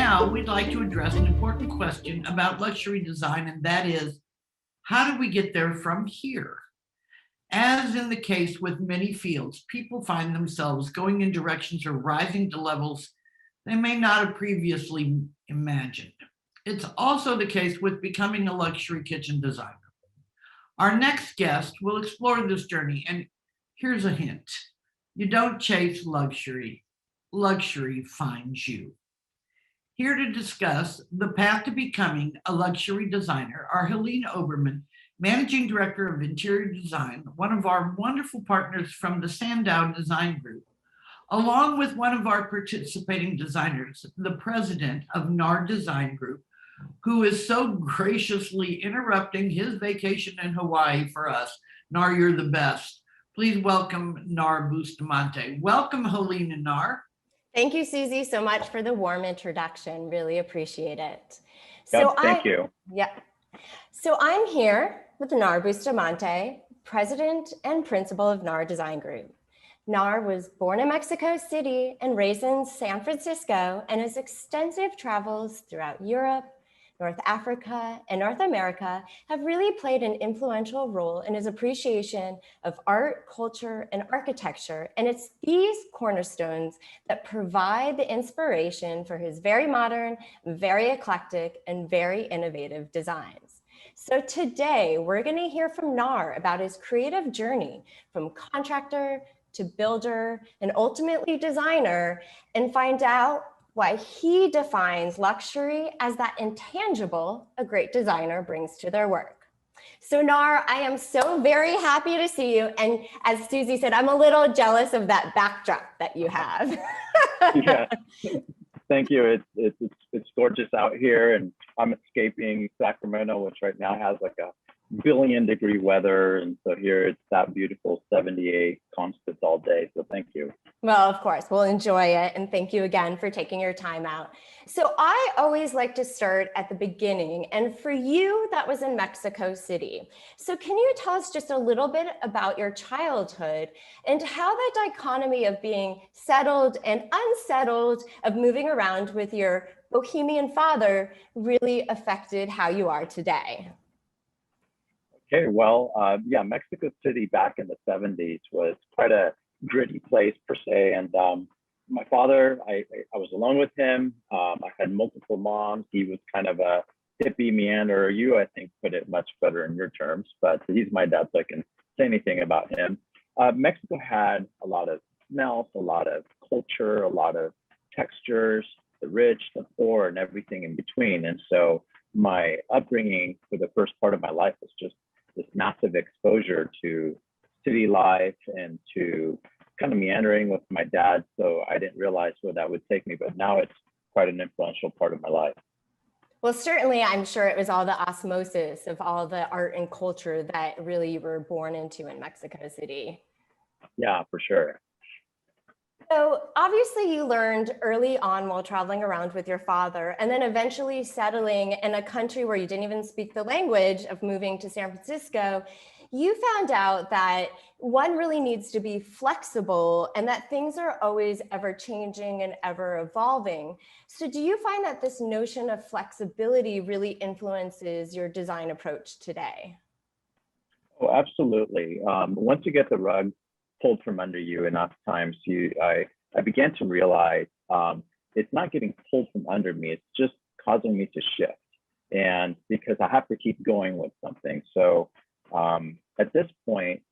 now we'd like to address an important question about luxury design, and that is, how do we get there from here? As in the case with many fields, people find themselves going in directions or rising to levels they may not have previously imagined. It's also the case with becoming a luxury kitchen designer. Our next guest will explore this journey, and here's a hint. You don't chase luxury, luxury finds you. Here to discuss the path to becoming a luxury designer are Helene Oberman, Managing Director of Interior Design, one of our wonderful partners from the SANDOW Design Group, along with one of our participating designers, the president of Nar Design Group, who is so graciously interrupting his vacation in Hawaii for us. Nar, you're the best. Please welcome Nar Bustamante. Welcome, Helene and Nar. Thank you, Susie, so much for the warm introduction. Really appreciate it. Thank you. Yeah. So I'm here with Nar Bustamante, president and principal of Nar Design Group. Nar was born in Mexico City and raised in San Francisco, and his extensive travels throughout Europe, North Africa, and North America have really played an influential role in his appreciation of art, culture, and architecture. And it's these cornerstones that provide the inspiration for his very modern, very eclectic, and very innovative designs. So today, we're gonna hear from Nar about his creative journey from contractor to builder and ultimately designer, and find out why he defines luxury as that intangible a great designer brings to their work. So Nar, I am so very happy to see you. And as Susie said, I'm a little jealous of that backdrop that you have. Yeah, thank you. It's gorgeous out here, and I'm escaping Sacramento, which right now has like a billion-degree weather, and so here it's that beautiful 78 constants all day. So thank you. Well, of course, we'll enjoy it. And thank you again for taking your time out. So I always like to start at the beginning. And for you, that was in Mexico City. So can you tell us just a little bit about your childhood and how the dichotomy of being settled and unsettled, of moving around with your bohemian father, really affected how you are today? Okay, well, yeah, Mexico City back in the 70s was quite a gritty place per se. And my father, I was alone with him. I had multiple moms. He was kind of a hippie meanderer. You, I think, put it much better in your terms, but he's my dad, so I can say anything about him. Mexico had a lot of smells, a lot of culture, a lot of textures, the rich, the poor, and everything in between. And so my upbringing for the first part of my life was just this massive exposure to city life and to kind of meandering with my dad. So I didn't realize where that would take me, but now it's quite an influential part of my life. Well, certainly, I'm sure it was all the osmosis of all the art and culture that really you were born into in Mexico City. Yeah, for sure. So obviously you learned early on while traveling around with your father, and then eventually settling in a country where you didn't even speak the language, of moving to San Francisco, you found out that one really needs to be flexible and that things are always ever changing and ever evolving. So do you find that this notion of flexibility really influences your design approach today? Oh, absolutely. Once you get the rug pulled from under you enough times, I began to realize it's not getting pulled from under me, it's just causing me to shift. And because I have to keep going with something. So at this point,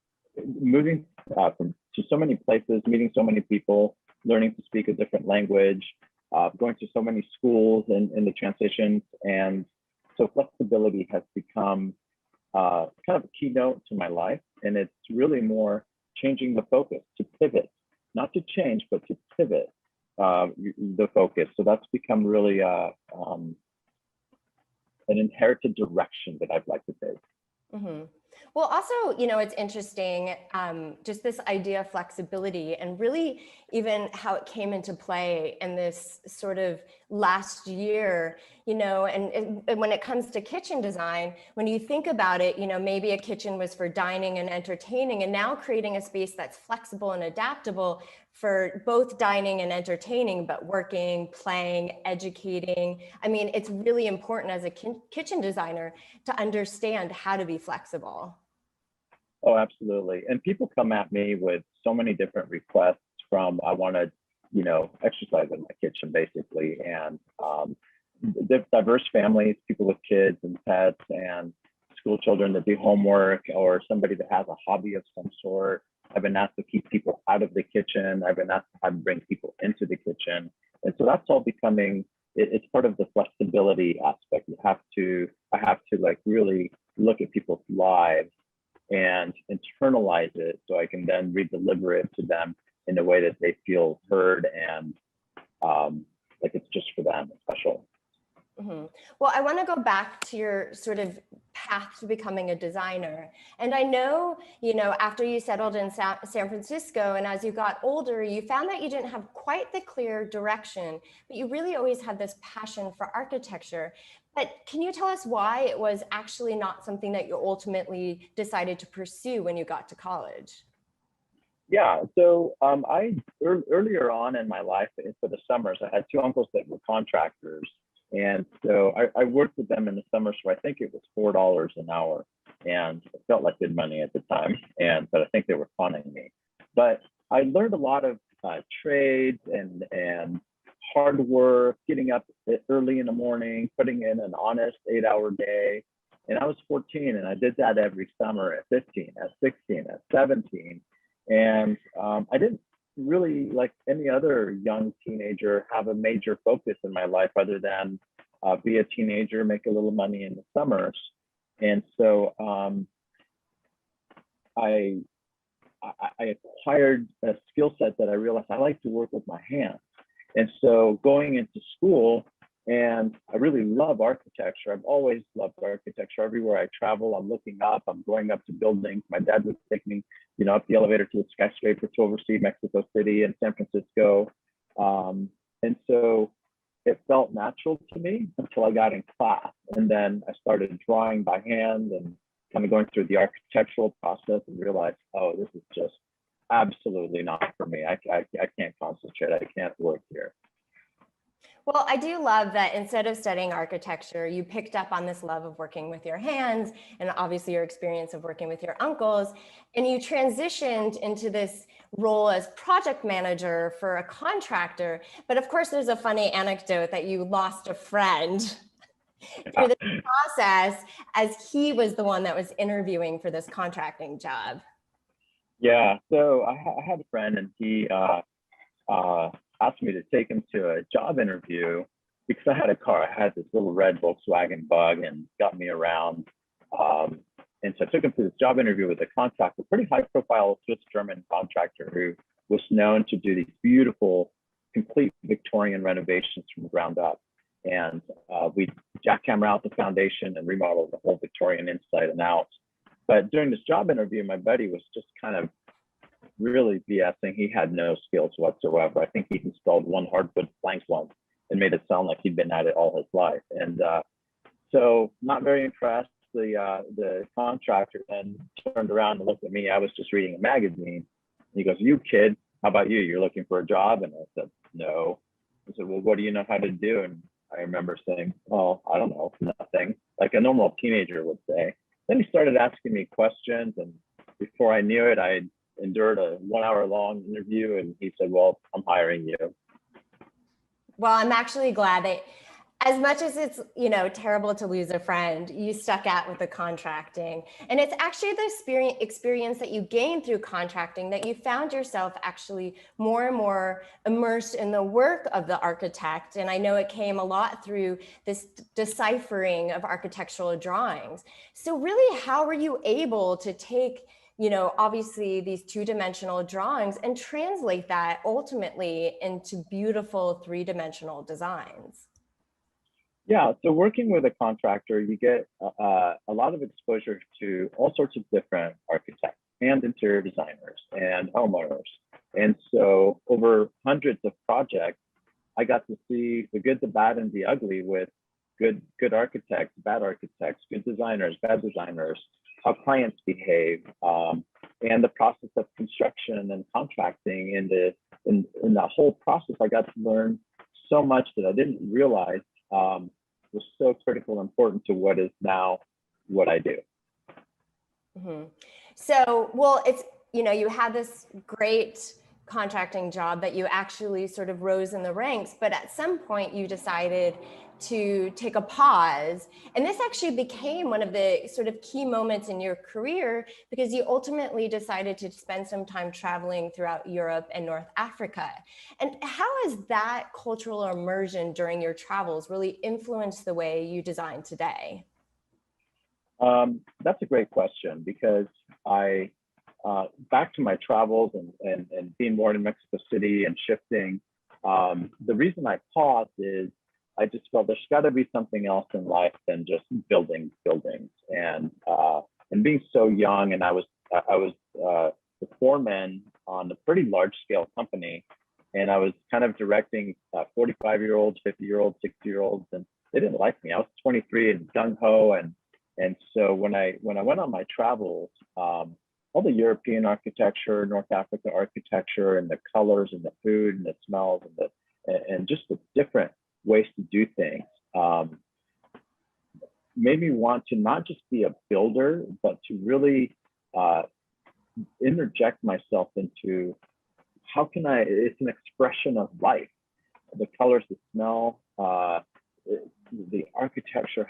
moving to so many places, meeting so many people, learning to speak a different language, going to so many schools in the transitions. And so flexibility has become kind of a keynote to my life. And it's really more changing the focus, to pivot, not to change, but to pivot the focus. So that's become really an inherited direction that I'd like to take. Mm-hmm. Well, also, you know, it's interesting, just this idea of flexibility and really even how it came into play in this sort of last year, you know, and when it comes to kitchen design, when you think about it, you know, maybe a kitchen was for dining and entertaining, and now creating a space that's flexible and adaptable for both dining and entertaining, but working, playing, educating. I mean, it's really important as a kitchen designer to understand how to be flexible. Oh, absolutely. And people come at me with so many different requests from, I want to, exercise in my kitchen, basically. And diverse families, people with kids and pets and school children that do homework, or somebody that has a hobby of some sort. I've been asked to keep people out of the kitchen. I've been asked to have bring people into the kitchen. And so that's all becoming, it's part of the flexibility aspect. I have to like really look at people's lives and internalize it so I can then redeliver it to them in a way that they feel heard and like it's just for them, special. Mm-hmm. Well, I want to go back to your sort of path to becoming a designer. And I know, after you settled in San Francisco and as you got older, you found that you didn't have quite the clear direction, but you really always had this passion for architecture. But can you tell us why it was actually not something that you ultimately decided to pursue when you got to college? Yeah, so earlier on in my life, for the summers, I had two uncles that were contractors. And so I worked with them in the summers for, I think it was $4 an hour. And it felt like good money at the time. But I think they were conning me. But I learned a lot of trades and hard work, getting up early in the morning, putting in an honest 8-hour day. And I was 14 and I did that every summer at 15, at 16, at 17. And I didn't really, like any other young teenager, have a major focus in my life other than be a teenager, make a little money in the summers. And so I acquired a skill set that I realized I like to work with my hands. And so going into school, and I really love architecture. I've always loved architecture. Everywhere I travel, I'm looking up, I'm going up to buildings. My dad would take me, up the elevator to a skyscraper to oversee Mexico City and San Francisco. And so it felt natural to me until I got in class. And then I started drawing by hand and kind of going through the architectural process and realized, oh, this is just absolutely not for me. I can't concentrate. I can't work here. Well, I do love that instead of studying architecture, you picked up on this love of working with your hands and obviously your experience of working with your uncles, and you transitioned into this role as project manager for a contractor. But of course, there's a funny anecdote that you lost a friend through this process as he was the one that was interviewing for this contracting job. Yeah, so I had a friend and he asked me to take him to a job interview because I had a car. I had this little red Volkswagen Bug and got me around. And so I took him to this job interview with a contractor, pretty high profile Swiss German contractor who was known to do these beautiful, complete Victorian renovations from the ground up. And we jackhammer out the foundation and remodel the whole Victorian inside and out. But during this job interview, my buddy was just kind of really BSing. He had no skills whatsoever. I think he installed one hardwood plank once and made it sound like he'd been at it all his life. And so not very impressed. The contractor then turned around and looked at me. I was just reading a magazine. And he goes, "You kid, how about you? You're looking for a job?" And I said, "No." He said, "Well, what do you know how to do?" And I remember saying, "Oh, I don't know, nothing," like a normal teenager would say. Then he started asking me questions, and before I knew it, I endured a 1-hour-long interview, and he said, "Well, I'm hiring you." Well, I'm actually glad that, as much as it's, terrible to lose a friend, you stuck out with the contracting. And it's actually the experience that you gained through contracting that you found yourself actually more and more immersed in the work of the architect. And I know it came a lot through this deciphering of architectural drawings. So really, how were you able to take, obviously these two-dimensional drawings and translate that ultimately into beautiful three-dimensional designs? Yeah, so working with a contractor, you get a lot of exposure to all sorts of different architects and interior designers and homeowners. And so over hundreds of projects, I got to see the good, the bad, and the ugly with good architects, bad architects, good designers, bad designers, how clients behave, and the process of construction and contracting in the in that whole process, I got to learn so much that I didn't realize was so critical and important to what is now what I do. Mm-hmm. So, well, it's, you had this great contracting job that you actually sort of rose in the ranks, but at some point you decided to take a pause. And this actually became one of the sort of key moments in your career because you ultimately decided to spend some time traveling throughout Europe and North Africa. And how has that cultural immersion during your travels really influenced the way you design today? That's a great question because back to my travels and being born in Mexico City and shifting, the reason I paused is I just felt there's got to be something else in life than just building buildings. And being so young, and I was the foreman on a pretty large scale company, and I was kind of directing 45-year-olds, 50-year-olds, 60-year-olds, and they didn't like me. I was 23 and gung ho, and so when I went on my travels, all the European architecture, North Africa architecture, and the colors and the food and the smells and just the different ways to do things made me want to not just be a builder, but to really interject myself into how can it's an expression of life, the colors, the smell, the architecture,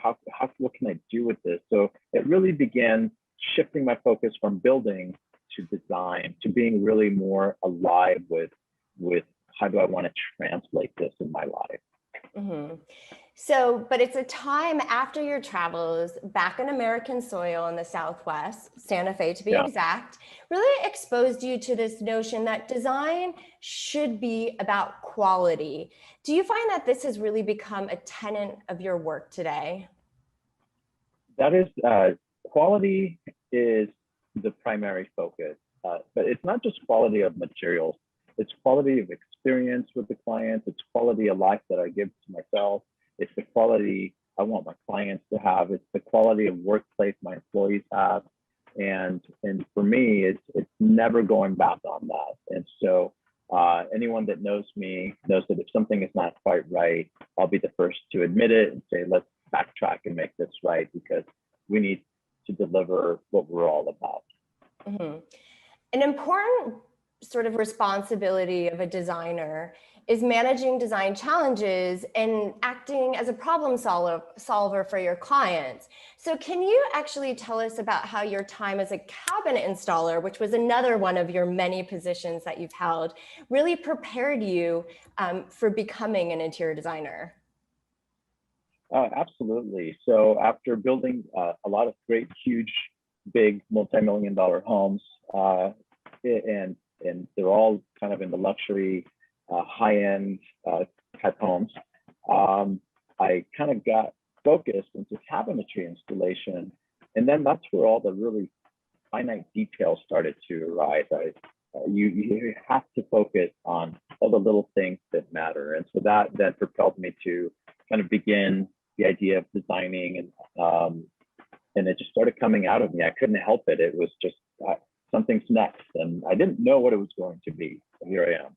what can I do with this? So it really began shifting my focus from building to design, to being really more alive with how do I want to translate this in my life. Mm-hmm. So, but it's a time after your travels back on American soil in the Southwest, Santa Fe to be exact, really exposed you to this notion that design should be about quality. Do you find that this has really become a tenet of your work today? That is, quality is the primary focus, but it's not just quality of materials. It's quality of experience with the clients. It's quality of life that I give to myself. It's the quality I want my clients to have. It's the quality of workplace my employees have. And for me, it's never going back on that. And so anyone that knows me knows that if something is not quite right, I'll be the first to admit it and say, let's backtrack and make this right, because we need to deliver what we're all about. Mm-hmm. An important sort of responsibility of a designer is managing design challenges and acting as a problem solver for your clients. So can you actually tell us about how your time as a cabinet installer, which was another one of your many positions that you've held, really prepared you for becoming an interior designer? Absolutely. So after building a lot of great, huge, big, multi-million-dollar homes, and they're all kind of in the luxury, high-end type homes, I kind of got focused into cabinetry installation, and then that's where all the really finite details started to arise. You have to focus on all the little things that matter, and so that propelled me to kind of begin the idea of designing, and it just started coming out of me. I couldn't help it. It was just something's next, and I didn't know what it was going to be. So here I am.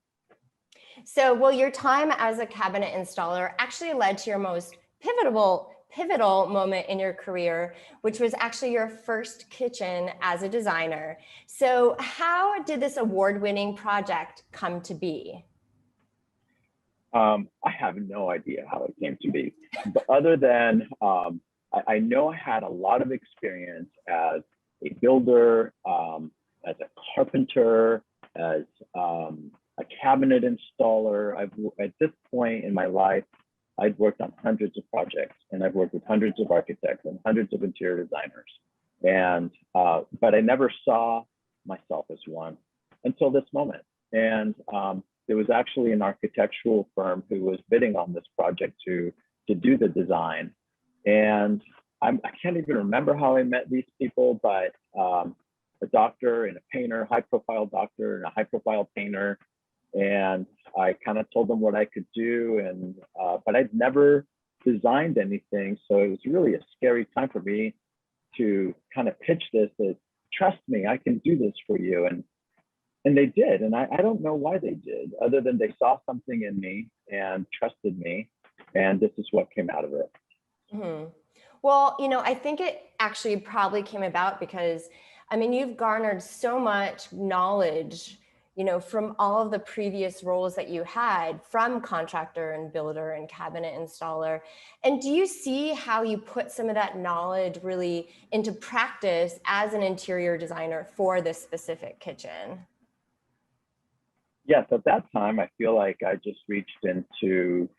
So, well, your time as a cabinet installer actually led to your most pivotal moment in your career, which was actually your first kitchen as a designer. So how did this award-winning project come to be? I have no idea how it came to be, but other than I know I had a lot of experience as a builder, as a carpenter, as a cabinet installer. At this point in my life, I'd worked on hundreds of projects, and I've worked with hundreds of architects and hundreds of interior designers. And but I never saw myself as one until this moment. And there was actually an architectural firm who was bidding on this project to do the design. And I can't even remember how I met these people, but a doctor and a painter, high-profile doctor and a high-profile painter. And I kind of told them what I could do, and but I'd never designed anything, so it was really a scary time for me to kind of pitch this as, trust me, I can do this for you. And And they did, and I don't know why they did, other than they saw something in me and trusted me, and this is what came out of it. Mhm. Well, I think it actually probably came about because, I mean, you've garnered so much knowledge, from all of the previous roles that you had from contractor and builder and cabinet installer. And do you see how you put some of that knowledge really into practice as an interior designer for this specific kitchen? Yes, at that time, I feel like I just reached into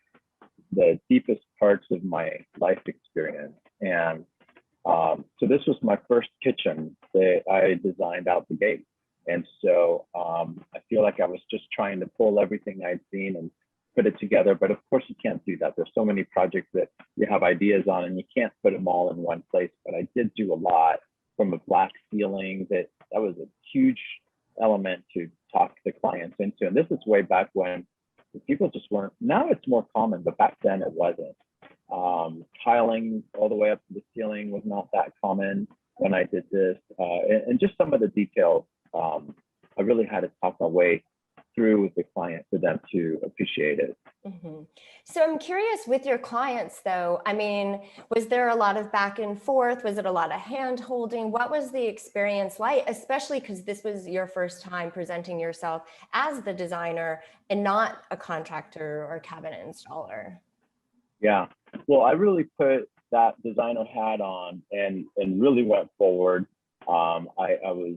the deepest parts of my life experience. And so this was my first kitchen that I designed out the gate. And so I feel like I was just trying to pull everything I'd seen and put it together. But of course, you can't do that. There's so many projects that you have ideas on and you can't put them all in one place. But I did do a lot, from a black ceiling. That was a huge element to talk the clients into. And this is way back when people just weren't, now it's more common, but back then it wasn't. Tiling all the way up to the ceiling was not that common when I did this. And just some of the details, I really had to talk my way through with the client for them to appreciate it. Mm-hmm. So I'm curious, with your clients though, I mean, was there a lot of back and forth? Was it a lot of hand holding? What was the experience like, especially because this was your first time presenting yourself as the designer and not a contractor or cabinet installer? Yeah, well, I really put that designer hat on and really went forward. I was,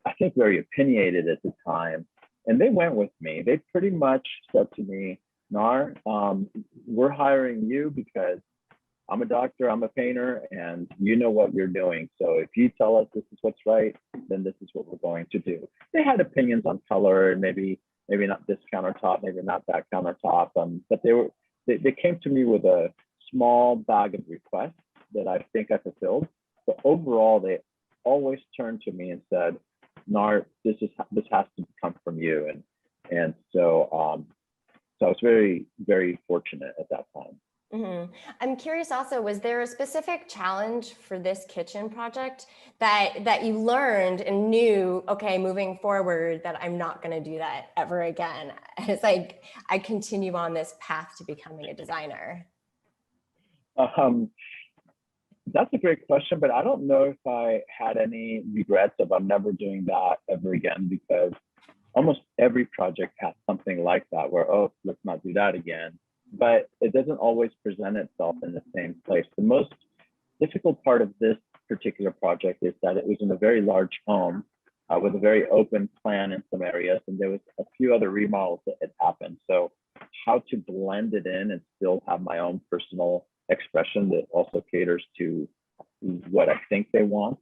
I think, very opinionated at the time, and they went with me. They pretty much said to me, Nar, we're hiring you because I'm a doctor, I'm a painter, and you know what you're doing. So if you tell us this is what's right, then this is what we're going to do. They had opinions on color and maybe not this countertop, maybe not that countertop, but they came to me with a small bag of requests that I think I fulfilled. But overall, they always turned to me and said, Nar, this has to come from you. And so I was very, very fortunate at that time. Mm-hmm. I'm curious also, was there a specific challenge for this kitchen project that you learned and knew, okay, moving forward, that I'm not going to do that ever again as I continue on this path to becoming a designer? That's a great question, but I don't know if I had any regrets about never doing that ever again, because almost every project has something like that where, oh, let's not do that again. But it doesn't always present itself in the same place. The most difficult part of this particular project is that it was in a very large home with a very open plan in some areas, and there was a few other remodels that had happened. So how to blend it in and still have my own personal expression that also caters to what I think they want.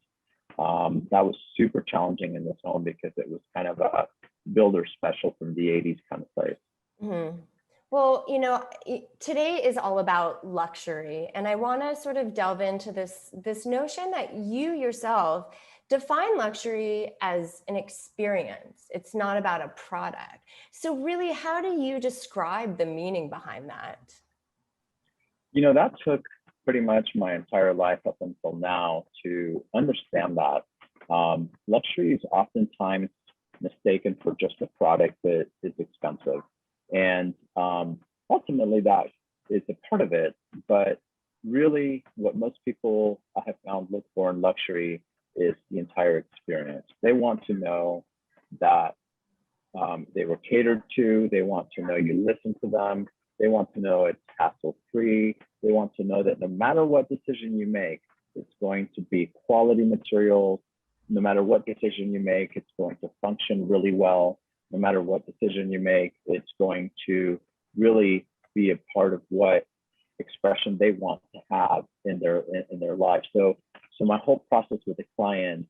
That was super challenging in this home because it was kind of a builder special from the 80s kind of place. Mm-hmm. Well, today is all about luxury, and I want to sort of delve into this notion that you yourself define luxury as an experience. It's not about a product. So really, how do you describe the meaning behind that? That took pretty much my entire life up until now to understand that. Luxury is oftentimes mistaken for just a product that is expensive. And ultimately, that is a part of it. But really, what most people I have found look for in luxury is the entire experience. They want to know that they were catered to. They want to know you listen to them. They want to know it's hassle-free. They want to know that no matter what decision you make, it's going to be quality materials. No matter what decision you make, it's going to function really well. No matter what decision you make, it's going to really be a part of what expression they want to have in their life. So my whole process with the client,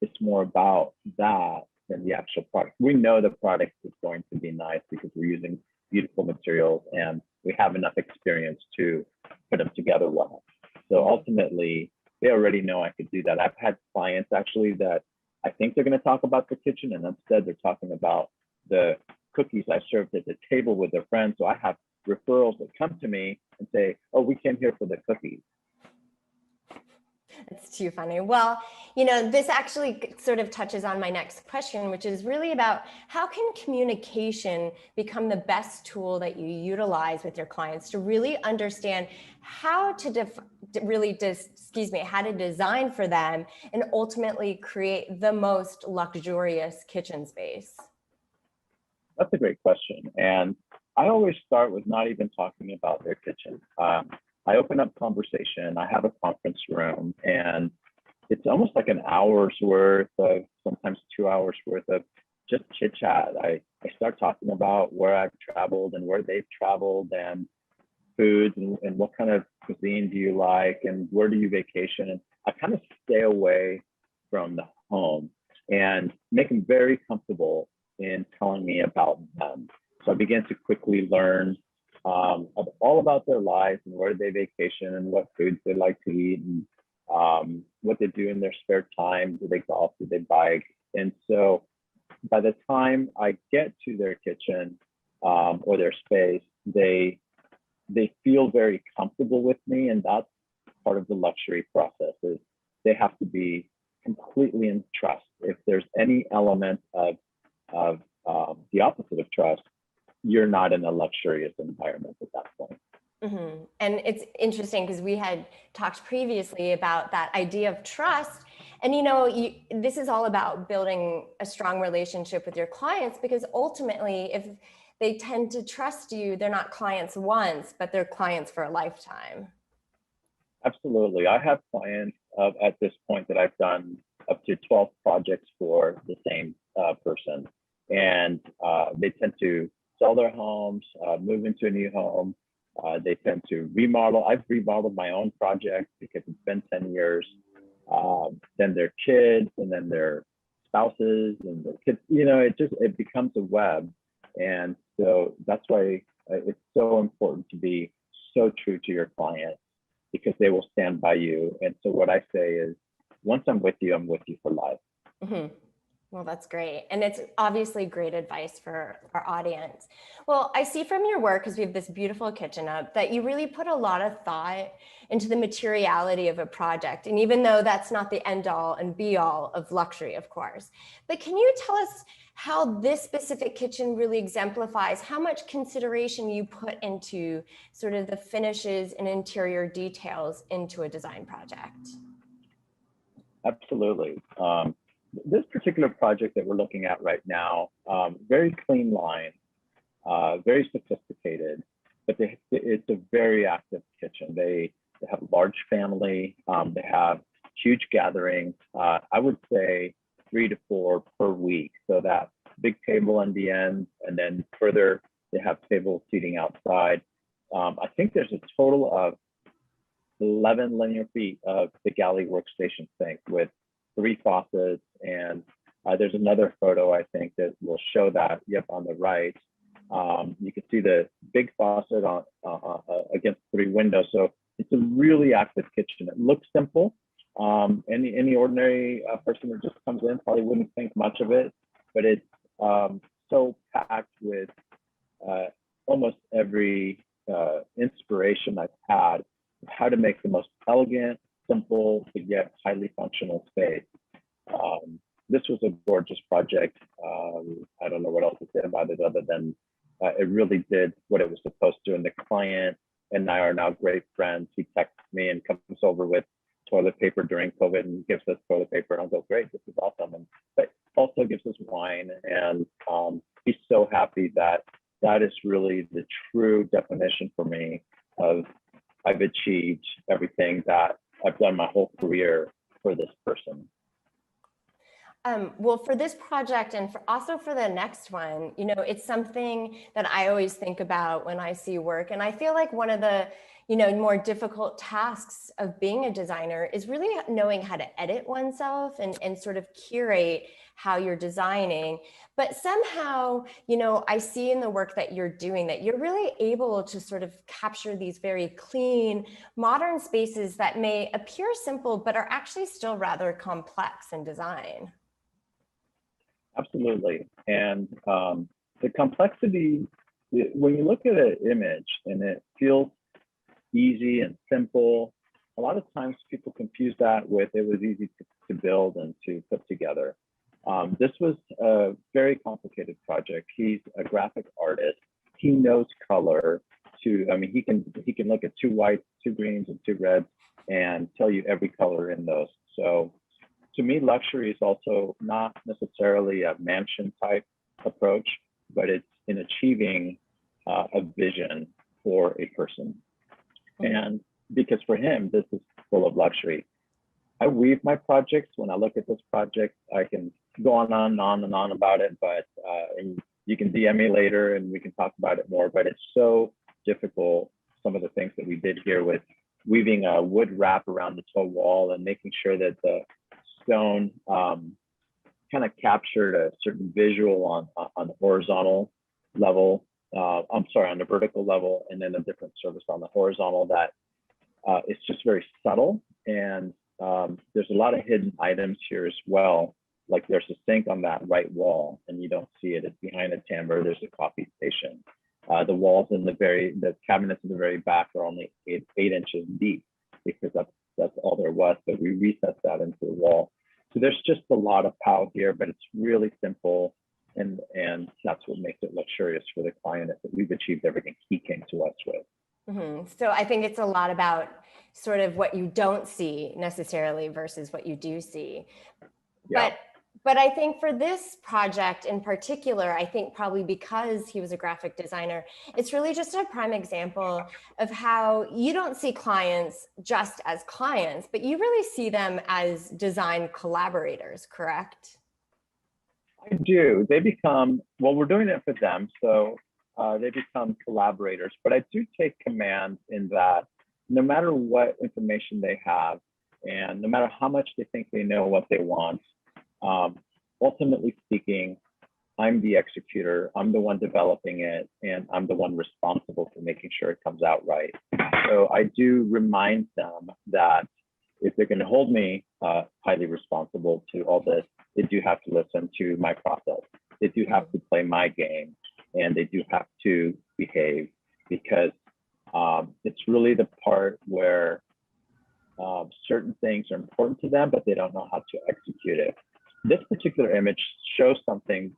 it's more about that than the actual product. We know the product is going to be nice because we're using beautiful materials and we have enough experience to put them together well. So ultimately, they already know I could do that. I've had clients actually that I think they're going to talk about the kitchen, and instead they're talking about the cookies I served at the table with their friends. So I have referrals that come to me and say, oh, we came here for the cookies. It's too funny. Well, you know, this actually sort of touches on my next question, which is really about how can communication become the best tool that you utilize with your clients to really understand how to how to design for them and ultimately create the most luxurious kitchen space? That's a great question. And I always start with not even talking about their kitchen. I open up conversation. I have a conference room, and it's almost like an hour's worth of, sometimes 2 hours worth of just chit chat. I start talking about where I've traveled and where they've traveled, and foods, and what kind of cuisine do you like, and where do you vacation. And I kind of stay away from the home and make them very comfortable in telling me about them. So I began to quickly learn all about their lives and where they vacation and what foods they like to eat, and what they do in their spare time. Do they golf? Do they bike? And so by the time I get to their kitchen or their space, they feel very comfortable with me, and that's part of the luxury process. Is they have to be completely in trust. If there's any element of the opposite of trust, you're not in a luxurious environment at that point. Mm-hmm. And it's interesting because we had talked previously about that idea of trust. And, you know, this is all about building a strong relationship with your clients, because ultimately, if they tend to trust you, they're not clients once, but they're clients for a lifetime. Absolutely. I have clients at this point that I've done up to 12 projects for the same person. And they tend to sell their homes, move into a new home. They tend to remodel. I've remodeled my own project because it's been 10 years. Then their kids, and then their spouses, and their kids. You know, it becomes a web. And so that's why it's so important to be so true to your client, because they will stand by you. And so what I say is, once I'm with you for life. Mm-hmm. Well, that's great. And it's obviously great advice for our audience. Well, I see from your work, because we have this beautiful kitchen up, that you really put a lot of thought into the materiality of a project. And even though that's not the end all and be all of luxury, of course, but can you tell us how this specific kitchen really exemplifies how much consideration you put into sort of the finishes and interior details into a design project? Absolutely. This particular project that we're looking at right now, very clean line, very sophisticated, but it's a very active kitchen. They have a large family. They have huge gatherings. I would say 3 to 4 per week. So that big table on the end, and then further they have table seating outside. I think there's a total of 11 linear feet of the galley workstation sink with 3 faucets, and there's another photo I think that will show that. Yep, on the right, you can see the big faucet on against 3 windows. So it's a really active kitchen. It looks simple. Any ordinary person who just comes in probably wouldn't think much of it, but it's so packed with almost every inspiration I've had of how to make the most elegant, simple, but yet highly functional space. This was a gorgeous project. I don't know what else to say about it other than it really did what it was supposed to. And the client and I are now great friends. He texts me and comes over with toilet paper during COVID and gives us toilet paper. And I'll go, great, this is awesome. And but also gives us wine. And he's so happy that that is really the true definition for me of I've achieved everything that I've done my whole career for this person. Well, for this project and also for the next one, you know, it's something that I always think about when I see work. And I feel like one of the, you know, more difficult tasks of being a designer is really knowing how to edit oneself and sort of curate how you're designing. But somehow, you know, I see in the work that you're doing that you're really able to sort of capture these very clean, modern spaces that may appear simple, but are actually still rather complex in design. Absolutely. And the complexity, when you look at an image and it feels easy and simple, a lot of times people confuse that with it was easy to build and to put together. This was a very complicated project. He's a graphic artist. He knows color I mean, he can look at 2 whites, 2 greens, and 2 reds and tell you every color in those. So to me, luxury is also not necessarily a mansion type approach, but it's in achieving a vision for a person. And because for him, this is full of luxury. I weave my projects. When I look at this project, I can go on and on about it, but and you can DM me later and we can talk about it more, but it's so difficult, some of the things that we did here with weaving a wood wrap around the toe wall and making sure that the stone kind of captured a certain visual on the horizontal level. I'm sorry, on the vertical level, and then a different surface on the horizontal that it's just very subtle. And there's a lot of hidden items here as well. Like there's a sink on that right wall and you don't see it. It's behind a timber. There's a coffee station. The walls in the cabinets in the very back are only 8 inches deep because that's all there was. But we recessed that into the wall. So there's just a lot of power here, but it's really simple. And that's what makes it luxurious for the client, is that we've achieved everything he came to us with. Mm-hmm. So I think it's a lot about sort of what you don't see necessarily versus what you do see. Yeah. But I think for this project in particular, I think probably because he was a graphic designer, it's really just a prime example of how you don't see clients just as clients, but you really see them as design collaborators, correct? I do. They become, well, we're doing it for them. So they become collaborators, but I do take command in that no matter what information they have and no matter how much they think they know what they want, ultimately speaking, I'm the executor, I'm the one developing it, and I'm the one responsible for making sure it comes out right. So I do remind them that if they're going to hold me highly responsible to all this, they do have to listen to my process. They do have to play my game, and they do have to behave, because it's really the part where certain things are important to them, but they don't know how to execute it. This particular image shows something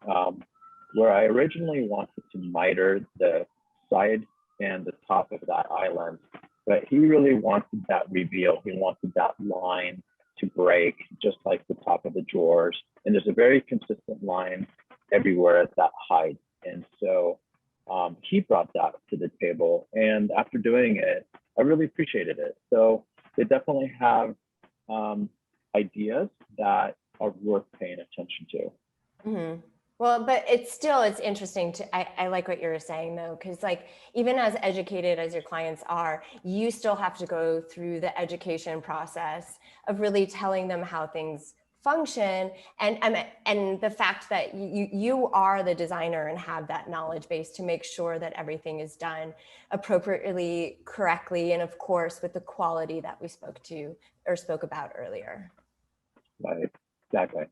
where I originally wanted to miter the side and the top of that island, but he really wanted that reveal. He wanted that line to break, just like the top of the drawers. And there's a very consistent line everywhere at that height. And so he brought that to the table. And after doing it, I really appreciated it. So they definitely have ideas that are worth paying attention to. Mm-hmm. Well, but it's interesting I like what you were saying though, because like, even as educated as your clients are, you still have to go through the education process of really telling them how things function. And the fact that you are the designer and have that knowledge base to make sure that everything is done appropriately, correctly, and of course, with the quality that we spoke about earlier. Right, exactly.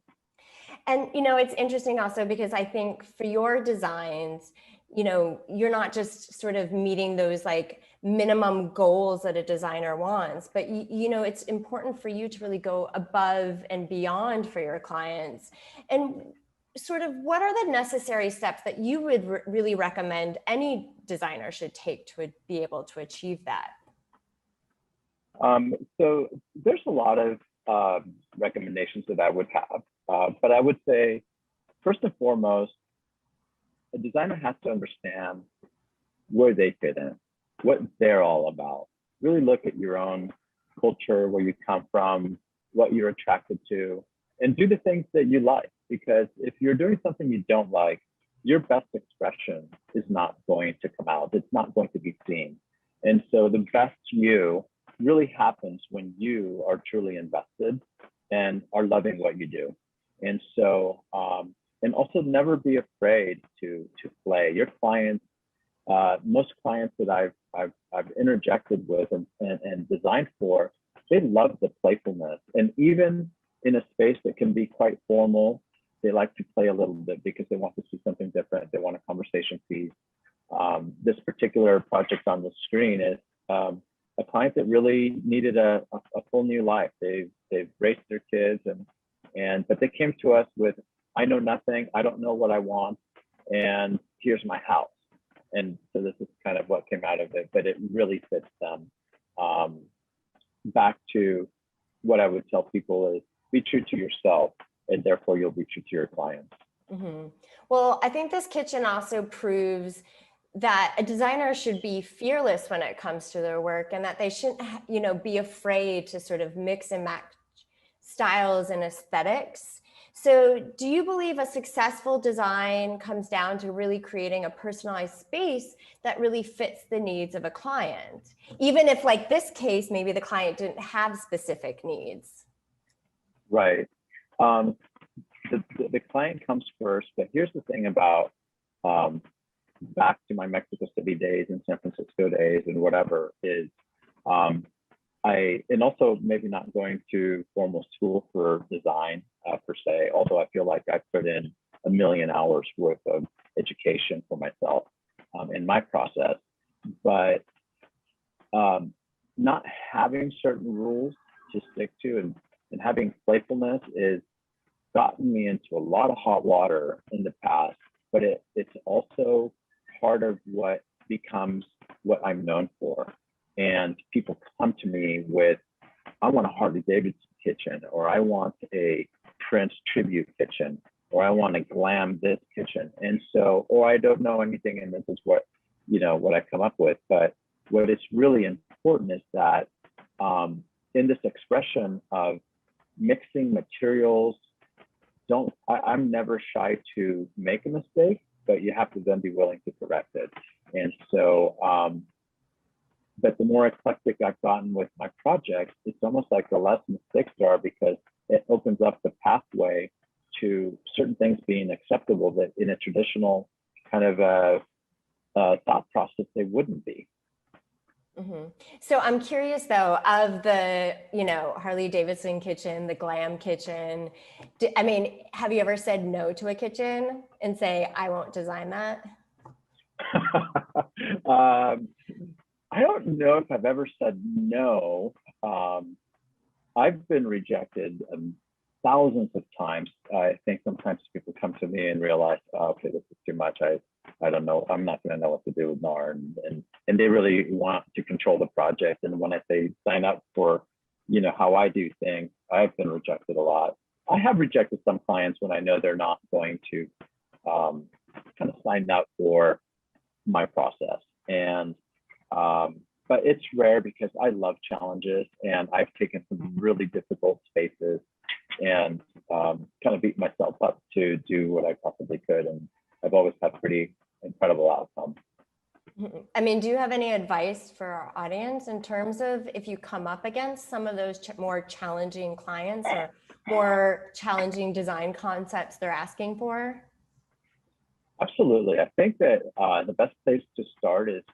And, it's interesting also because I think for your designs, you're not just sort of meeting those like minimum goals that a designer wants, but it's important for you to really go above and beyond for your clients. And sort of what are the necessary steps that you would really recommend any designer should take to be able to achieve that? So there's a lot of recommendations that I would have. But I would say, first and foremost, a designer has to understand where they fit in, what they're all about. Really look at your own culture, where you come from, what you're attracted to, and do the things that you like. Because if you're doing something you don't like, your best expression is not going to come out. It's not going to be seen. And so the best you really happens when you are truly invested and are loving what you do. And so, and also never be afraid to play. Your clients, most clients that I've interjected with and designed for, they love the playfulness. And even in a space that can be quite formal, they like to play a little bit because they want to see something different. They want a conversation piece. This particular project on the screen is a a client that really needed a full new life. They've raised their kids but they came to us with, I know nothing, I don't know what I want, and here's my house. And so this is kind of what came out of it, but it really fits them. Back to what I would tell people is be true to yourself, and therefore you'll be true to your clients. Mm-hmm. Well, I think this kitchen also proves that a designer should be fearless when it comes to their work, and that they shouldn't, be afraid to sort of mix and match styles and aesthetics. So do you believe a successful design comes down to really creating a personalized space that really fits the needs of a client? Even if, like this case, maybe the client didn't have specific needs. Right. The client comes first, but here's the thing about, back to my Mexico City days and San Francisco days and whatever is, and also maybe not going to formal school for design per se, although I feel like I put in 1 million hours worth of education for myself in my process, but not having certain rules to stick to and having playfulness is gotten me into a lot of hot water in the past, but it's also part of what becomes what I'm known for. And people come to me with, I want a Harley Davidson kitchen, or I want a Prince tribute kitchen, or I want a glam this kitchen. And so, or I don't know anything, and this is what I come up with. But what is really important is that in this expression of mixing materials, I'm never shy to make a mistake, but you have to then be willing to correct it. And so, but the more eclectic I've gotten with my projects, it's almost like the less mistakes there are, because it opens up the pathway to certain things being acceptable that in a traditional kind of thought process, they wouldn't be. Mm-hmm. So I'm curious though, of the, Harley Davidson kitchen, the glam kitchen, have you ever said no to a kitchen and say, I won't design that? I don't know if I've ever said no. I've been rejected thousands of times. I think sometimes people come to me and realize, oh, okay, this is too much. I don't know. I'm not going to know what to do with NAR, and they really want to control the project. And when I say sign up for, how I do things, I've been rejected a lot. I have rejected some clients when I know they're not going to kind of sign up for my process. And but it's rare because I love challenges, and I've taken some really difficult spaces and kind of beat myself up to do what I possibly could. And I've always had pretty incredible outcomes. Do you have any advice for our audience in terms of if you come up against some of those more challenging clients or more challenging design concepts they're asking for? Absolutely. I think that the best place to start is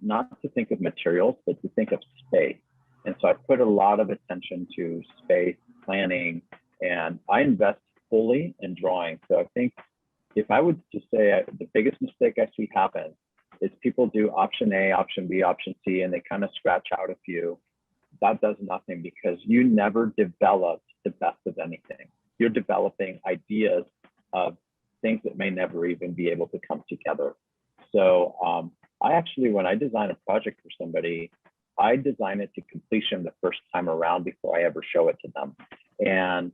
not to think of materials, but to think of space. And so I put a lot of attention to space planning, and I invest fully in drawing. So I think if I would just say the biggest mistake I see happen is people do option A, option B, option C, and they kind of scratch out a few. That does nothing, because you never develop the best of anything. You're developing ideas of things that may never even be able to come together. So I actually, when I design a project for somebody, I design it to completion the first time around before I ever show it to them. And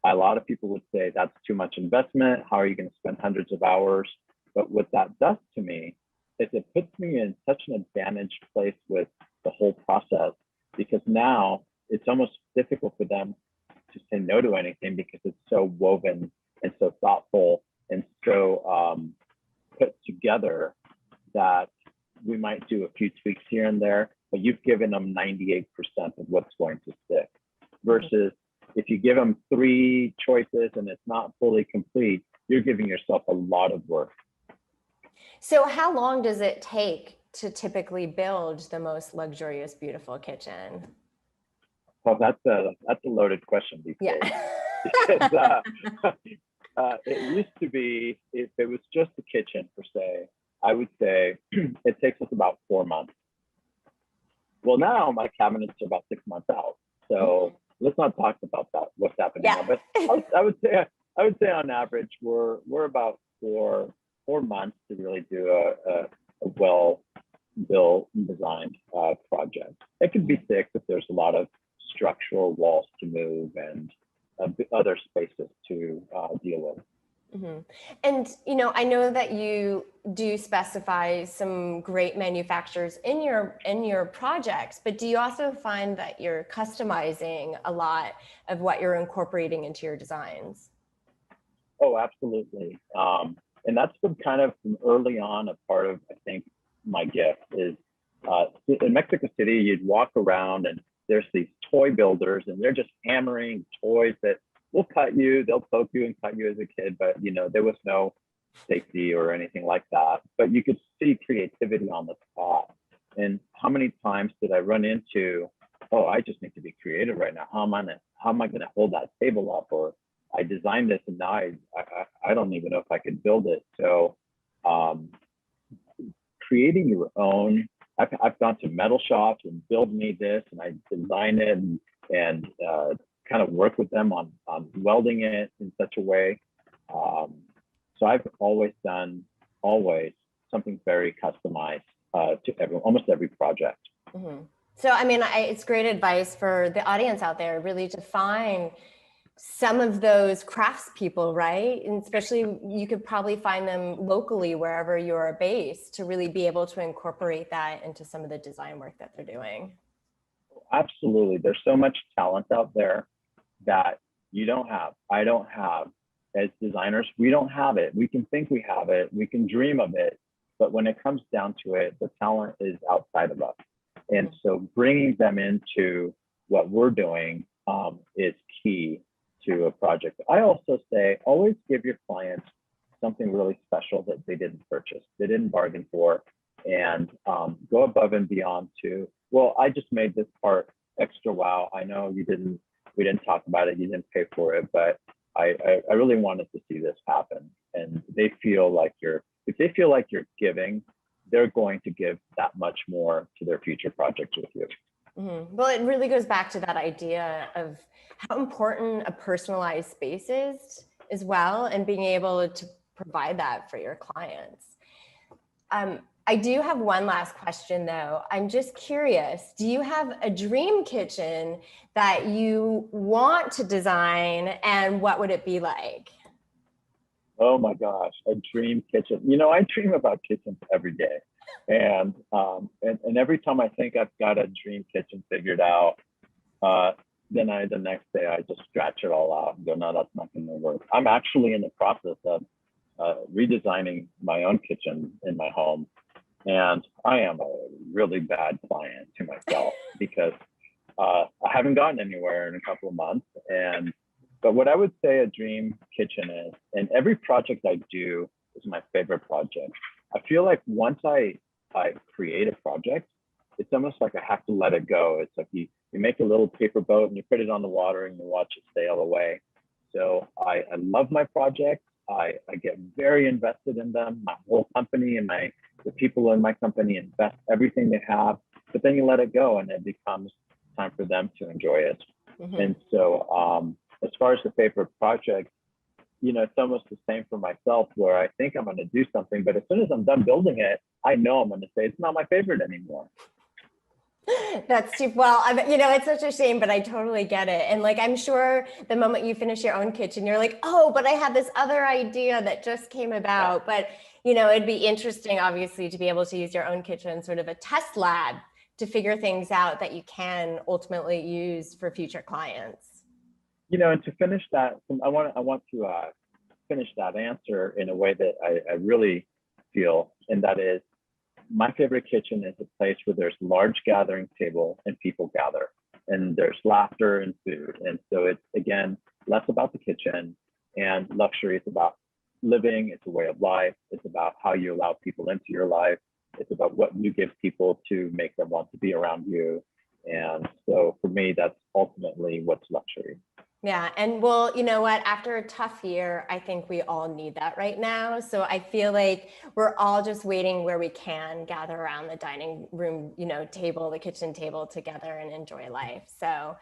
a lot of people would say that's too much investment. How are you going to spend hundreds of hours? But what that does to me is it puts me in such an advantaged place with the whole process, because now it's almost difficult for them to say no to anything, because it's so woven and so thoughtful and so put together that we might do a few tweaks here and there, but you've given them 98% of what's going to stick. Versus if you give them 3 choices and it's not fully complete, you're giving yourself a lot of work. So how long does it take to typically build the most luxurious, beautiful kitchen? Well, that's a loaded question these days. Yeah. It used to be, if it was just the kitchen per se, I would say it takes us about 4 months. Well, now my cabinets are about 6 months out. So let's not talk about that, what's happening now. But I would say on average, we're about four months to really do a well-built and designed project. It could be 6 if there's a lot of structural walls to move and other spaces to deal with. And, you know, I know that you do specify some great manufacturers in your projects, but do you also find that you're customizing a lot of what you're incorporating into your designs? Oh, absolutely. And that's been kind of from early on a part of, I think, my gift is in Mexico City, you'd walk around and there's these toy builders and they're just hammering toys that will cut you, they'll poke you and cut you as a kid, but you know, there was no safety or anything like that. But you could see creativity on the spot. And how many times did I run into, oh, I just need to be creative right now. How am I gonna hold that table up? Or I designed this and now I don't even know if I could build it. So creating your own, I've gone to metal shops and build me this and I design it and kind of work with them on welding it in such a way. So I've always done something very customized to almost every project. So, I mean, it's great advice for the audience out there, really to find some of those craftspeople, right? And especially you could probably find them locally wherever you're based to really be able to incorporate that into some of the design work that they're doing. Absolutely. There's so much talent out there that you don't have. I don't have. As designers, we don't have it. We can think we have it. We can dream of it. But when it comes down to it, the talent is outside of us. And so bringing them into what we're doing is key to a project. I also say, always give your clients something really special that they didn't purchase, they didn't bargain for, and go above and beyond to, well, I just made this part extra wow. I know we didn't talk about it, you didn't pay for it, but I really wanted to see this happen. And they feel like if they feel like you're giving, they're going to give that much more to their future projects with you. Well, it really goes back to that idea of how important a personalized space is as well, and being able to provide that for your clients. I do have one last question though. I'm just curious, do you have a dream kitchen that you want to design, and what would it be like? Oh my gosh, a dream kitchen. You know, I dream about kitchens every day. And every time I think I've got a dream kitchen figured out, then the next day I just scratch it all out and go, no, that's not going to work. I'm actually in the process of redesigning my own kitchen in my home, and I am a really bad client to myself because I haven't gotten anywhere in a couple of months. But what I would say a dream kitchen is, and every project I do is my favorite project. I feel like once I create a project, it's almost like I have to let it go. It's like you make a little paper boat and you put it on the water and you watch it sail away. So I love my projects. I get very invested in them. My whole company and the people in my company invest everything they have, but then you let it go and it becomes time for them to enjoy it. And so as far as the favorite project, you know, it's almost the same for myself, where I think I'm going to do something, but as soon as I'm done building it, I know I'm going to say it's not my favorite anymore. That's too, well, you know, it's such a shame, but I totally get it. And like, I'm sure the moment you finish your own kitchen, you're like, oh, but I had this other idea that just came about. But, you know, it'd be interesting, obviously, to be able to use your own kitchen, sort of a test lab to figure things out that you can ultimately use for future clients. You know, and to finish that, I want to finish that answer in a way that I really feel, and that is, my favorite kitchen is a place where there's large gathering table and people gather, and there's laughter and food. And so it's, again, less about the kitchen, and luxury is about living. It's a way of life. It's about how you allow people into your life. It's about what you give people to make them want to be around you. And so for me, that's ultimately what's luxury. Yeah, and well, you know what? After a tough year, I think we all need that right now. So I feel like we're all just waiting where we can gather around the dining room, table, the kitchen table together and enjoy life. So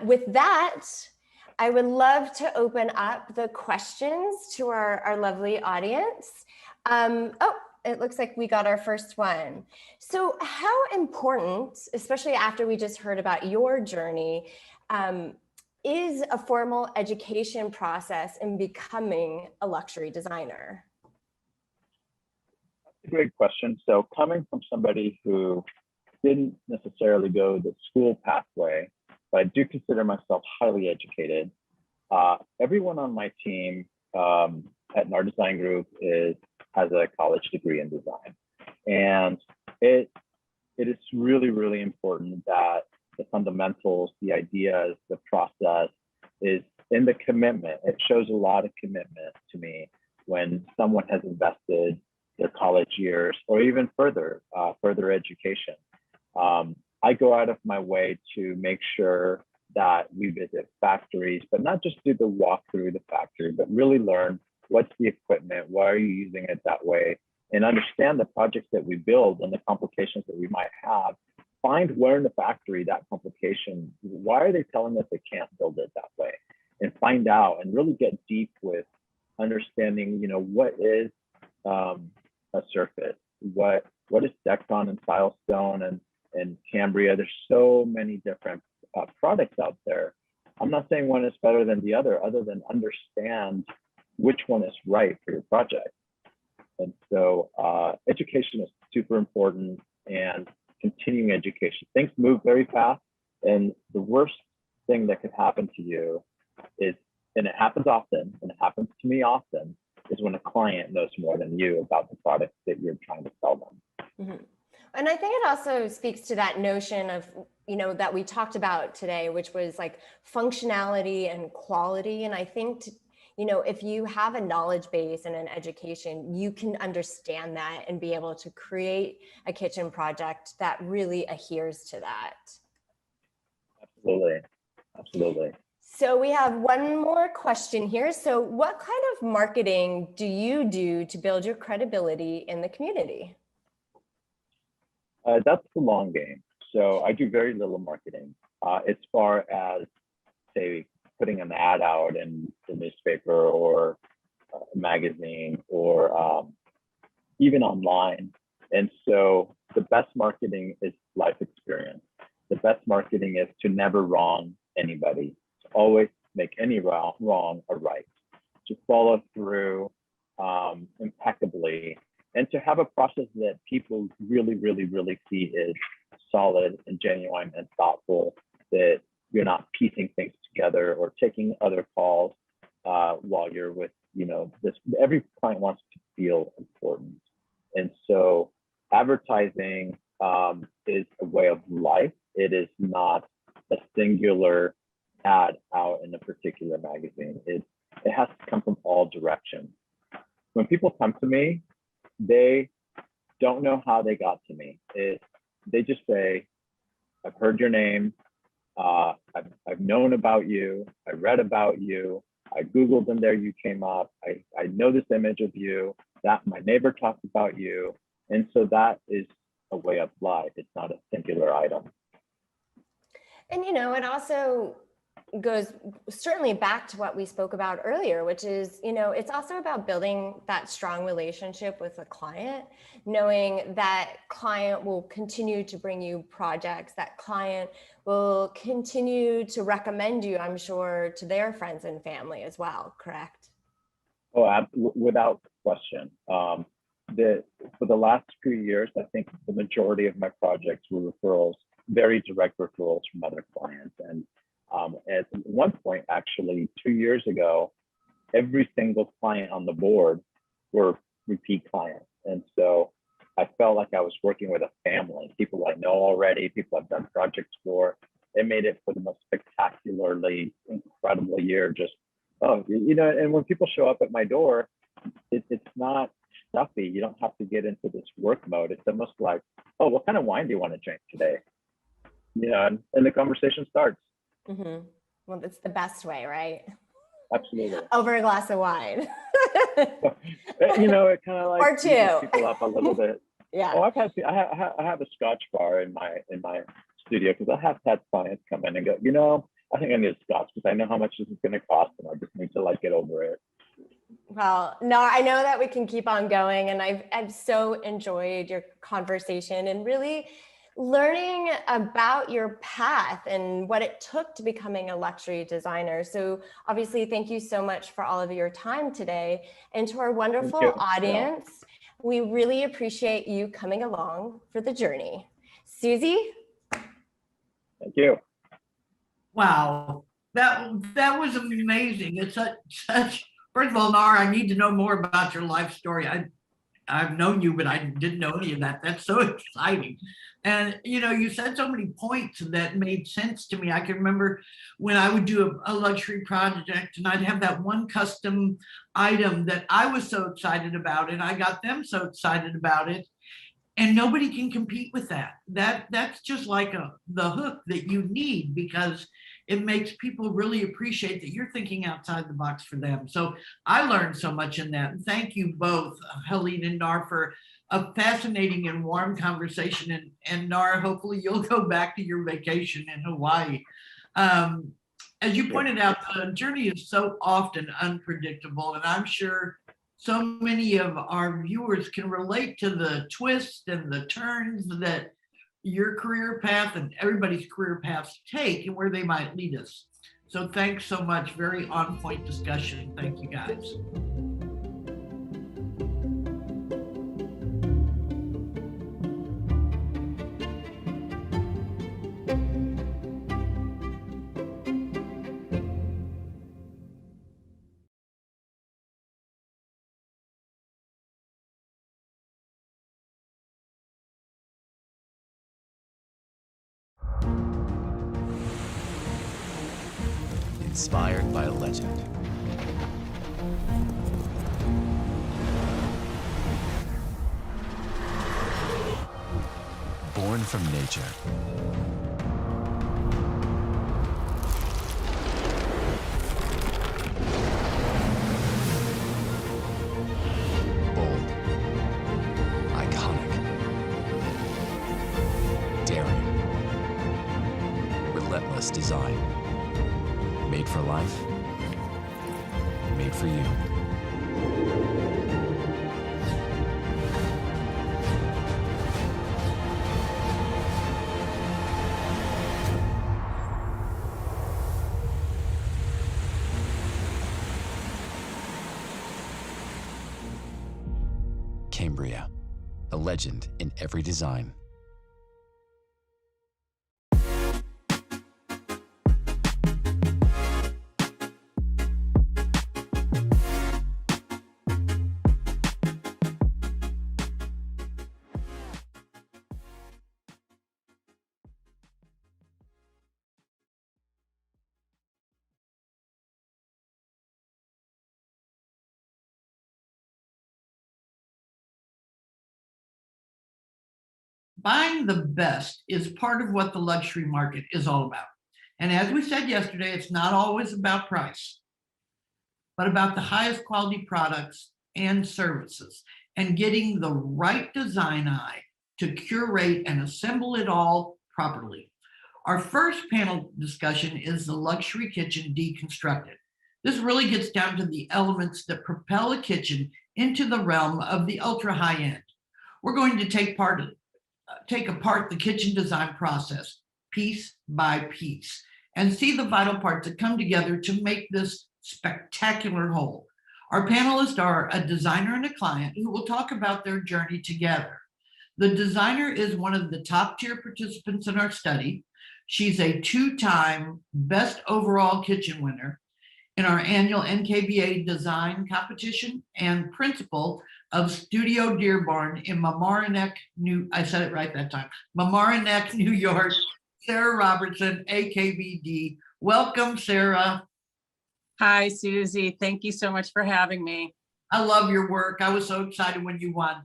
with that, I would love to open up the questions to our lovely audience. Oh, it looks like we got our first one. So how important, especially after we just heard about your journey, is a formal education process in becoming a luxury designer? That's a great question. So coming from somebody who didn't necessarily go the school pathway, but I do consider myself highly educated. Everyone on my team at NAR Design Group has a college degree in design. And it is really, really important that the fundamentals, the ideas, the process is in the commitment. It shows a lot of commitment to me when someone has invested their college years or even further education. I go out of my way to make sure that we visit factories, but not just do the walk through the factory, but really learn what's the equipment, why are you using it that way, and understand the projects that we build and the complications that we might have. Find where in the factory that complication, why are they telling us they can't build it that way? And find out and really get deep with understanding, what is a surface, what is Decton and Silestone and Cambria. There's so many different products out there. I'm not saying one is better than the other than understand which one is right for your project. And so education is super important, and continuing education. Things move very fast, and the worst thing that could happen to you is, and it happens often, and it happens to me often, is when a client knows more than you about the product that you're trying to sell them. Mm-hmm. And I think it also speaks to that notion of, that we talked about today, which was like functionality and quality. And I think, if you have a knowledge base and an education, you can understand that and be able to create a kitchen project that really adheres to that. Absolutely. Absolutely. So we have one more question here. So what kind of marketing do you do to build your credibility in the community? That's the long game. So I do very little marketing as far as, say, putting an ad out in the newspaper or a magazine or even online. And so the best marketing is life experience. The best marketing is to never wrong anybody, to always make any wrong a right, to follow through impeccably, and to have a process that people really, really, really see is solid and genuine and thoughtful, that you're not piecing things together or taking other calls while you're with, this. Every client wants to feel important. And so advertising is a way of life. It is not a singular ad out in a particular magazine. It has to come from all directions. When people come to me, they don't know how they got to me. They just say, I've heard your name. I've known about you. I read about you. I Googled and there you came up. I know this image of you, that my neighbor talked about you. And so that is a way of life. It's not a singular item. And, it also goes certainly back to what we spoke about earlier, which is, it's also about building that strong relationship with the client, knowing that client will continue to bring you projects, that client will continue to recommend you, I'm sure, to their friends and family as well, correct? Oh, without question. For the last few years, I think the majority of my projects were referrals, very direct referrals from other clients. And at one point, actually, 2 years ago, every single client on the board were repeat clients. And so I felt like I was working with a family, people I know already, people I've done projects for. It made it for the most spectacularly incredible year. Just, and when people show up at my door, it's not stuffy. You don't have to get into this work mode. It's almost like, oh, what kind of wine do you want to drink today? And the conversation starts. Mm-hmm. Well, that's the best way, right? Absolutely. Over a glass of wine. You know, it kind of like Or eases two. people up a little bit. Yeah. Oh, I have a Scotch bar in my studio because I have had clients come in and go, you know, I think I need a Scotch because I know how much this is going to cost and I just need to like get over it. Well, no, I know that we can keep on going, and I've so enjoyed your conversation and really learning about your path and what it took to becoming a luxury designer. So obviously, thank you so much for all of your time today. And to our wonderful audience, we really appreciate you coming along for the journey. Susie? Thank you. Wow, that was amazing. It's such. First of all, Nar, I need to know more about your life story. I've known you, but I didn't know any of that. That's so exciting. And, you know, you said so many points that made sense to me. I can remember when I would do a luxury project and I'd have that one custom item that I was so excited about and I got them so excited about it. And nobody can compete with that. That's just like the hook that you need, because it makes people really appreciate that you're thinking outside the box for them. So I learned so much in that. And thank you both, Helene and Nar, for a fascinating and warm conversation. And Nar, hopefully you'll go back to your vacation in Hawaii. As you pointed out, the journey is so often unpredictable, and I'm sure so many of our viewers can relate to the twists and the turns that your career path and everybody's career paths take and where they might lead us. So thanks so much. Very on point discussion. Thank you guys. Inspired by a legend. Born from nature. Bold. Iconic. Daring. Relentless design. Made for life, made for you. Cambria, a legend in every design. Buying the best is part of what the luxury market is all about. And as we said yesterday, it's not always about price, but about the highest quality products and services and getting the right design eye to curate and assemble it all properly. Our first panel discussion is the Luxury Kitchen Deconstructed. This really gets down to the elements that propel a kitchen into the realm of the ultra high end. We're going to take apart the kitchen design process piece by piece and see the vital parts that come together to make this spectacular whole. Our panelists are a designer and a client who will talk about their journey together. The designer is one of the top tier participants in our study. She's a two-time best overall kitchen winner in our annual NKBA design competition and principal of Studio Dearborn in Mamaroneck, I said it right that time, Mamaroneck, New York, Sarah Robertson, AKBD. Welcome, Sarah. Hi, Susie. Thank you so much for having me. I love your work. I was so excited when you won.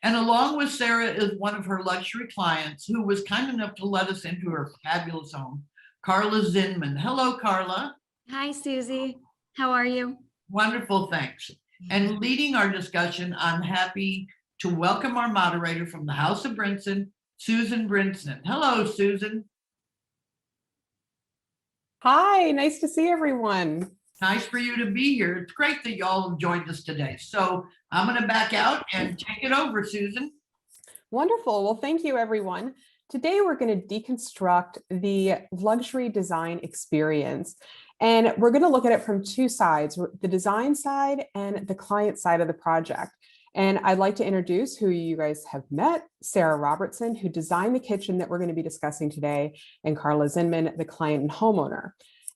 And along with Sarah is one of her luxury clients who was kind enough to let us into her fabulous home, Carla Zinman. Hello, Carla. Hi, Susie. How are you? Wonderful, thanks. And leading our discussion, I'm happy to welcome our moderator from the House of Brinson, Susan Brinson. Hello, Susan. Hi, nice to see everyone. Nice for you to be here. It's great that y'all have joined us today. So I'm going to back out and take it over, Susan. Wonderful. Well, thank you, everyone. Today, we're going to deconstruct the luxury design experience. And we're going to look at it from two sides, the design side and the client side of the project. And I'd like to introduce who you guys have met, Sarah Robertson, who designed the kitchen that we're going to be discussing today, and Carla Zinman, the client and homeowner.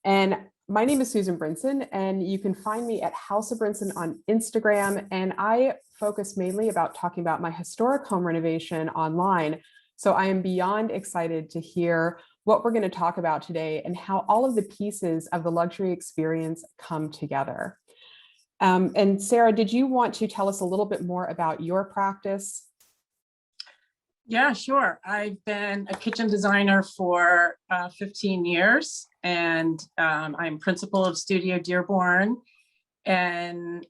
And my name is Susan Brinson, and you can find me at House of Brinson on Instagram. And I focus mainly about talking about my historic home renovation online. So I am beyond excited to hear what we're going to talk about today and how all of the pieces of the luxury experience come together. And Sarah, did you want to tell us a little bit more about your practice? Yeah, sure. I've been a kitchen designer for 15 years, and I'm principal of Studio Dearborn. And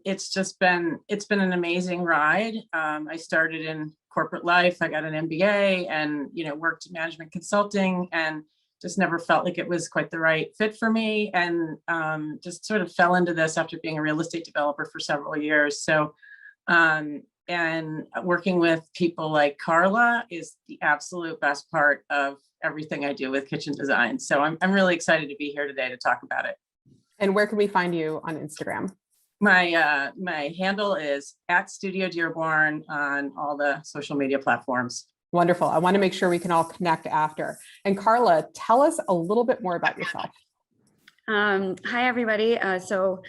it's been an amazing ride. I started in corporate life. I got an MBA and, worked in management consulting, and just never felt like it was quite the right fit for me. And just sort of fell into this after being a real estate developer for several years. So, and working with people like Carla is the absolute best part of everything I do with kitchen design. So I'm really excited to be here today to talk about it. And where can we find you on Instagram? My handle is @Studio Dearborn on all the social media platforms. Wonderful. I want to make sure we can all connect after. And Carla, tell us a little bit more about yourself. Hi, everybody. So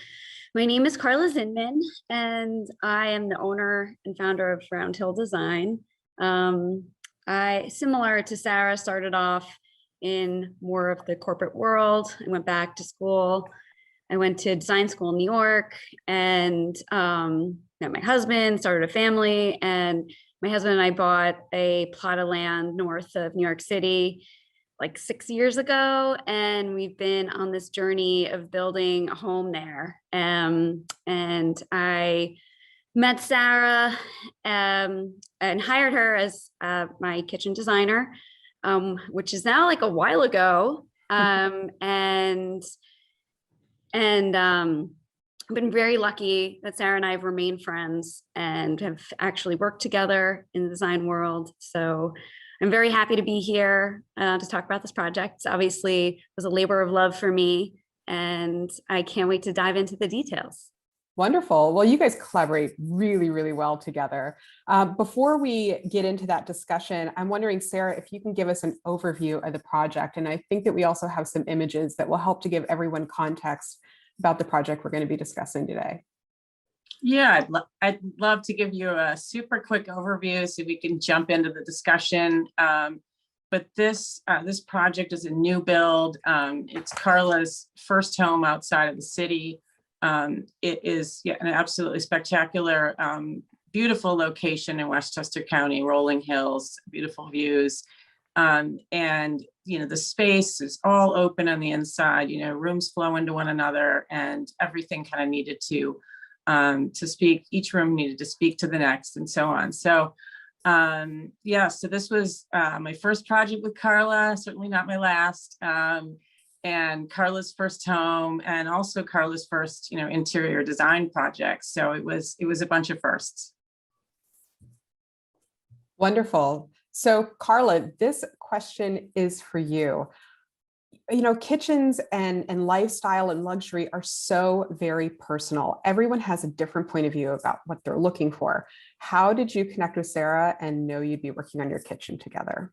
my name is Carla Zinman, and I am the owner and founder of Round Hill Design. I, similar to Sarah, started off in more of the corporate world. I went back to school. I went to design school in New York and met my husband, started a family, and my husband and I bought a plot of land north of New York City like 6 years ago. And we've been on this journey of building a home there. And I met Sarah and hired her as my kitchen designer, which is now like a while ago. I've been very lucky that Sarah and I have remained friends and have actually worked together in the design world. So I'm very happy to be here to talk about this project. Obviously, it was a labor of love for me, and I can't wait to dive into the details. Wonderful. Well, you guys collaborate really, really well together. Before we get into that discussion, I'm wondering, Sarah, if you can give us an overview of the project. And I think that we also have some images that will help to give everyone context about the project we're going to be discussing today. Yeah, I'd love to give you a super quick overview so we can jump into the discussion. But this project is a new build. It's Carla's first home outside of the city. It is an absolutely spectacular, beautiful location in Westchester County, rolling hills, beautiful views. And, the space is all open on the inside, rooms flow into one another, and everything kind of needed to speak. Each room needed to speak to the next, and so on. So, so this was my first project with Carla, certainly not my last. And Carla's first home, and also Carla's first, interior design project. So it was a bunch of firsts. Wonderful. So Carla, this question is for you. Kitchens and lifestyle and luxury are so very personal. Everyone has a different point of view about what they're looking for. How did you connect with Sarah and know you'd be working on your kitchen together?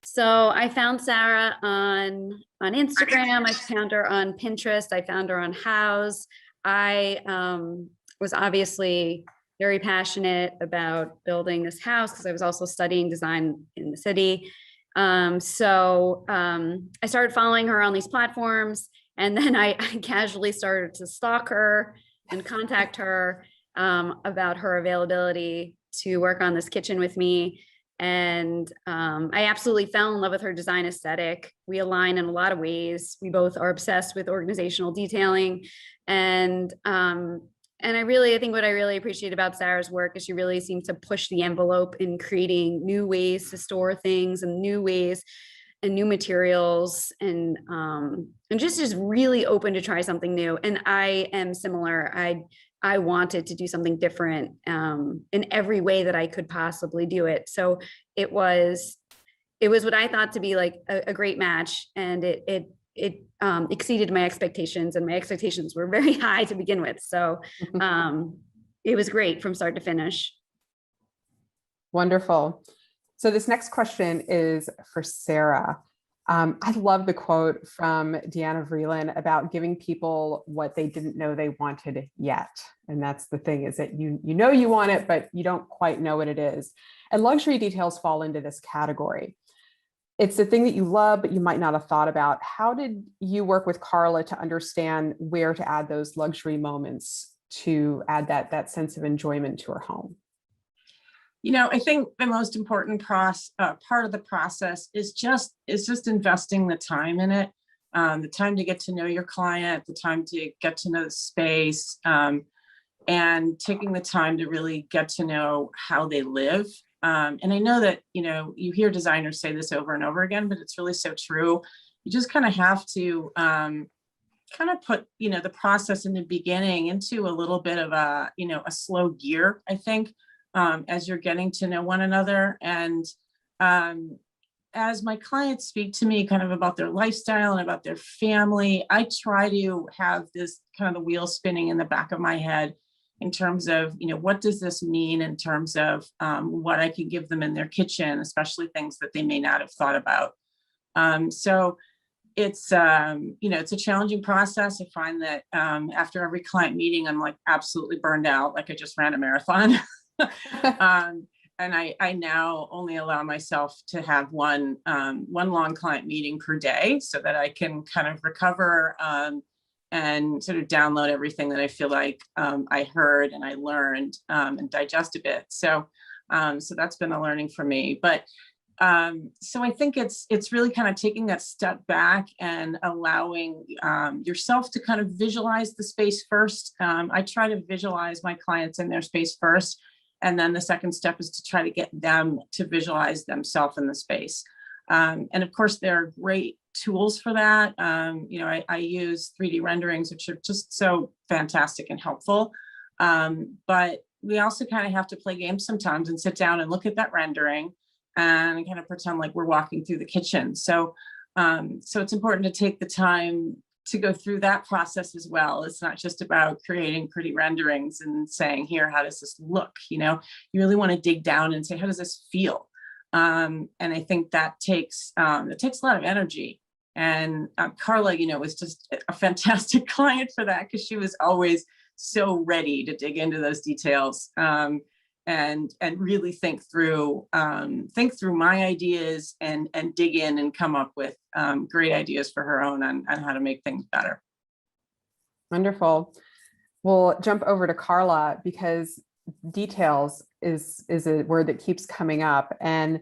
So I found Sarah on Instagram. I found her on Pinterest. I found her on House. I was obviously very passionate about building this house because I was also studying design in the city. So I started following her on these platforms, and then I casually started to stalk her and contact her about her availability to work on this kitchen with me. And I absolutely fell in love with her design aesthetic. We align in a lot of ways. We both are obsessed with organizational detailing. And I think what I really appreciate about Sarah's work is she really seems to push the envelope in creating new ways to store things and new ways and new materials, and just is really open to try something new. And I am similar. I wanted to do something different in every way that I could possibly do it. So it was what I thought to be like a great match, and it exceeded my expectations, and my expectations were very high to begin with. So it was great from start to finish. Wonderful. So this next question is for Sarah. I love the quote from Deanna Vreeland about giving people what they didn't know they wanted yet. And that's the thing, is that you know you want it, but you don't quite know what it is. And luxury details fall into this category. It's the thing that you love, but you might not have thought about. How did you work with Carla to understand where to add those luxury moments to add that sense of enjoyment to her home? I think the most important part of the process is just investing the time in it, the time to get to know your client, the time to get to know the space, and taking the time to really get to know how they live. And I know that, you hear designers say this over and over again, but it's really so true. You just kind of have to put, the process in the beginning into a little bit of a slow gear, I think. As you're getting to know one another. And as my clients speak to me kind of about their lifestyle and about their family, I try to have this kind of the wheel spinning in the back of my head in terms of, what does this mean in terms of what I can give them in their kitchen, especially things that they may not have thought about. So it's, it's a challenging process. I find that after every client meeting, I'm like absolutely burned out, like I just ran a marathon. And I now only allow myself to have one long client meeting per day so that I can kind of recover and sort of download everything that I feel like I heard and I learned and digest a bit. So that's been a learning for me. But so I think it's really kind of taking that step back and allowing yourself to kind of visualize the space first. I try to visualize my clients in their space first. And then the second step is to try to get them to visualize themselves in the space. And of course, there are great tools for that. I use 3D renderings, which are just so fantastic and helpful. But we also kind of have to play games sometimes and sit down and look at that rendering and kind of pretend like we're walking through the kitchen. So it's important to take the time to go through that process as well. It's not just about creating pretty renderings and saying, here, how does this look? You really want to dig down and say, how does this feel? And I think that takes a lot of energy. And Carla, was just a fantastic client for that, because she was always so ready to dig into those details and really think through my ideas and dig in and come up with great ideas for her own on how to make things better. Wonderful. We'll jump over to Carla, because details is a word that keeps coming up. And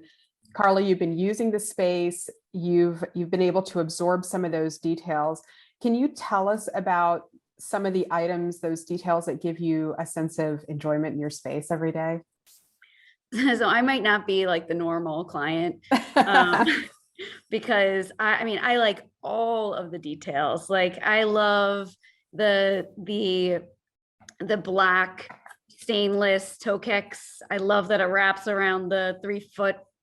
Carla, you've been using the space. You've been able to absorb some of those details. Can you tell us about some of the items, those details that give you a sense of enjoyment in your space every day? So I might not be like the normal client, because I like all of the details. Like I love the black stainless toe kicks. I love that it wraps around the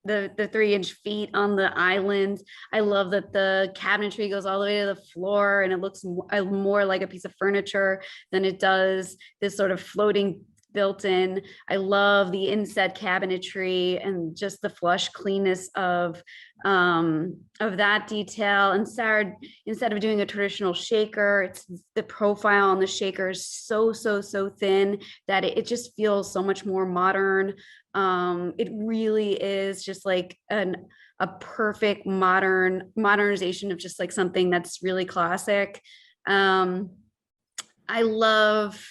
3-inch feet on the island. I love that the cabinetry goes all the way to the floor and it looks more like a piece of furniture than it does this sort of floating built-in. I love the inset cabinetry and just the flush cleanness of that detail. And Sarah, instead of doing a traditional shaker, it's the profile on the shaker is so thin that it just feels so much more modern. It really is just like a perfect modernization of just like something that's really classic. I love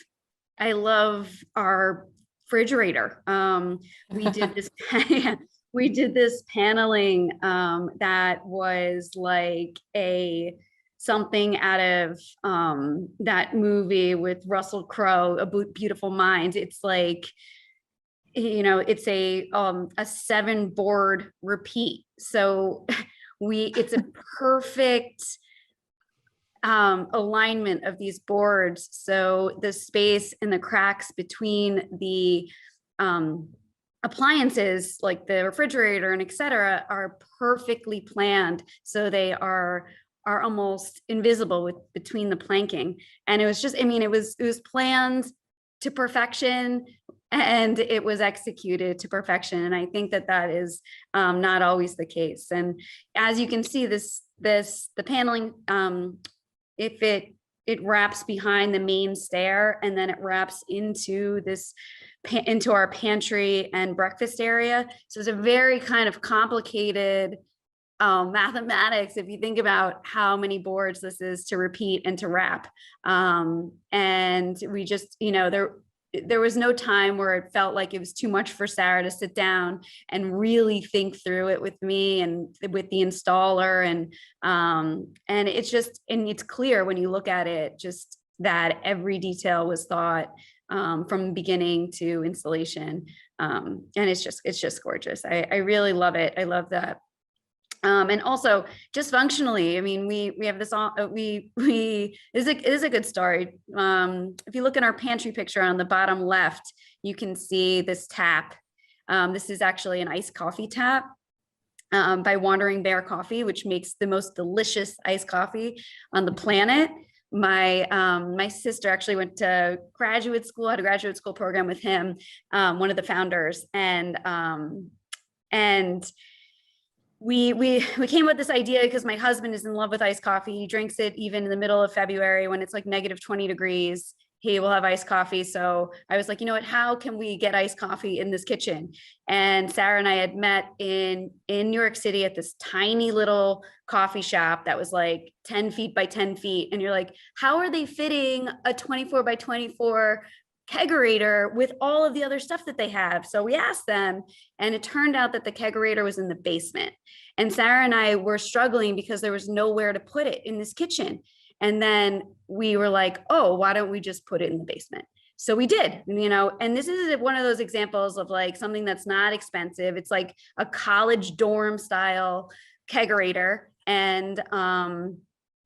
our refrigerator. We did this we did this paneling that was like something out of that movie with Russell Crowe, A Beautiful Mind. It's like, you know, it's a 7-board repeat. So it's a perfect alignment of these boards. So the space and the cracks between the appliances, like the refrigerator and et cetera, are perfectly planned. So they are almost invisible between the planking. And it was just, I mean, it was planned to perfection, and it was executed to perfection. And I think that is not always the case. And as you can see, the paneling, if it wraps behind the main stair, and then it wraps into into our pantry and breakfast area. So it's a very kind of complicated mathematics if you think about how many boards this is to repeat and to wrap. And we just, you know, there was no time where it felt like it was too much for Sarah to sit down and really think through it with me and with the installer. And it's just, and it's clear when you look at it, just that every detail was thought from beginning to installation. And it's just gorgeous. I really love it. I love that. And also just functionally, I mean, we have this all, it is a good story. If you look at our pantry picture on the bottom left, you can see this tap. This is actually an iced coffee tap by Wandering Bear Coffee, which makes the most delicious iced coffee on the planet. My sister actually went to graduate school, had a graduate school program with him, one of the founders, and we came up with this idea because my husband is in love with iced coffee. He drinks it even in the middle of February when it's like -20 degrees. He will have iced coffee. So I was like, you know what, how can we get iced coffee in this kitchen? And Sarah and I had met in New York City at this tiny little coffee shop that was like 10 feet by 10 feet. And you're like, how are they fitting a 24 by 24 kegerator with all of the other stuff that they have? So we asked them, and it turned out that the kegerator was in the basement. And Sarah and I were struggling because there was nowhere to put it in this kitchen. And then we were like, oh, why don't we just put it in the basement? So we did, you know, and this is one of those examples of like something that's not expensive. It's like a college dorm style kegerator and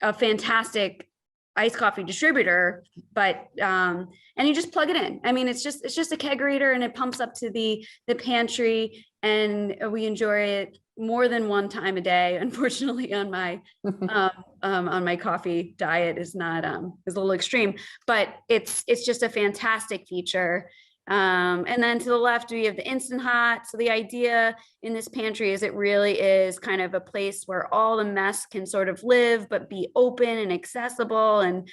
a fantastic iced coffee distributor, but and you just plug it in. I mean, it's just a kegerator, and it pumps up to the pantry, and we enjoy it more than one time a day. Unfortunately, on my coffee diet is not is a little extreme, but it's just a fantastic feature. And then to the left, we have the Instant Hot. So the idea in this pantry is it really is kind of a place where all the mess can sort of live, but be open and accessible. And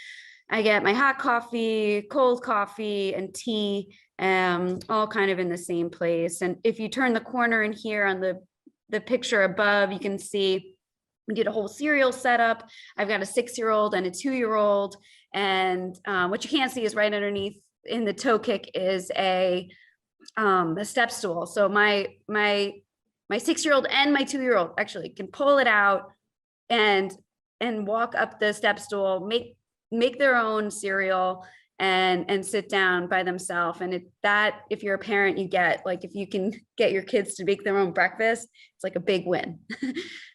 I get my hot coffee, cold coffee, and tea, all kind of in the same place. And if you turn the corner in here on the picture above, you can see we did a whole cereal setup. I've got a 6-year-old and a 2-year-old. And what you can't see is right underneath in the toe kick is a step stool. So my 6-year-old and my 2-year-old actually can pull it out and walk up the step stool, make their own cereal and sit down by themselves. And if you're a parent, you get, like, if you can get your kids to make their own breakfast, it's like a big win.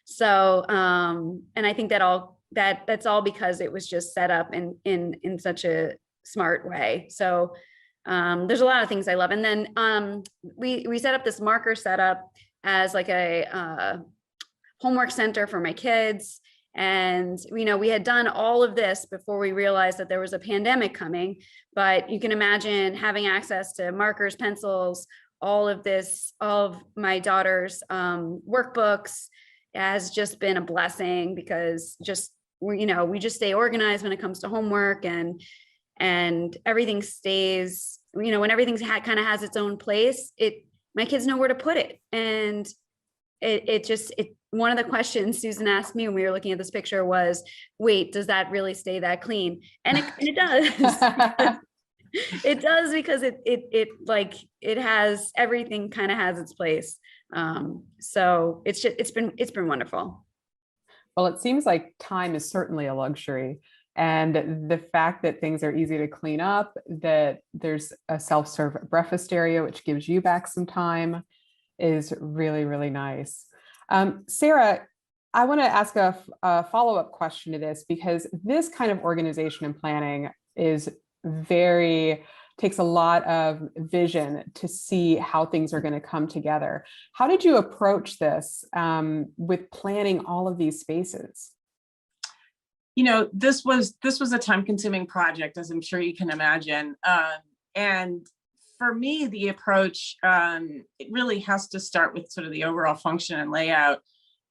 So and I think that's all because it was just set up in such a smart way. So there's a lot of things I love. And then we set up this marker setup as like a homework center for my kids. And, you know, we had done all of this before we realized that there was a pandemic coming, but you can imagine having access to markers, pencils, all of my daughter's workbooks has just been a blessing, because we just stay organized when it comes to homework, and everything stays, you know, when everything's kind of has its own place, my kids know where to put it. And one of the questions Susan asked me when we were looking at this picture was, wait, does that really stay that clean? And it does. It does, because it has everything kind of has its place. So it's been wonderful. Well, it seems like time is certainly a luxury. And the fact that things are easy to clean up, that there's a self-serve breakfast area, which gives you back some time, is really, really nice. Sarah, I want to ask a follow-up question to this, because this kind of organization and planning takes a lot of vision to see how things are going to come together. How did you approach this with planning all of these spaces? This was a time-consuming project, as I'm sure you can imagine. And for me, the approach, it really has to start with sort of the overall function and layout,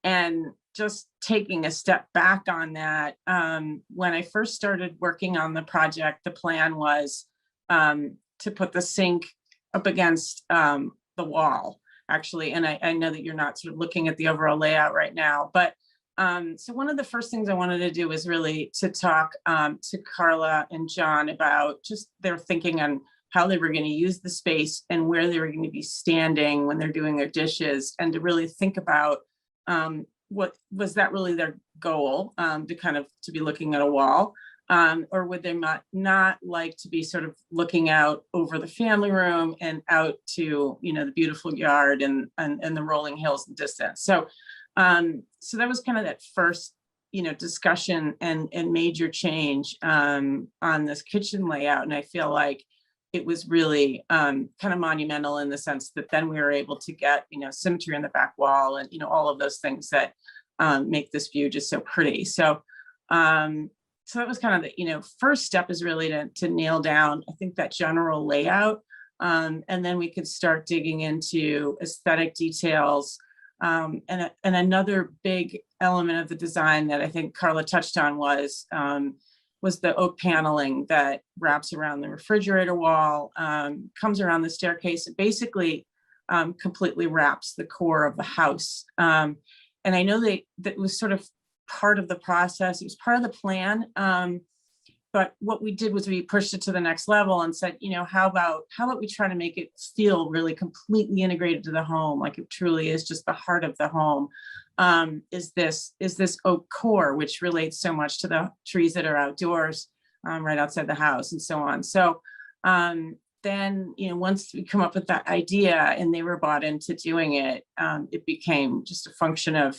and just taking a step back on that. When I first started working on the project, the plan was to put the sink up against the wall, actually. And I know that you're not sort of looking at the overall layout right now, but so one of the first things I wanted to do was really to talk to Carla and John about just their thinking on how they were going to use the space and where they were going to be standing when they're doing their dishes, and to really think about what was that really their goal, to be looking at a wall, or would they not like to be sort of looking out over the family room and out to the beautiful yard and the rolling hills in the distance. So that was kind of that first discussion and major change on this kitchen layout, and I feel like it was really kind of monumental in the sense that then we were able to get symmetry in the back wall and all of those things that make this view just so pretty. So that was kind of the first step, is really to nail down, I think, that general layout, and then we could start digging into aesthetic details. And another big element of the design that I think Carla touched on was the oak paneling that wraps around the refrigerator wall, comes around the staircase. It basically completely wraps the core of the house. And I know that was sort of part of the process. It was part of the plan. But what we did was we pushed it to the next level and said, how about we try to make it feel really completely integrated to the home, like it truly is just the heart of the home. Is this oak core, which relates so much to the trees that are outdoors, right outside the house, and so on. So then, once we come up with that idea and they were bought into doing it, it became just a function of,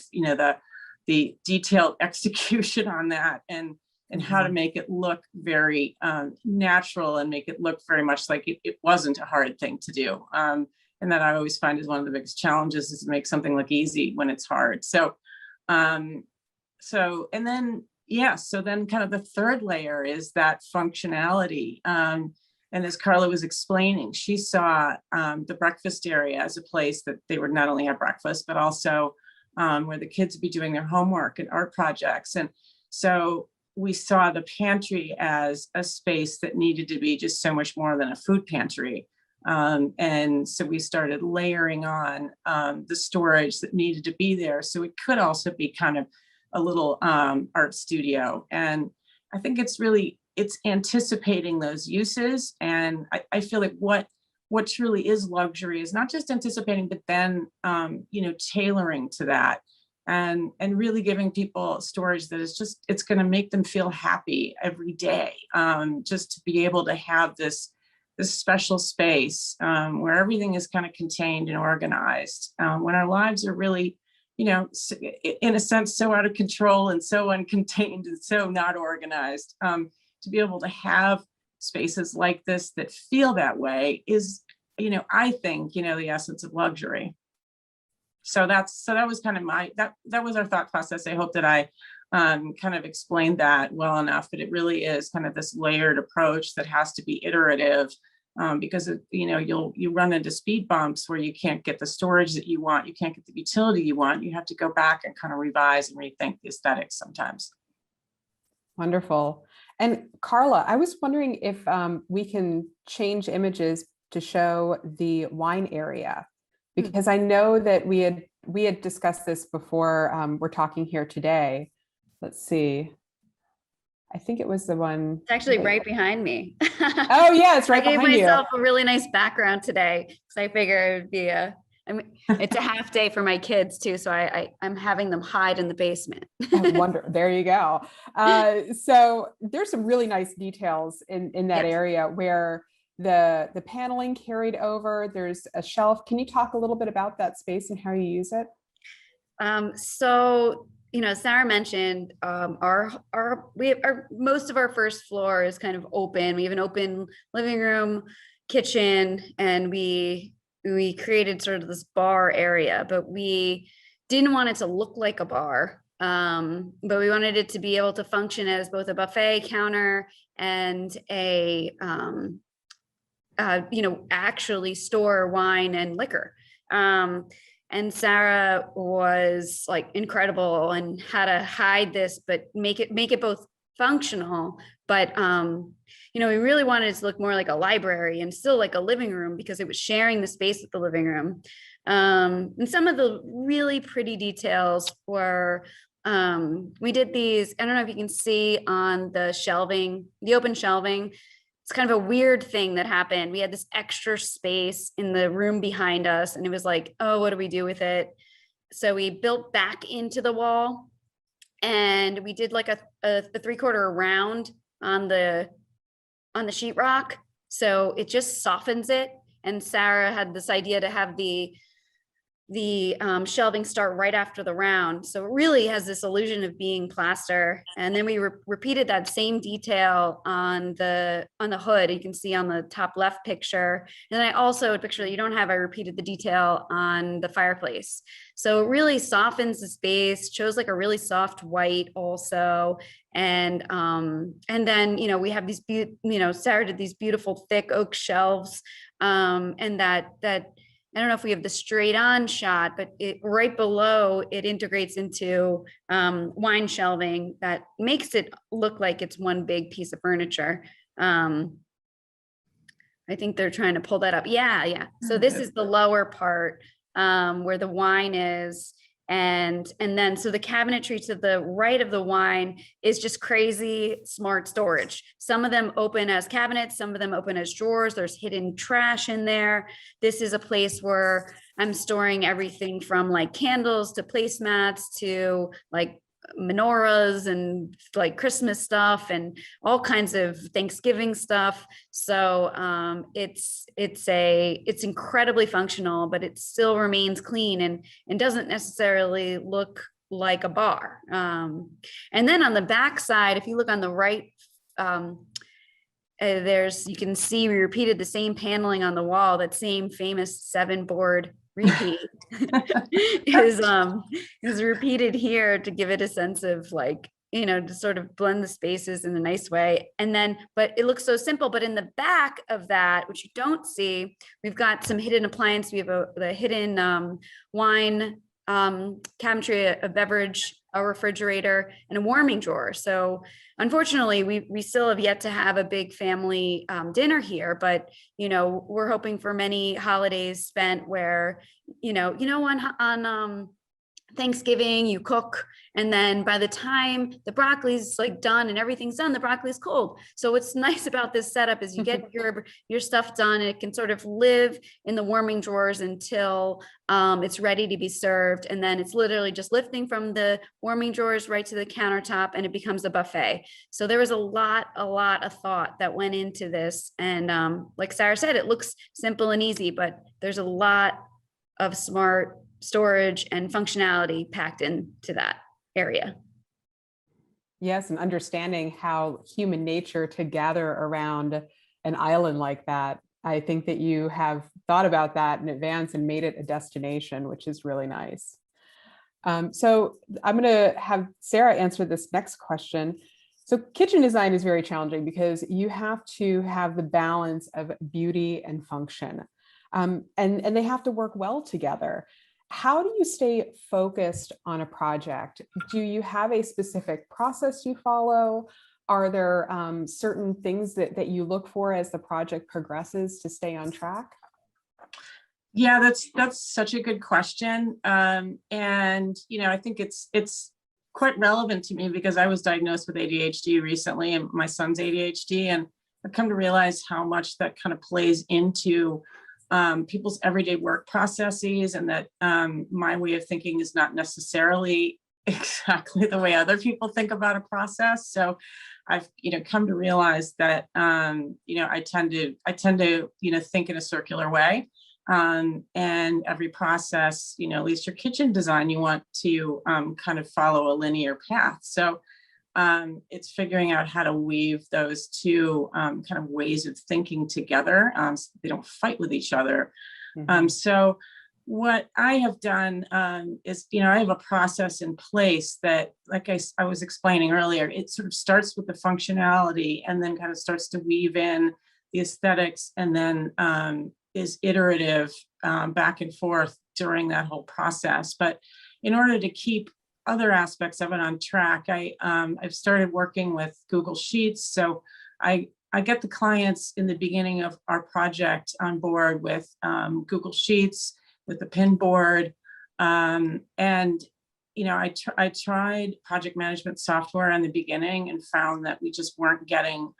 the detailed execution on that, and how to make it look very natural and make it look very much like it wasn't a hard thing to do. And that I always find is one of the biggest challenges, is to make something look easy when it's hard. So then kind of the third layer is that functionality. And as Carla was explaining, she saw the breakfast area as a place that they would not only have breakfast, but also where the kids would be doing their homework and art projects. And so we saw the pantry as a space that needed to be just so much more than a food pantry. And so we started layering on the storage that needed to be there. So it could also be kind of a little art studio. And I think it's anticipating those uses. And I feel like what truly is luxury is not just anticipating, but then, tailoring to that. And really giving people storage that is it's going to make them feel happy every day, just to be able to have this special space where everything is kind of contained and organized, when our lives are really, in a sense, so out of control and so uncontained and so not organized. To be able to have spaces like this that feel that way is, I think, the essence of luxury. So that was kind of that was our thought process. I hope that I kind of explained that well enough, but it really is kind of this layered approach that has to be iterative, because you run into speed bumps where you can't get the storage that you want, you can't get the utility you want. You have to go back and kind of revise and rethink the aesthetics sometimes. Wonderful. And Carla, I was wondering if we can change images to show the wine area, because I know that we had discussed this before. We're talking here today. Let's see. I think it was the one. It's actually right behind me. Oh yeah, it's right behind you. I gave myself a really nice background today because I figured it would be a It's a half day for my kids too, so I'm having them hide in the basement. Wonder, there you go. So there's some really nice details in that Yes. area where the paneling carried over. There's a shelf. Can you talk a little bit about that space and how you use it? So, Sarah mentioned most of our first floor is kind of open. We have an open living room, kitchen, and we created sort of this bar area, but we didn't want it to look like a bar. But we wanted it to be able to function as both a buffet counter and a actually store wine and liquor. And Sarah was like incredible and how to hide this, but make it both functional. But we really wanted it to look more like a library and still like a living room because it was sharing the space with the living room. And some of the really pretty details were we did these. I don't know if you can see on the shelving, the open shelving. It's kind of a weird thing that happened. We had this extra space in the room behind us, and it was like, oh, what do we do with it? So we built back into the wall, and we did like a 3/4 round on the sheetrock. So it just softens it. And Sarah had this idea to have the shelving start right after the round. So it really has this illusion of being plaster. And then we repeated that same detail on the hood. You can see on the top left picture. And then I also, a picture that you don't have, I repeated the detail on the fireplace. So it really softens the space, shows like a really soft white also. And then, we have these, Sarah did these beautiful thick oak shelves. And that I don't know if we have the straight on shot, but right below it integrates into wine shelving that makes it look like it's one big piece of furniture. I think they're trying to pull that up. Yeah. So this is the lower part where the wine is. And then, so the cabinetry to the right of the wine is just crazy smart storage. Some of them open as cabinets, some of them open as drawers. There's hidden trash in there. This is a place where I'm storing everything from like candles to placemats to like menorahs and like Christmas stuff and all kinds of Thanksgiving stuff. So it's incredibly functional, but it still remains clean and doesn't necessarily look like a bar. And then on the back side, if you look on the right, you can see we repeated the same paneling on the wall. That same famous 7-board repeat is repeated here to give it a sense of like, to sort of blend the spaces in a nice way. And then, but it looks so simple, but in the back of that, which you don't see, we've got some hidden appliance. We have the hidden wine cabinetry, a beverage, a refrigerator, and a warming drawer. So unfortunately, we still have yet to have a big family dinner here, but we're hoping for many holidays spent where on Thanksgiving you cook, and then by the time the broccoli's like done and everything's done, the broccoli's cold. So what's nice about this setup is you get your stuff done and it can sort of live in the warming drawers until it's ready to be served. And then it's literally just lifting from the warming drawers right to the countertop and it becomes a buffet. So there was a lot of thought that went into this. And like Sarah said, it looks simple and easy, but there's a lot of smart storage and functionality packed into that area. Yes, and understanding how human nature to gather around an island like that. I think that you have thought about that in advance and made it a destination, which is really nice. So I'm going to have Sarah answer this next question. So kitchen design is very challenging because you have to have the balance of beauty and function, and they have to work well together. How do you stay focused on a project? Do you have a specific process you follow? Are there certain things that you look for as the project progresses to stay on track? Yeah, that's such a good question. And, I think it's quite relevant to me because I was diagnosed with ADHD recently and my son's ADHD, and I've come to realize how much that kind of plays into people's everyday work processes, and that my way of thinking is not necessarily exactly the way other people think about a process. So I've, come to realize that, I tend to, think in a circular way. And every process, at least your kitchen design, you want to kind of follow a linear path. So it's figuring out how to weave those two kind of ways of thinking together, so they don't fight with each other. So what I have done is, I have a process in place that, like I was explaining earlier, it sort of starts with the functionality and then kind of starts to weave in the aesthetics, and then is iterative back and forth during that whole process. But in order to keep other aspects of it on track, I've started working with Google Sheets. So I get the clients in the beginning of our project on board with Google Sheets, with the pin board. I tried project management software in the beginning and found that we just weren't getting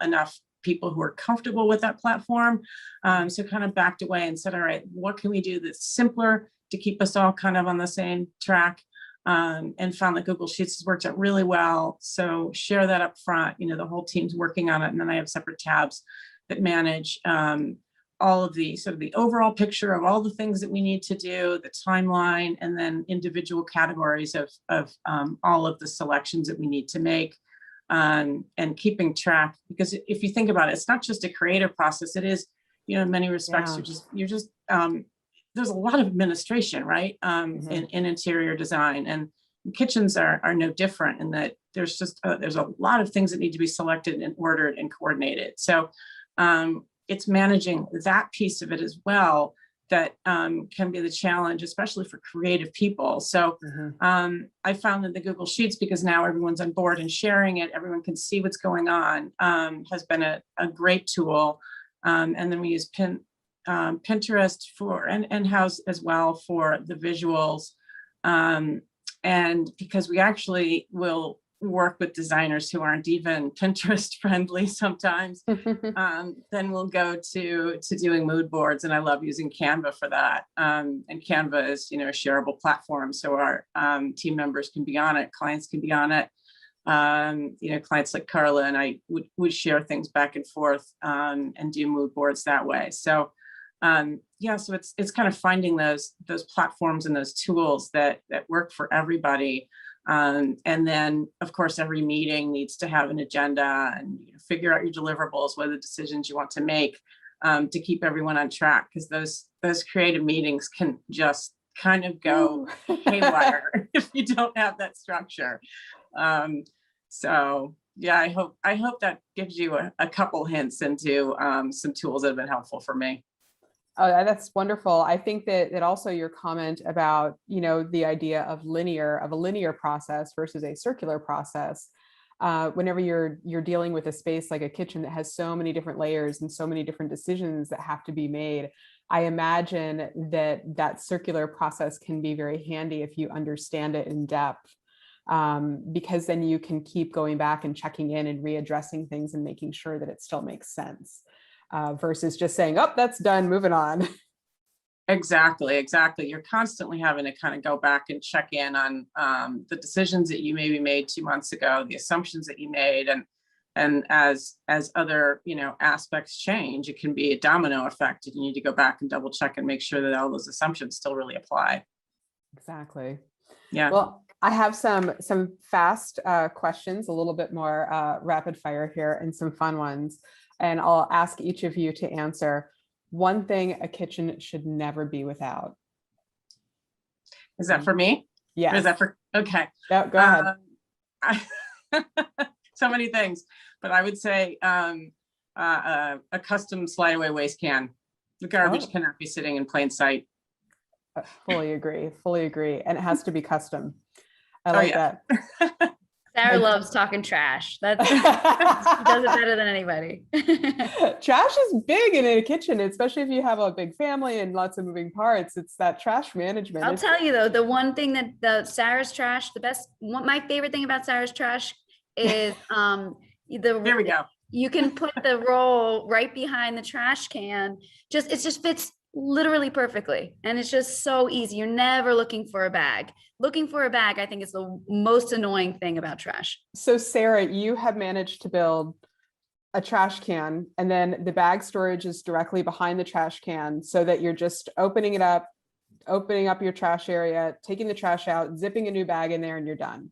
enough people who are comfortable with that platform. So kind of backed away and said, all right, what can we do that's simpler to keep us all kind of on the same track? And found that Google Sheets has worked out really well. So share that up front, the whole team's working on it. And then I have separate tabs that manage all of the sort of the overall picture of all the things that we need to do, the timeline, and then individual categories of all of the selections that we need to make, and keeping track. Because if you think about it, it's not just a creative process. It is, in many respects, you're just there's a lot of administration, right? In interior design, and kitchens are no different in that there's a lot of things that need to be selected and ordered and coordinated. So it's managing that piece of it as well that can be the challenge, especially for creative people. So I found that the Google Sheets, because now everyone's on board and sharing it, everyone can see what's going on, has been a great tool. And then we use Pinterest for and House as well for the visuals. And because we actually will work with designers who aren't even Pinterest friendly sometimes, then we'll go to doing mood boards. And I love using Canva for that. And Canva is, a shareable platform. So our team members can be on it, clients can be on it. Clients like Carla and I would share things back and forth and do mood boards that way. So so it's kind of finding those platforms and those tools that work for everybody. And then, of course, every meeting needs to have an agenda and figure out your deliverables, what are the decisions you want to make to keep everyone on track, because those creative meetings can just kind of go haywire if you don't have that structure. So yeah, I hope that gives you a couple hints into some tools that have been helpful for me. Oh, that's wonderful. I think that also your comment about, the idea of a linear process versus a circular process. Whenever you're dealing with a space like a kitchen that has so many different layers and so many different decisions that have to be made, I imagine that circular process can be very handy if you understand it in depth, because then you can keep going back and checking in and readdressing things and making sure that it still makes sense. Versus just saying, oh, that's done, moving on. Exactly. You're constantly having to kind of go back and check in on the decisions that you maybe made 2 months ago, the assumptions that you made, and as other aspects change, it can be a domino effect. You need to go back and double check and make sure that all those assumptions still really apply. Exactly. Yeah. Well, I have some fast questions, a little bit more rapid fire here, and some fun ones. And I'll ask each of you to answer. One thing a kitchen should never be without. Is that for me? Yes. Or is that for, okay. No, go ahead. So many things, but I would say a custom slide away waste can. The garbage cannot be sitting in plain sight. Fully agree. And it has to be custom. I like that. Sarah loves talking trash. She does it better than anybody. Trash is big in a kitchen, especially if you have a big family and lots of moving parts. It's that trash management. I'll tell you though, the one thing that Sarah's trash, my favorite thing about Sarah's trash is Here we go. You can put the roll right behind the trash can. It just fits literally perfectly. And it's just so easy. You're never looking for a bag. Looking for a bag, I think, is the most annoying thing about trash. So Sarah, you have managed to build a trash can, and then the bag storage is directly behind the trash can, so that you're just opening up your trash area, taking the trash out, zipping a new bag in there, and you're done.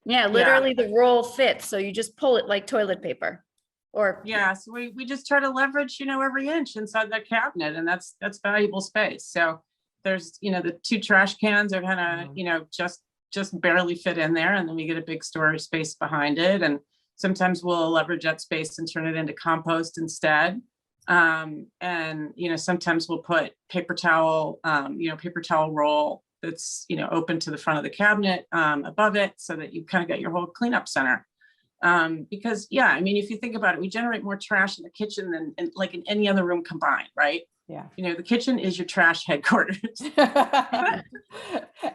Yeah, literally the roll fits. So you just pull it like toilet paper. Or Yeah, so we just try to leverage, every inch inside that cabinet, and that's valuable space. So there's, the 2 trash cans are kind of, just barely fit in there, and then we get a big storage space behind it. And sometimes we'll leverage that space and turn it into compost instead. And, sometimes we'll put paper towel roll that's, open to the front of the cabinet above it, so that you kind of get your whole cleanup center. Because if you think about it, we generate more trash in the kitchen than like in any other room combined, right? Yeah. The kitchen is your trash headquarters.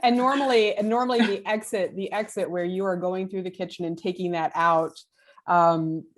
And normally the exit where you are going through the kitchen and taking that out.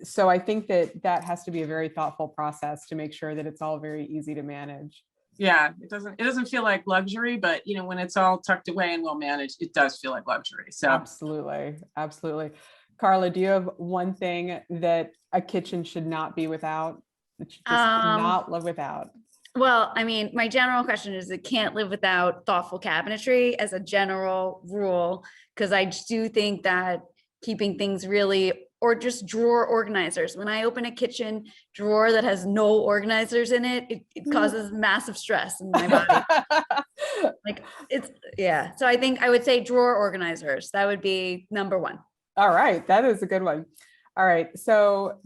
So I think that has to be a very thoughtful process to make sure that it's all very easy to manage. Yeah, it doesn't feel like luxury, but when it's all tucked away and well managed, it does feel like luxury. So Absolutely. Carla, do you have one thing that a kitchen should not be without, that you just cannot live without? Well, my general question is, it can't live without thoughtful cabinetry as a general rule, because I do think that keeping things really, or just drawer organizers. When I open a kitchen drawer that has no organizers in it, it causes massive stress in my body. So I think I would say drawer organizers. That would be number 1. All right, that is a good one. All right, so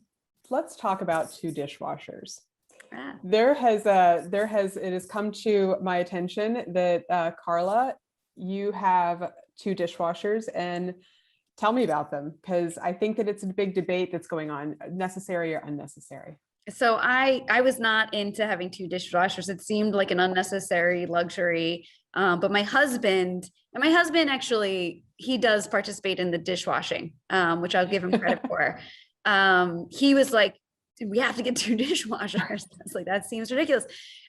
let's talk about 2 dishwashers. It has come to my attention that Carla, you have 2 dishwashers, and tell me about them, because I think that it's a big debate that's going on, necessary or unnecessary. So I was not into having 2 dishwashers. It seemed like an unnecessary luxury. But my husband actually, he does participate in the dishwashing, which I'll give him credit for. He was like, we have to get 2 dishwashers. I was like, that seems ridiculous.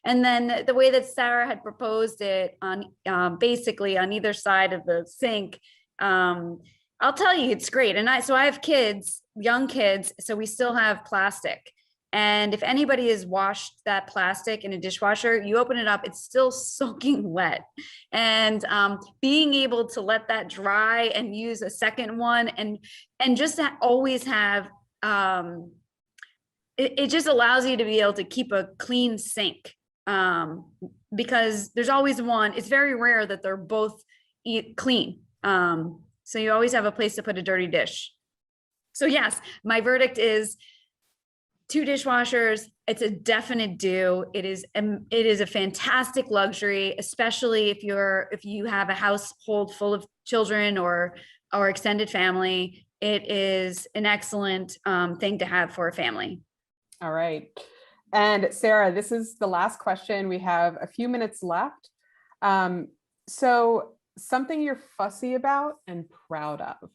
And then the way that Sarah had proposed it on basically on either side of the sink, I'll tell you, it's great. And I have kids, young kids, so we still have plastic. And if anybody has washed that plastic in a dishwasher, you open it up, it's still soaking wet. And being able to let that dry and use a second one and just always have, it just allows you to be able to keep a clean sink, because there's always one. It's very rare that they're both clean. So you always have a place to put a dirty dish. So yes, my verdict is 2 dishwashers. It's a definite do. It is a fantastic luxury, especially if you have a household full of children or extended family. It is an excellent thing to have for a family. All right. And Sarah, this is the last question. We have a few minutes left. So something you're fussy about and proud of,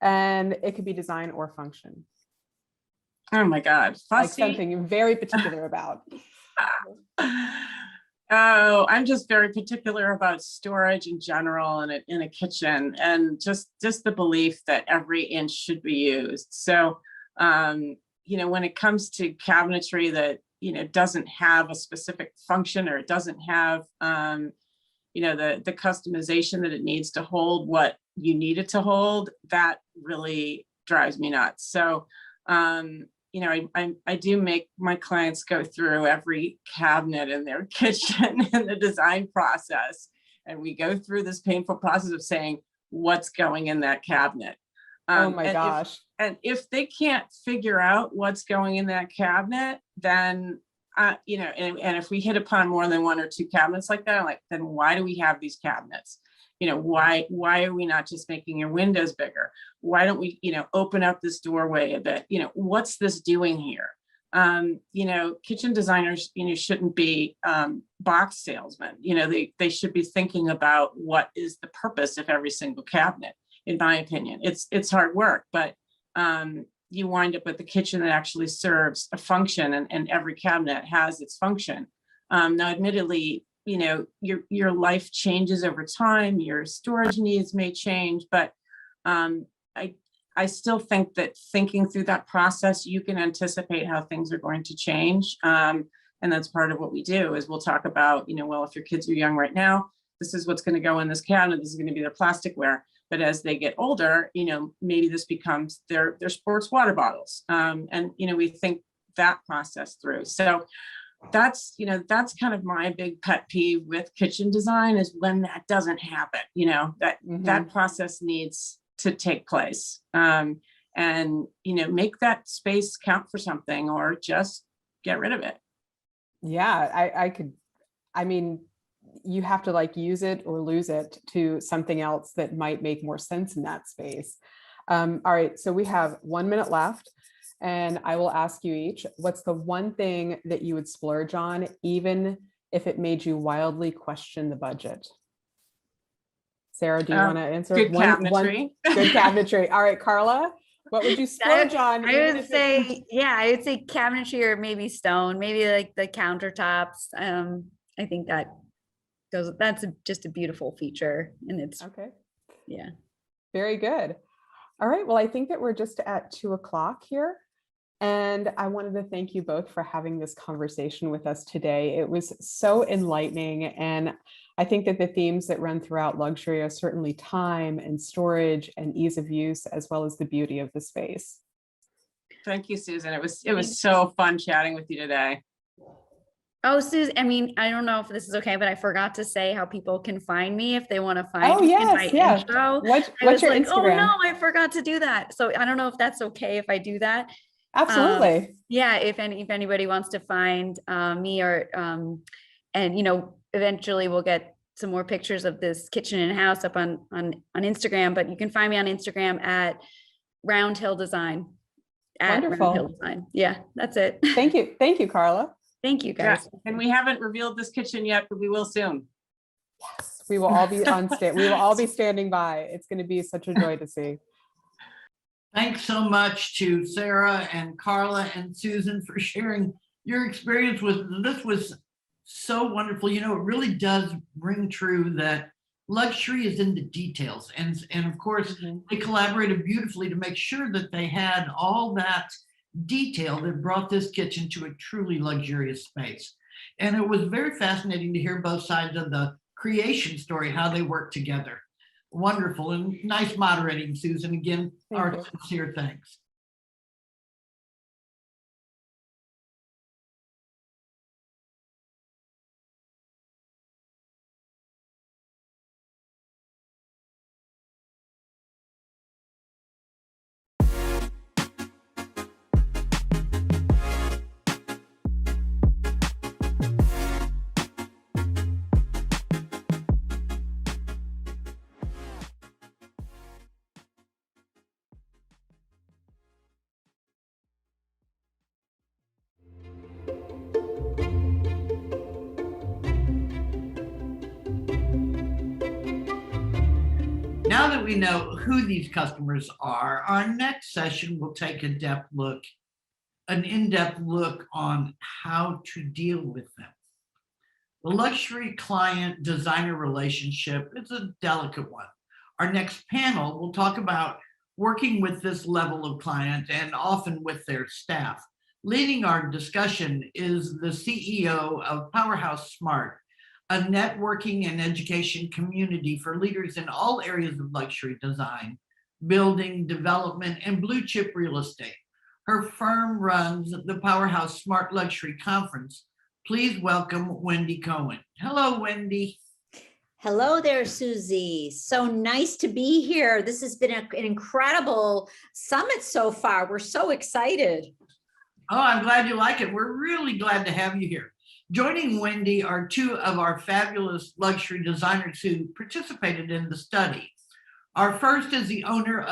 and it could be design or function. Oh my God, fussy. Like something you're very particular about. Oh, I'm just very particular about storage in general in a kitchen, and just the belief that every inch should be used. So, when it comes to cabinetry that, doesn't have a specific function, or it doesn't have, the customization that it needs to hold what you need it to hold, that really drives me nuts. So, I do make my clients go through every cabinet in their kitchen in the design process. And we go through this painful process of saying, what's going in that cabinet? Oh my gosh. If they can't figure out what's going in that cabinet, then, and if we hit upon more than 1 or 2 cabinets like that, I'm like, then why do we have these cabinets? Why are we not just making your windows bigger? Why don't we, open up this doorway a bit? What's this doing here? Kitchen designers, shouldn't be box salesmen. They should be thinking about what is the purpose of every single cabinet. In my opinion, it's hard work, but you wind up with a kitchen that actually serves a function, and every cabinet has its function. Now, admittedly, you know, your life changes over time, your storage needs may change, but I still think that thinking through that process, you can anticipate how things are going to change. And that's part of what we do is we'll talk about, you know, well, if your kids are young right now, this is what's going to go in this cabinet. This is going to be their plasticware. But as they get older, you know, maybe this becomes their sports water bottles. And, you know, we think that process through. So that's, you know, that's kind of my big pet peeve with kitchen design is when that doesn't happen, you know, that process needs to take place. And, you know, make that space count for something or just get rid of it. Yeah, I mean, you have to like use it or lose it to something else that might make more sense in that space. All right, so we have 1 minute left and I will ask you each, what's the one thing that you would splurge on, even if it made you wildly question the budget? Sarah, do you want to answer? Good cabinetry. Good cabinetry. All right, Carla, what would you splurge on? I would say, yeah, I would say cabinetry or maybe stone, maybe like the countertops. I think that's just a beautiful feature, and it's okay. Yeah. Very good. All right. Well, I think that we're just at 2 o'clock here. And I wanted to thank you both for having this conversation with us today. It was so enlightening. And I think that the themes that run throughout luxury are certainly time and storage and ease of use, as well as the beauty of the space. Thank you, Susan. It was so fun chatting with you today. Oh, Susan, I mean, I don't know if this is okay, but I forgot to say how people can find me if they want to find me in my intro. What's your Instagram? Oh no, I forgot to do that. So I don't know if that's okay if I do that. Absolutely. Yeah, if anybody wants to find me or and you know, eventually we'll get some more pictures of this kitchen and house up on Instagram, but you can find me on Instagram at Round Hill Design. Wonderful. Round Hill Design. Yeah, that's it. Thank you. Thank you, Carla. Thank you, guys. Yeah. And we haven't revealed this kitchen yet, but we will soon. Yes, we will all be on stage. We will all be standing by. It's going to be such a joy to see. Thanks so much to Sarah and Carla and Susan for sharing your experience with this. Was so wonderful. You know, it really does ring true that luxury is in the details. And of course, they collaborated beautifully to make sure that they had all that detail that brought this kitchen to a truly luxurious space. And it was very fascinating to hear both sides of the creation story, how they work together. Wonderful and nice moderating, Susan. Again, our sincere thanks. Now that we know who these customers are, our next session will take an in-depth look on how to deal with them. The luxury client designer relationship is a delicate one. Our next panel will talk about working with this level of client and often with their staff. Leading our discussion is the CEO of Powerhouse Smart, a networking and education community for leaders in all areas of luxury design, building, development, and blue chip real estate. Her firm runs the Powerhouse Smart Luxury Conference. Please welcome Wendy Cohen. Hello, Wendy. Hello there, Susie. So nice to be here. This has been an incredible summit so far. We're so excited. Oh, I'm glad you like it. We're really glad to have you here. Joining Wendy are two of our fabulous luxury designers who participated in the study. Our first is the owner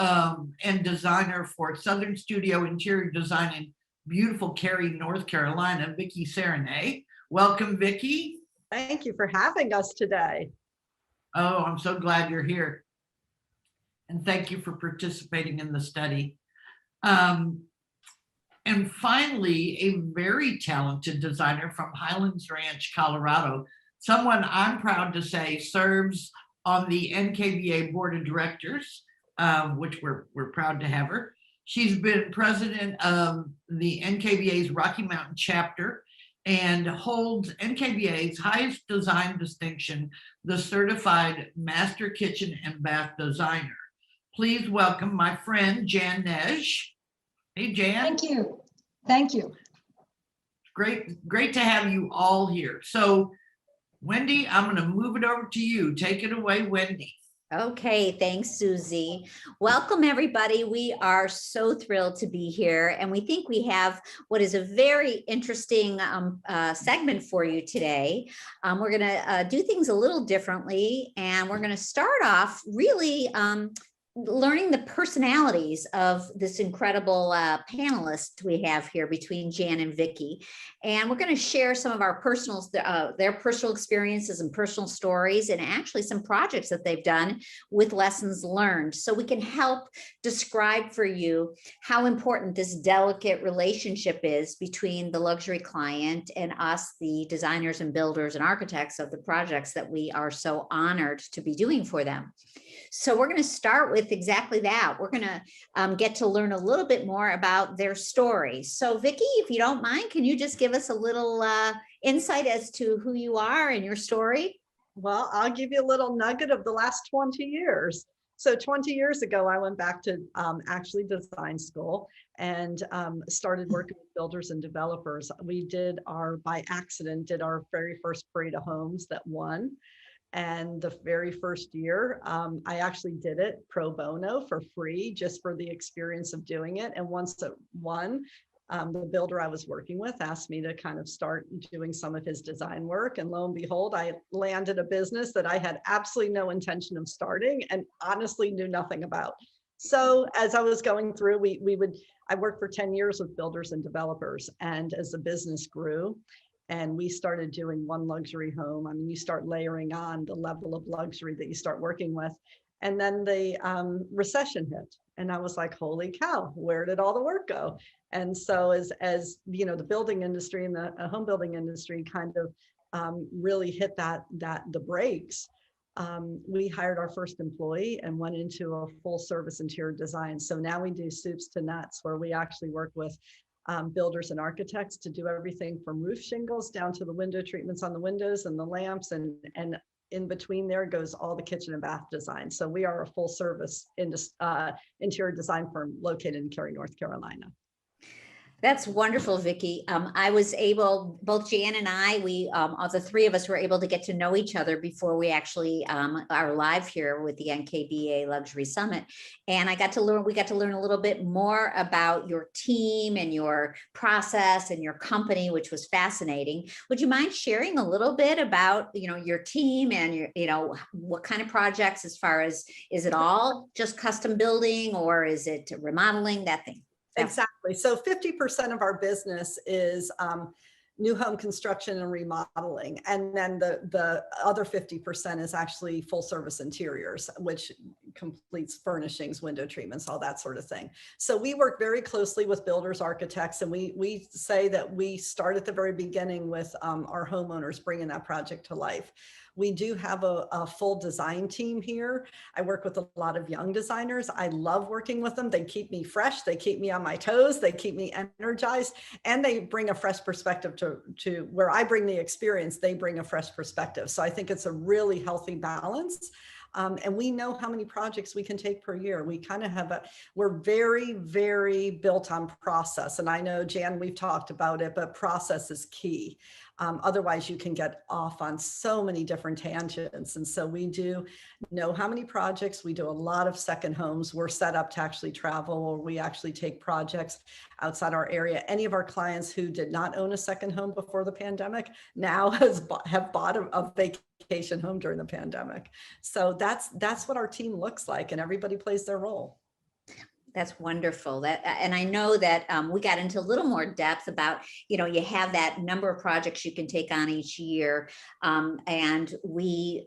and designer for Southern Studio Interior Design in beautiful Cary, North Carolina, Vicky Serany. Welcome, Vicky. Thank you for having us today. Oh, I'm so glad you're here. And thank you for participating in the study. And finally, a very talented designer from Highlands Ranch, Colorado, someone I'm proud to say serves on the NKBA Board of Directors, which we're proud to have her. She's been president of the NKBA's Rocky Mountain chapter and holds NKBA's highest design distinction, the Certified Master Kitchen and Bath Designer. Please welcome my friend, Jan Neiges. Hey, Jan. Thank you. Thank you. Great to have you all here. So, Wendy, I'm going to move it over to you. Take it away, Wendy. Okay, thanks, Susie. Welcome, everybody. We are so thrilled to be here, and we think we have what is a very interesting segment for you today. We're going to do things a little differently, and we're going to start off really learning the personalities of this incredible panelist we have here between Jan and Vicky. And we're going to share some of our personal, their personal experiences and personal stories, and actually some projects that they've done with lessons learned. So we can help describe for you how important this delicate relationship is between the luxury client and us, the designers and builders and architects of the projects that we are so honored to be doing for them. So we're going to start with exactly that. We're going to get to learn a little bit more about their story. So Vicky, if you don't mind, can you just give us a little insight as to who you are and your story? Well, I'll give you a little nugget of the last 20 years. So 20 years ago, I went back to actually design school and started working with builders and developers. We did by accident, did our very first parade of homes that won. And the very first year, I actually did it pro bono for free, just for the experience of doing it. And once it won, the builder I was working with asked me to kind of start doing some of his design work. And lo and behold, I landed a business that I had absolutely no intention of starting and honestly knew nothing about. So as I was going through, I worked for 10 years with builders and developers. And as the business grew, and we started doing one luxury home. I mean, you start layering on the level of luxury that you start working with. And then the recession hit. And I was like, holy cow, where did all the work go? And so as you know, the building industry and the home building industry kind of really hit the brakes, we hired our first employee and went into a full service interior design. So now we do soups to nuts, where we actually work with builders and architects to do everything from roof shingles down to the window treatments on the windows and the lamps, and in between there goes all the kitchen and bath design. So we are a full service interior design firm located in Cary, North Carolina. That's wonderful, Vicky. I was able, both Jan and I, the three of us were able to get to know each other before we actually are live here with the NKBA Luxury Summit. And we got to learn a little bit more about your team and your process and your company, which was fascinating. Would you mind sharing a little bit about, your team and what kind of projects, as far as, is it all just custom building or is it remodeling, that thing? Exactly. So 50% of our business is new home construction and remodeling. And then the other 50% is actually full service interiors, which completes furnishings, window treatments, all that sort of thing. So we work very closely with builders, architects, and we say that we start at the very beginning with our homeowners bringing that project to life. We do have a full design team here. I work with a lot of young designers. I love working with them. They keep me fresh. They keep me on my toes. They keep me energized, and they bring a fresh perspective to where I bring the experience. They bring a fresh perspective. So I think it's a really healthy balance. And we know how many projects we can take per year. We kind of we're very, very built on process. And I know, Jan, we've talked about it, but process is key. Otherwise, you can get off on so many different tangents. And so we do know how many projects. We do a lot of second homes. We're set up to actually travel, or we actually take projects outside our area. Any of our clients who did not own a second home before the pandemic now have bought a vacation home during the pandemic. So that's what our team looks like, and everybody plays their role. That's wonderful. And I know that we got into a little more depth about, you have that number of projects you can take on each year. And we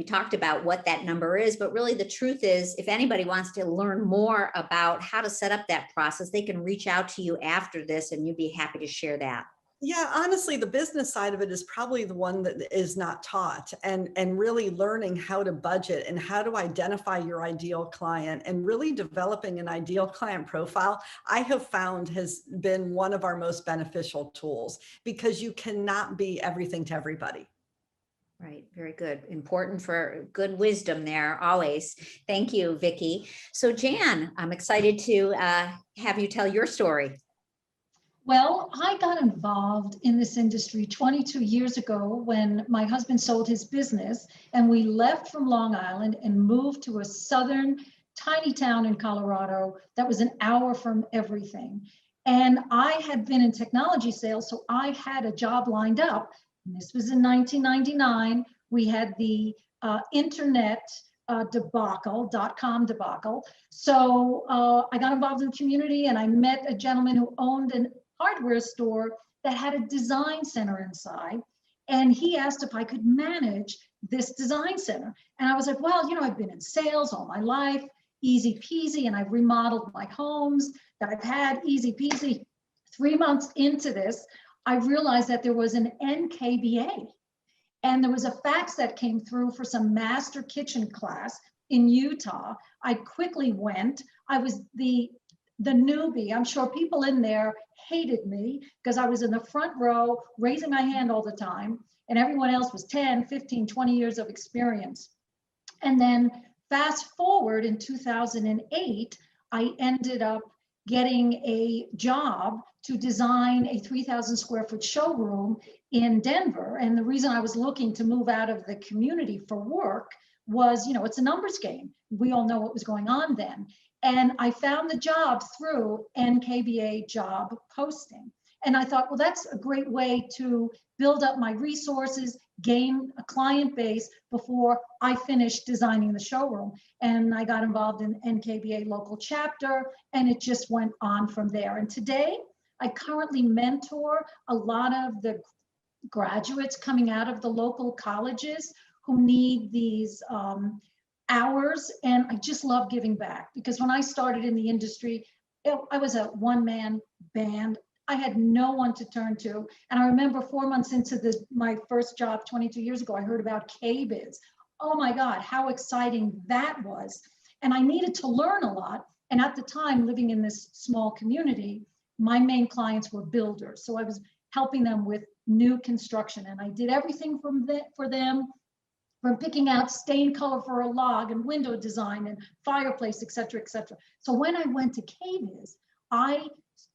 talked about what that number is, but really the truth is, if anybody wants to learn more about how to set up that process, they can reach out to you after this and you'd be happy to share that. Yeah, honestly, the business side of it is probably the one that is not taught, and really learning how to budget and how to identify your ideal client and really developing an ideal client profile, I have found has been one of our most beneficial tools, because you cannot be everything to everybody. Right. Very good. Important for good wisdom there always. Thank you, Vicky. So Jan, I'm excited to have you tell your story. Well, I got involved in this industry 22 years ago when my husband sold his business and we left from Long Island and moved to a southern tiny town in Colorado that was an hour from everything. And I had been in technology sales, so I had a job lined up. And this was in 1999. We had the internet debacle, .com debacle. So I got involved in the community and I met a gentleman who owned an hardware store that had a design center inside. And he asked if I could manage this design center. And I was like, well, I've been in sales all my life, easy peasy. And I've remodeled my homes that I've had, easy peasy. 3 months into this, I realized that there was an NKBA. And there was a fax that came through for some master kitchen class in Utah. I quickly went. I was the newbie. I'm sure people in there hated me because I was in the front row raising my hand all the time, and everyone else was 10, 15, 20 years of experience. And then fast forward in 2008, I ended up getting a job to design a 3,000 square foot showroom in Denver. And the reason I was looking to move out of the community for work was, it's a numbers game. We all know what was going on then. And I found the job through NKBA job posting. And I thought, well, that's a great way to build up my resources, gain a client base before I finished designing the showroom. And I got involved in NKBA local chapter, and it just went on from there. And today, I currently mentor a lot of the graduates coming out of the local colleges who need these hours. And I just love giving back, because when I started in the industry, I was a one-man band. I had no one to turn to. And I remember 4 months into my first job 22 years ago, I heard about KBiz. Oh my God, how exciting that was. And I needed to learn a lot. And at the time, living in this small community, my main clients were builders. So I was helping them with new construction. And I did everything for them, from picking out stain color for a log and window design and fireplace, et cetera, et cetera. So when I went to KBiz, I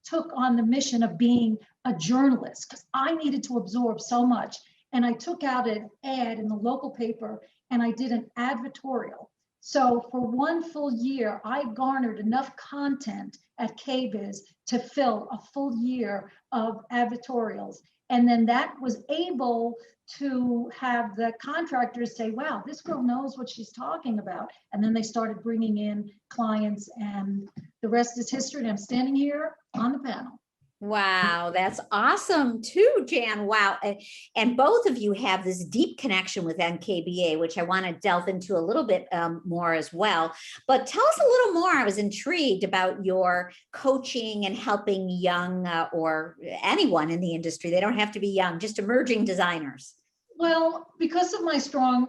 took on the mission of being a journalist because I needed to absorb so much. And I took out an ad in the local paper and I did an advertorial. So for 1 full year, I garnered enough content at KBiz to fill a full year of advertorials. And then that was able to have the contractors say, wow, this girl knows what she's talking about. And then they started bringing in clients, and the rest is history. And I'm standing here on the panel. Wow, that's awesome too, Jan. Wow. And both of you have this deep connection with NKBA, which I want to delve into a little bit more as well. But tell us a little more. I was intrigued about your coaching and helping young or anyone in the industry. They don't have to be young, just emerging designers. Well, because of my strong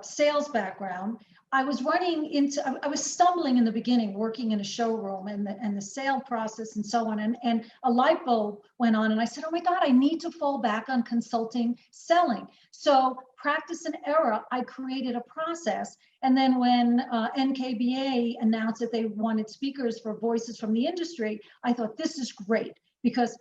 sales background, I was stumbling in the beginning, working in a showroom and the sale process and so on. And a light bulb went on and I said, oh my God, I need to fall back on consulting selling. So practice and error, I created a process. And then when NKBA announced that they wanted speakers for voices from the industry, I thought this is great because,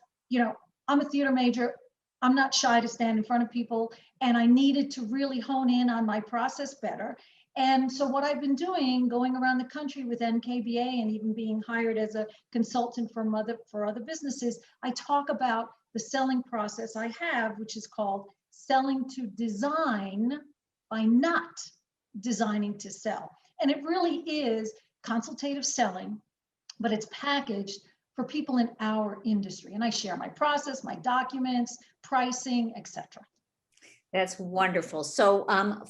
I'm a theater major. I'm not shy to stand in front of people, and I needed to really hone in on my process better. And so what I've been doing, going around the country with NKBA and even being hired as a consultant for other businesses, I talk about the selling process I have, which is called selling to design by not designing to sell. And it really is consultative selling but it's packaged for people in our industry. And I share my process, my documents, pricing, etc. That's wonderful. So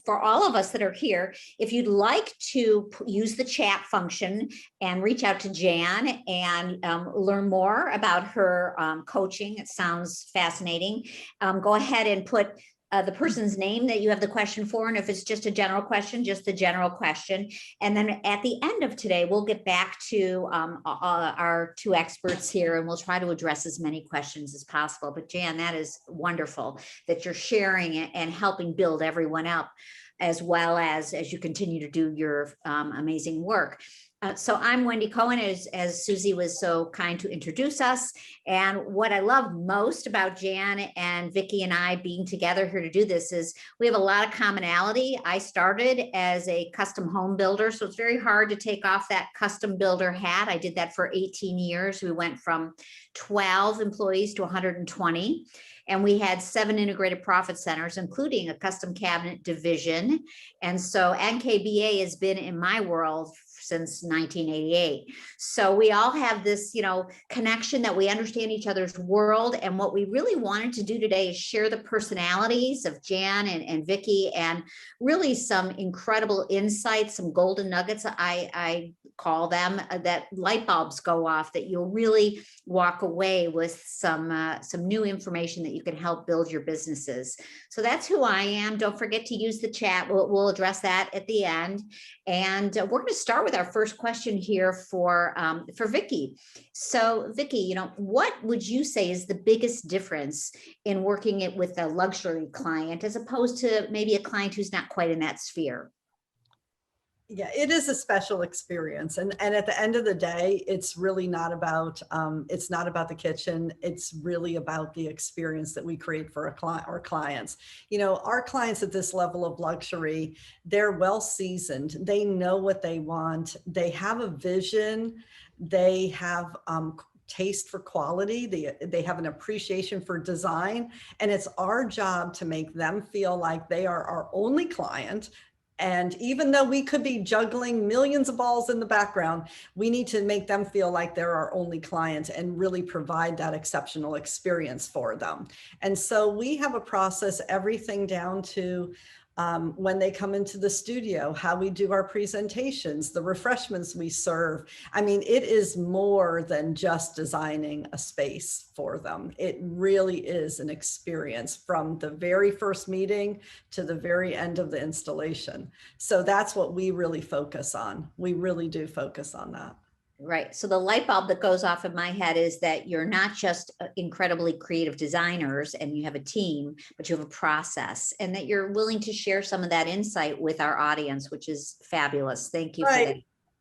for all of us that are here, if you'd like to use the chat function and reach out to Jan and learn more about her coaching, it sounds fascinating. Go ahead and put the person's name that you have the question for. And if it's just a general question, just the general question. And then at the end of today, we'll get back to our two experts here and we'll try to address as many questions as possible. But Jan, that is wonderful that you're sharing it and helping build everyone up, as well as you continue to do your amazing work. So I'm Wendy Cohen, as Susie was so kind to introduce us. And what I love most about Jan and Vicky and I being together here to do this is we have a lot of commonality. I started as a custom home builder, so it's very hard to take off that custom builder hat. I did that for 18 years. We went from 12 employees to 120. And we had 7 integrated profit centers, including a custom cabinet division. And so NKBA has been in my world since 1988. So we all have this, connection that we understand each other's world. And what we really wanted to do today is share the personalities of Jan and Vicky, and really some incredible insights, some golden nuggets, I call them, that light bulbs go off, that you'll really walk away with some new information that you can help build your businesses. So that's who I am. Don't forget to use the chat. We'll address that at the end. And we're going to start with our first question here for Vicky. So Vicky, what would you say is the biggest difference in working with a luxury client as opposed to maybe a client who's not quite in that sphere? Yeah, it is a special experience. And at the end of the day, it's really not about, it's not about the kitchen. It's really about the experience that we create for our clients. Our clients at this level of luxury, they're well seasoned. They know what they want. They have a vision. They have taste for quality. They have an appreciation for design. And it's our job to make them feel like they are our only client. And even though we could be juggling millions of balls in the background, we need to make them feel like they're our only client and really provide that exceptional experience for them. And so we have a process, everything down to when they come into the studio, how we do our presentations, the refreshments we serve. I mean, it is more than just designing a space for them. It really is an experience from the very first meeting to the very end of the installation. So that's what we really focus on. We really do focus on that. Right. So the light bulb that goes off in my head is that you're not just incredibly creative designers and you have a team, but you have a process, and that you're willing to share some of that insight with our audience, which is fabulous. Thank you for that.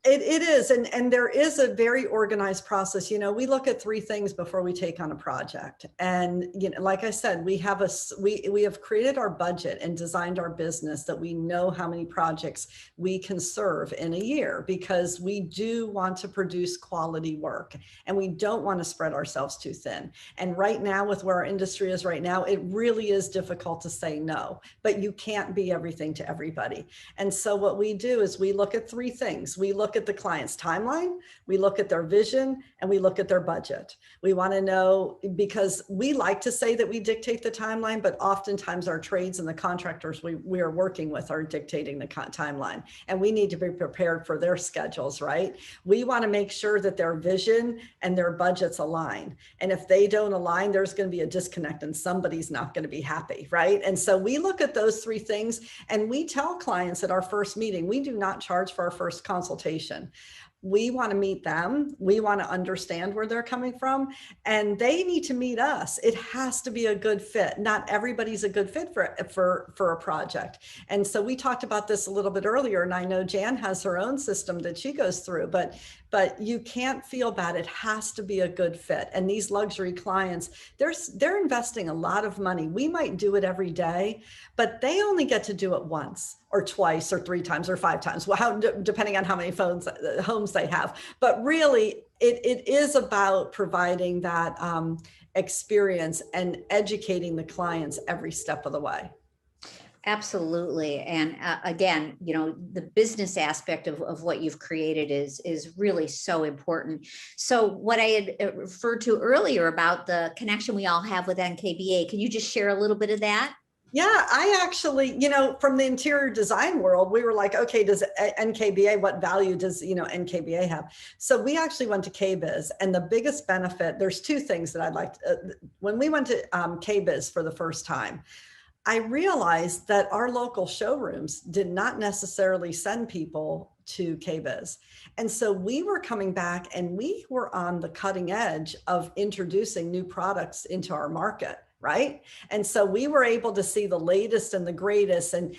It is. And there is a very organized process. We look at 3 things before we take on a project. And, like I said, we have created our budget and designed our business that we know how many projects we can serve in a year, because we do want to produce quality work and we don't want to spread ourselves too thin. And right now, with where our industry is right now, it really is difficult to say no, but you can't be everything to everybody. And so what we do is we look at 3 things. We look at the client's timeline, we look at their vision, and we look at their budget. We want to know, because we like to say that we dictate the timeline, but oftentimes our trades and the contractors we are working with are dictating the timeline, and we need to be prepared for their schedules, right? We want to make sure that their vision and their budgets align. And if they don't align, there's going to be a disconnect and somebody's not going to be happy, right? And so we look at those 3 things, and we tell clients at our first meeting, we do not charge for our first consultation. We want to meet them. We want to understand where they're coming from, and they need to meet us. It has to be a good fit. Not everybody's a good fit for a project. And so we talked about this a little bit earlier, and I know Jan has her own system that she goes through, but you can't feel bad. It has to be a good fit. And these luxury clients, they're investing a lot of money. We might do it every day, but they only get to do it once or twice or 3 times or 5 times, depending on how many homes they have. But really, it is about providing that experience and educating the clients every step of the way. Absolutely. And again, you know, the business aspect of what you've created is really so important. So what I had referred to earlier about the connection we all have with NKBA, can you just share a little bit of that? Yeah, I actually, you know, from the interior design world, we were like, okay, does NKBA, what value does, you know, NKBA have? So we actually went to KBIS, and the biggest benefit, there's two things that I'd like to, when we went to KBIS for the first time, I realized that our local showrooms did not necessarily send people to KBIS. And so we were coming back and we were on the cutting edge of introducing new products into our market. Right. And so we were able to see the latest and the greatest and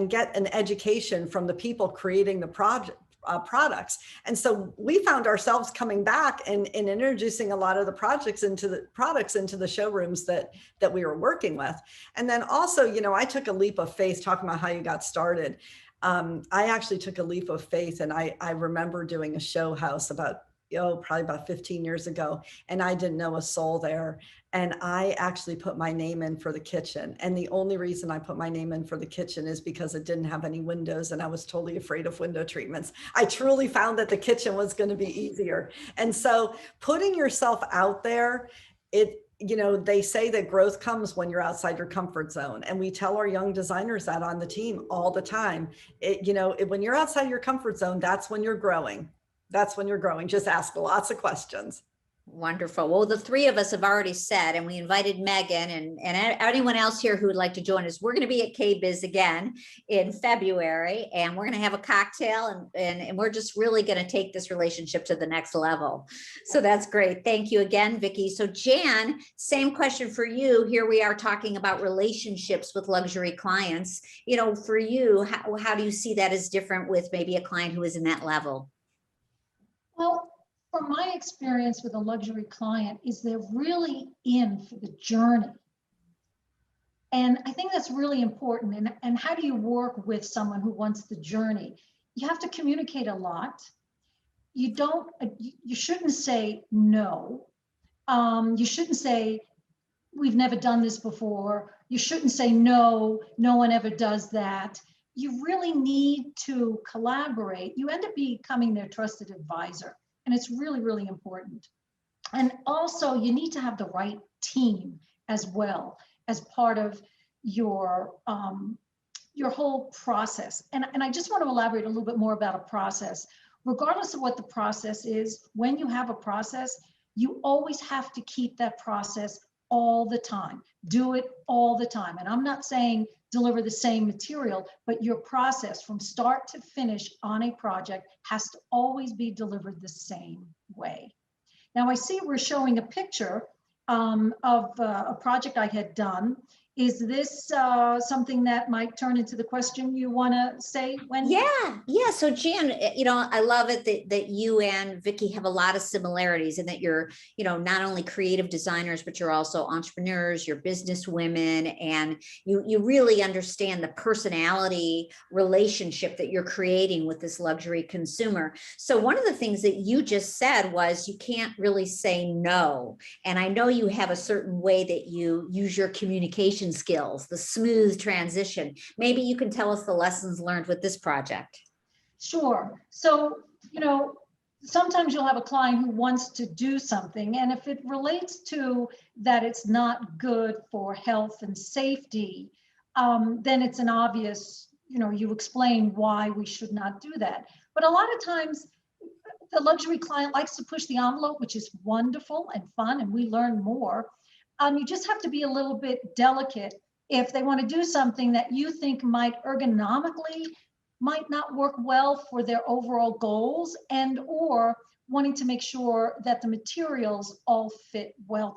get an education from the people creating the products. And so we found ourselves coming back and introducing a lot of the products into the showrooms that we were working with. And then also, you know, I took a leap of faith, talking about how you got started. I actually took a leap of faith, and I remember doing a show house probably about 15 years ago, and I didn't know a soul there. And I actually put my name in for the kitchen. And the only reason I put my name in for the kitchen is because it didn't have any windows, and I was totally afraid of window treatments. I truly found that the kitchen was going to be easier. And so putting yourself out there, you know, they say that growth comes when you're outside your comfort zone. And we tell our young designers that on the team all the time. When you're outside your comfort zone, that's when you're growing. That's when you're growing. Just ask lots of questions. Wonderful. Well, the three of us have already said, and we invited Megan and anyone else here who would like to join us. We're going to be at KBIS again in February, and we're going to have a cocktail, and we're just really going to take this relationship to the next level. So that's great. Thank you again, Vicky. So Jan, same question for you. Here we are talking about relationships with luxury clients. You know, for you, how do you see that as different with maybe a client who is in that level? Well, from my experience with a luxury client is they're really in for the journey. And I think that's really important. And how do you work with someone who wants the journey? You have to communicate a lot. You shouldn't say no. You shouldn't say, we've never done this before. You shouldn't say no one ever does that. You really need to collaborate. You end up becoming their trusted advisor. And it's really, really important. And also you need to have the right team as well as part of your whole process. And I just want to elaborate a little bit more about a process. Regardless of what the process is, when you have a process, you always have to keep that process all the time. Do it all the time. And I'm not saying deliver the same material, but your process from start to finish on a project has to always be delivered the same way. Now I see we're showing a picture of a project I had done. Is this something that might turn into the question you want to say, Wendy? Yeah. So Jan, you know, I love it that you and Vicky have a lot of similarities, and that you're, you know, not only creative designers, but you're also entrepreneurs, you're business women, and you really understand the personality relationship that you're creating with this luxury consumer. So one of the things that you just said was you can't really say no. And I know you have a certain way that you use your communication skills, the smooth transition. Maybe you can tell us the lessons learned with this project. Sure. So, you know, sometimes you'll have a client who wants to do something, and if it relates to that it's not good for health and safety, then it's an obvious, you know, you explain why we should not do that. But a lot of times the luxury client likes to push the envelope, which is wonderful and fun, and we learn more. You just have to be a little bit delicate if they want to do something that you think might ergonomically might not work well for their overall goals, and or wanting to make sure that the materials all fit well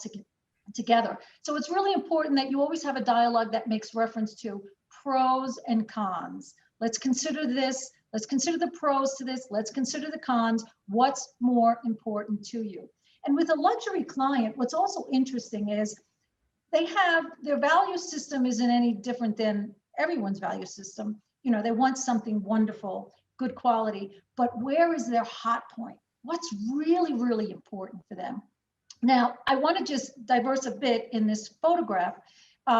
together. So it's really important that you always have a dialogue that makes reference to pros and cons. Let's consider this. Let's consider the pros to this. Let's consider the cons. What's more important to you? And with a luxury client, what's also interesting is they have their value system isn't any different than everyone's value system. You know, they want something wonderful, good quality, but where is their hot point? What's really, really important for them? Now, I want to just diverse a bit in this photograph.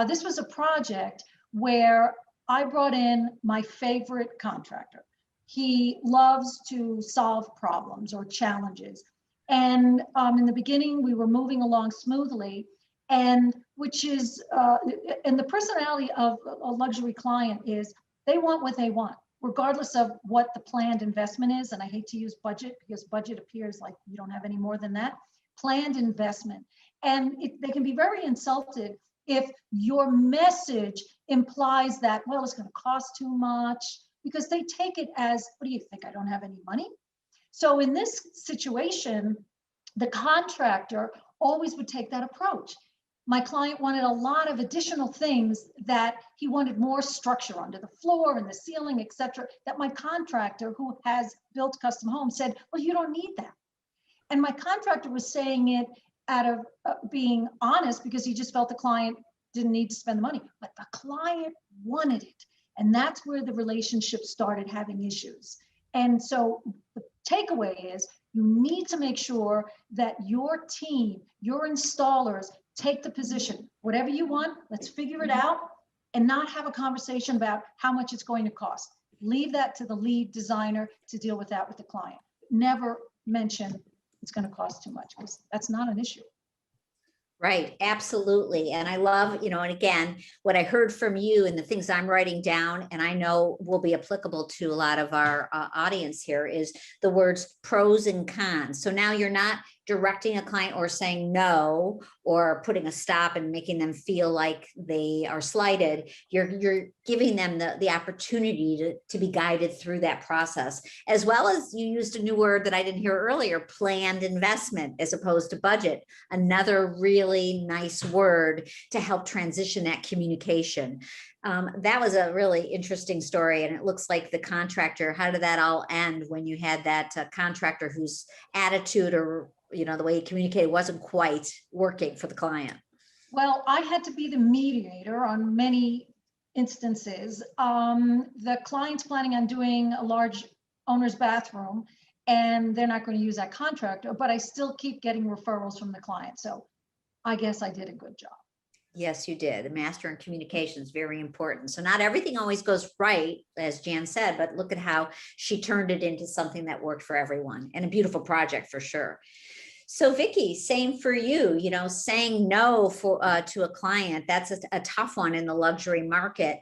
This was a project where I brought in my favorite contractor. He loves to solve problems or challenges. And in the beginning, we were moving along smoothly, and and the personality of a luxury client is they want what they want, regardless of what the planned investment is. And I hate to use budget because budget appears like you don't have any more than that. Planned investment. And they can be very insulted if your message implies that, well, it's going to cost too much, because they take it as, what do you think? I don't have any money. So in this situation, the contractor always would take that approach. My client wanted a lot of additional things, that he wanted more structure under the floor and the ceiling, et cetera, that my contractor, who has built custom homes, said, well, you don't need that. And my contractor was saying it out of being honest, because he just felt the client didn't need to spend the money, but the client wanted it. And that's where the relationship started having issues. And so the takeaway is, you need to make sure that your team, your installers, take the position. Whatever you want, let's figure it out, and not have a conversation about how much it's going to cost. Leave that to the lead designer to deal with that with the client. Never mention it's going to cost too much, because that's not an issue. Right, absolutely. And I love, and again, what I heard from you and the things I'm writing down, and I know will be applicable to a lot of our audience here, is the words pros and cons. So now you're not directing a client or saying no, or putting a stop and making them feel like they are slighted. You're giving them the opportunity to be guided through that process, as well as you used a new word that I didn't hear earlier, planned investment, as opposed to budget. Another really nice word to help transition that communication. That was a really interesting story. And it looks like the contractor, how did that all end when you had that contractor whose attitude, or the way he communicated, wasn't quite working for the client? Well, I had to be the mediator on many instances. The client's planning on doing a large owner's bathroom, and they're not going to use that contractor, but I still keep getting referrals from the client. So I guess I did a good job. Yes, you did. The master in communication is very important. So not everything always goes right, as Jan said, but look at how she turned it into something that worked for everyone, and a beautiful project for sure. So Vicky, same for you, saying no to a client, that's a tough one in the luxury market.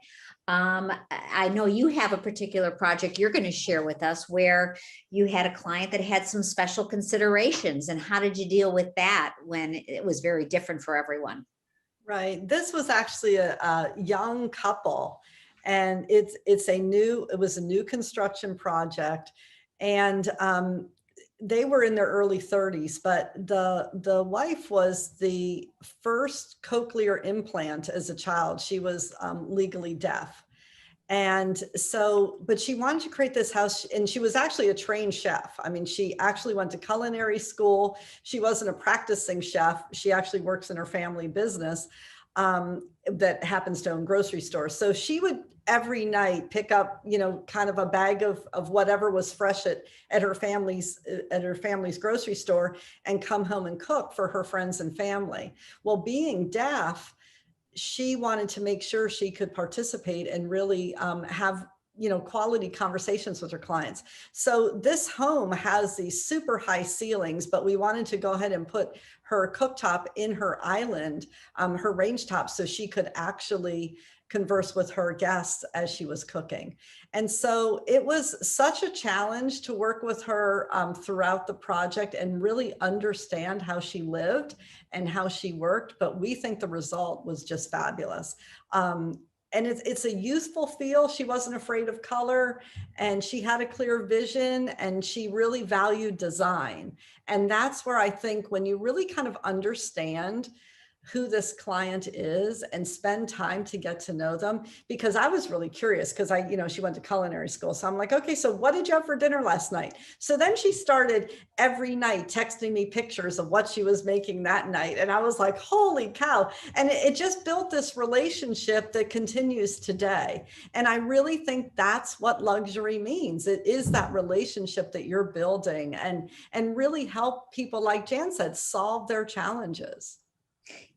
I know you have a particular project you're going to share with us where you had a client that had some special considerations, and how did you deal with that when it was very different for everyone? Right. This was actually a young couple, and it was a new construction project, and they were in their early 30s, but the wife was the first cochlear implant as a child. She was legally deaf. And so, but she wanted to create this house, and she was actually a trained chef. I mean, she actually went to culinary school. She wasn't a practicing chef. She actually works in her family business that happens to own grocery stores. So she would every night pick up, kind of a bag of whatever was fresh at her family's grocery store, and come home and cook for her friends and family. Well, being deaf, she wanted to make sure she could participate and really have quality conversations with her clients. So this home has these super high ceilings, but we wanted to go ahead and put her cooktop in her island, her range top, so she could actually converse with her guests as she was cooking. And so it was such a challenge to work with her throughout the project and really understand how she lived and how she worked. But we think the result was just fabulous. And it's a youthful feel. She wasn't afraid of color, and she had a clear vision, and she really valued design. And that's where I think when you really kind of understand who this client is and spend time to get to know them, because I was really curious, because she went to culinary school. So I'm like, okay, so what did you have for dinner last night? So then she started every night texting me pictures of what she was making that night. And I was like, holy cow. And it just built this relationship that continues today. And I really think that's what luxury means. It is that relationship that you're building and really help people, like Jan said, solve their challenges.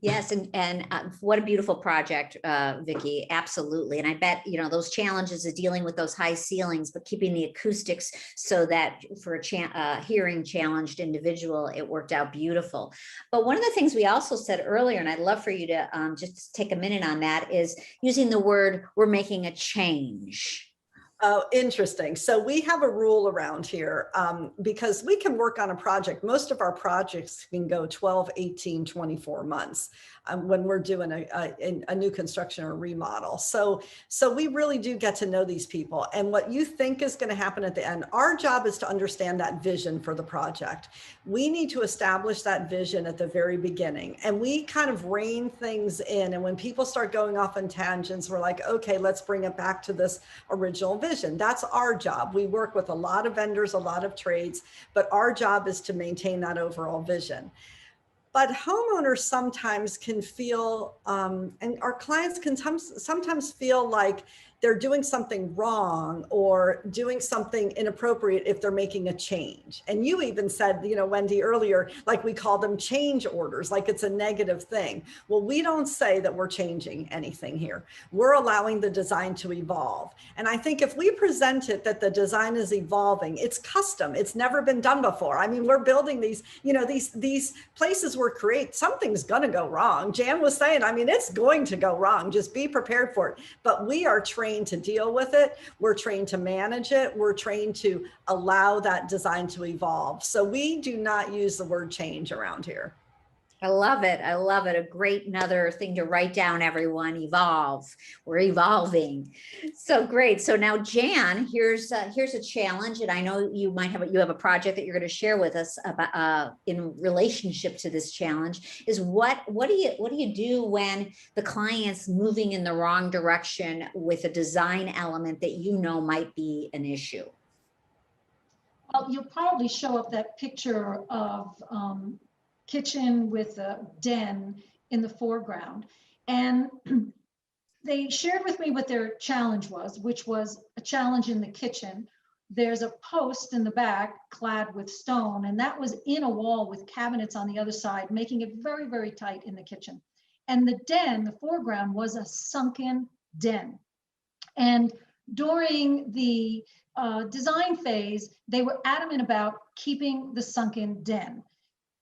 Yes, and what a beautiful project, Vicky. Absolutely. And I bet, those challenges of dealing with those high ceilings, but keeping the acoustics so that for a hearing challenged individual, it worked out beautiful. But one of the things we also said earlier, and I'd love for you to just take a minute on that, is using the word, we're making a change. Oh, interesting. So we have a rule around here because we can work on a project. Most of our projects can go 12, 18, 24 months when we're doing a new construction or remodel. So we really do get to know these people. And what you think is going to happen at the end, our job is to understand that vision for the project. We need to establish that vision at the very beginning. And we kind of rein things in. And when people start going off on tangents, we're like, okay, let's bring it back to this original vision. That's our job. We work with a lot of vendors, a lot of trades, but our job is to maintain that overall vision. But homeowners sometimes can feel, and our clients can sometimes feel like they're doing something wrong or doing something inappropriate if they're making a change. And you even said, Wendy, earlier, like we call them change orders, like it's a negative thing. Well, we don't say that we're changing anything here. We're allowing the design to evolve. And I think if we present it that the design is evolving, it's custom, it's never been done before. I mean, we're building these, these places were created, something's gonna go wrong. Jan was saying, I mean, it's going to go wrong, just be prepared for it. But we are trained to deal with it. We're trained to manage it. We're trained to allow that design to evolve. So we do not use the word change around here. I love it. I love it. A great another thing to write down, everyone. Evolve. We're evolving. So great. So now, Jan, here's a challenge, and I know you have a project that you're going to share with us about in relationship to this challenge. Is what do you do when the client's moving in the wrong direction with a design element that might be an issue? Well, you'll probably show up that picture of kitchen with a den in the foreground. And they shared with me what their challenge was, which was a challenge in the kitchen. There's a post in the back clad with stone, and that was in a wall with cabinets on the other side, making it very, very tight in the kitchen. And the den, the foreground, was a sunken den. And during the design phase, they were adamant about keeping the sunken den.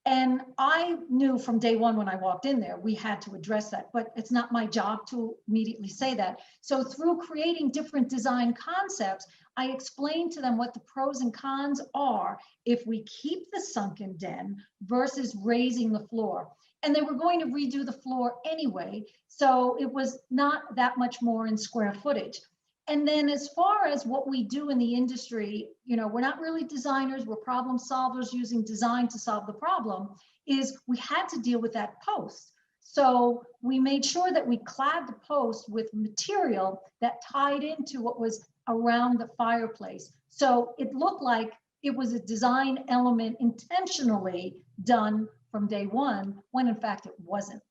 And I knew from day one when I walked in there, we had to address that, but it's not my job to immediately say that. So through creating different design concepts, I explained to them what the pros and cons are if we keep the sunken den versus raising the floor. And they were going to redo the floor anyway, so it was not that much more in square footage. And then as far as what we do in the industry, we're not really designers, we're problem solvers using design to solve the problem, is we had to deal with that post. So we made sure that we clad the post with material that tied into what was around the fireplace. So it looked like it was a design element intentionally done from day one, when in fact it wasn't.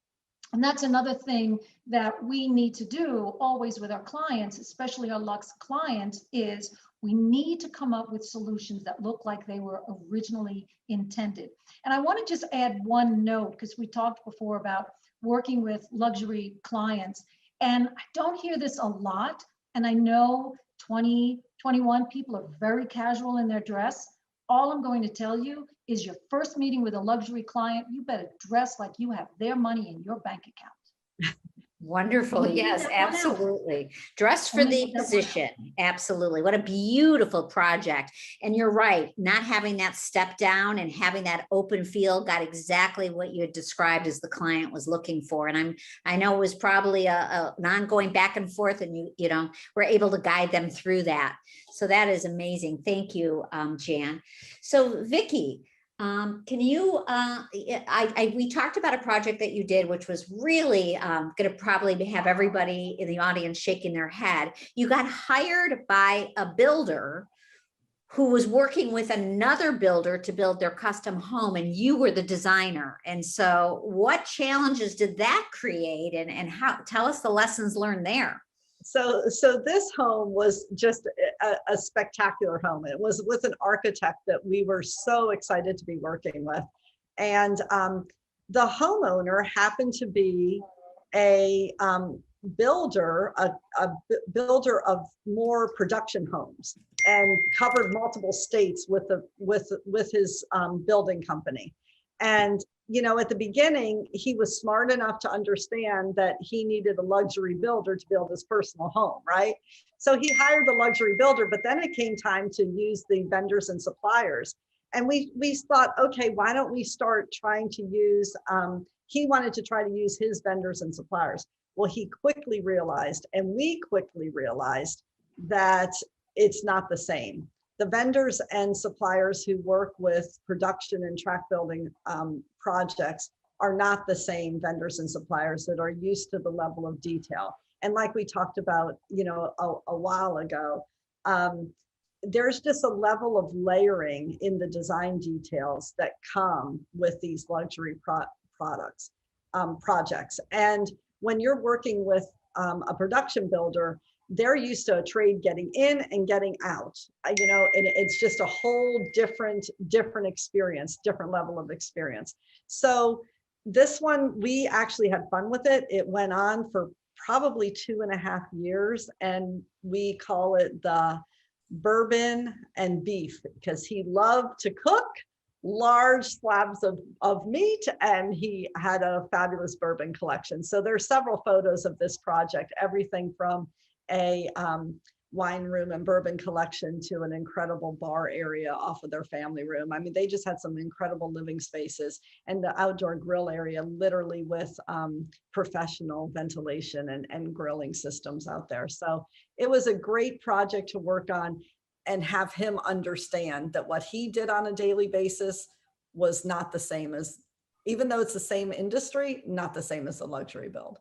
And that's another thing that we need to do always with our clients, especially our luxe clients, is we need to come up with solutions that look like they were originally intended. And I want to just add one note, because we talked before about working with luxury clients, and I don't hear this a lot. And I know 2021 people are very casual in their dress. All I'm going to tell you is your first meeting with a luxury client, you better dress like you have their money in your bank account. Wonderful. Yes, absolutely. Dress for the position. Absolutely. What a beautiful project. And you're right, not having that step down and having that open feel got exactly what you had described as the client was looking for. And I know it was probably an ongoing back and forth, and you were able to guide them through that. So that is amazing. Thank you, Jan. So Vicky, can you, we talked about a project that you did, which was really going to probably have everybody in the audience shaking their head. You got hired by a builder who was working with another builder to build their custom home, and you were the designer. And so what challenges did that create, and how, tell us the lessons learned there. So this home was just a spectacular home. It was with an architect that we were so excited to be working with. And The homeowner happened to be a builder, builder of more production homes, and covered multiple states with his building company. And at the beginning, he was smart enough to understand that he needed a luxury builder to build his personal home, right? So he hired the luxury builder, but then it came time to use the vendors and suppliers. And we thought, okay, why don't we start trying to use, he wanted to try to use his vendors and suppliers. Well, he quickly realized, and we quickly realized, that it's not the same. The vendors and suppliers who work with production and track building projects are not the same vendors and suppliers that are used to the level of detail. And like we talked about, a while ago, there's just a level of layering in the design details that come with these luxury projects. And when you're working with a production builder, they're used to a trade getting in and getting out, and it's just a whole different experience, different level of experience. So this one, we actually had fun with it. It went on for probably 2.5 years, and we call it the bourbon and beef, because he loved to cook large slabs of meat, and he had a fabulous bourbon collection. So there's several photos of this project, everything from a wine room and bourbon collection to an incredible bar area off of their family room. I mean, they just had some incredible living spaces, and the outdoor grill area literally with professional ventilation and grilling systems out there. So it was a great project to work on and have him understand that what he did on a daily basis was not the same as, even though it's the same industry, not the same as a luxury build.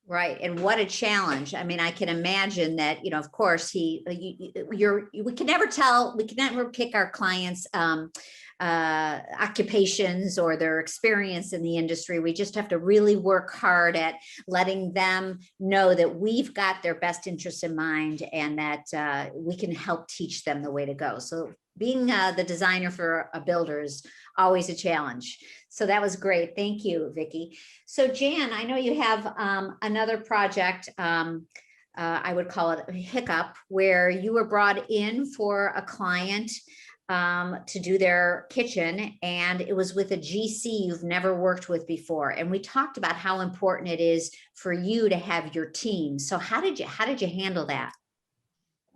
Right. And what a challenge. I mean, I can imagine that, of course, we can never tell, we can never pick our clients' occupations or their experience in the industry. We just have to really work hard at letting them know that we've got their best interests in mind, and that we can help teach them the way to go. So being the designer for a builder is always a challenge. So that was great. Thank you, Vicky. So Jan, I know you have another project, I would call it a hiccup, where you were brought in for a client to do their kitchen, and it was with a GC you've never worked with before. And we talked about how important it is for you to have your team. So how did you handle that?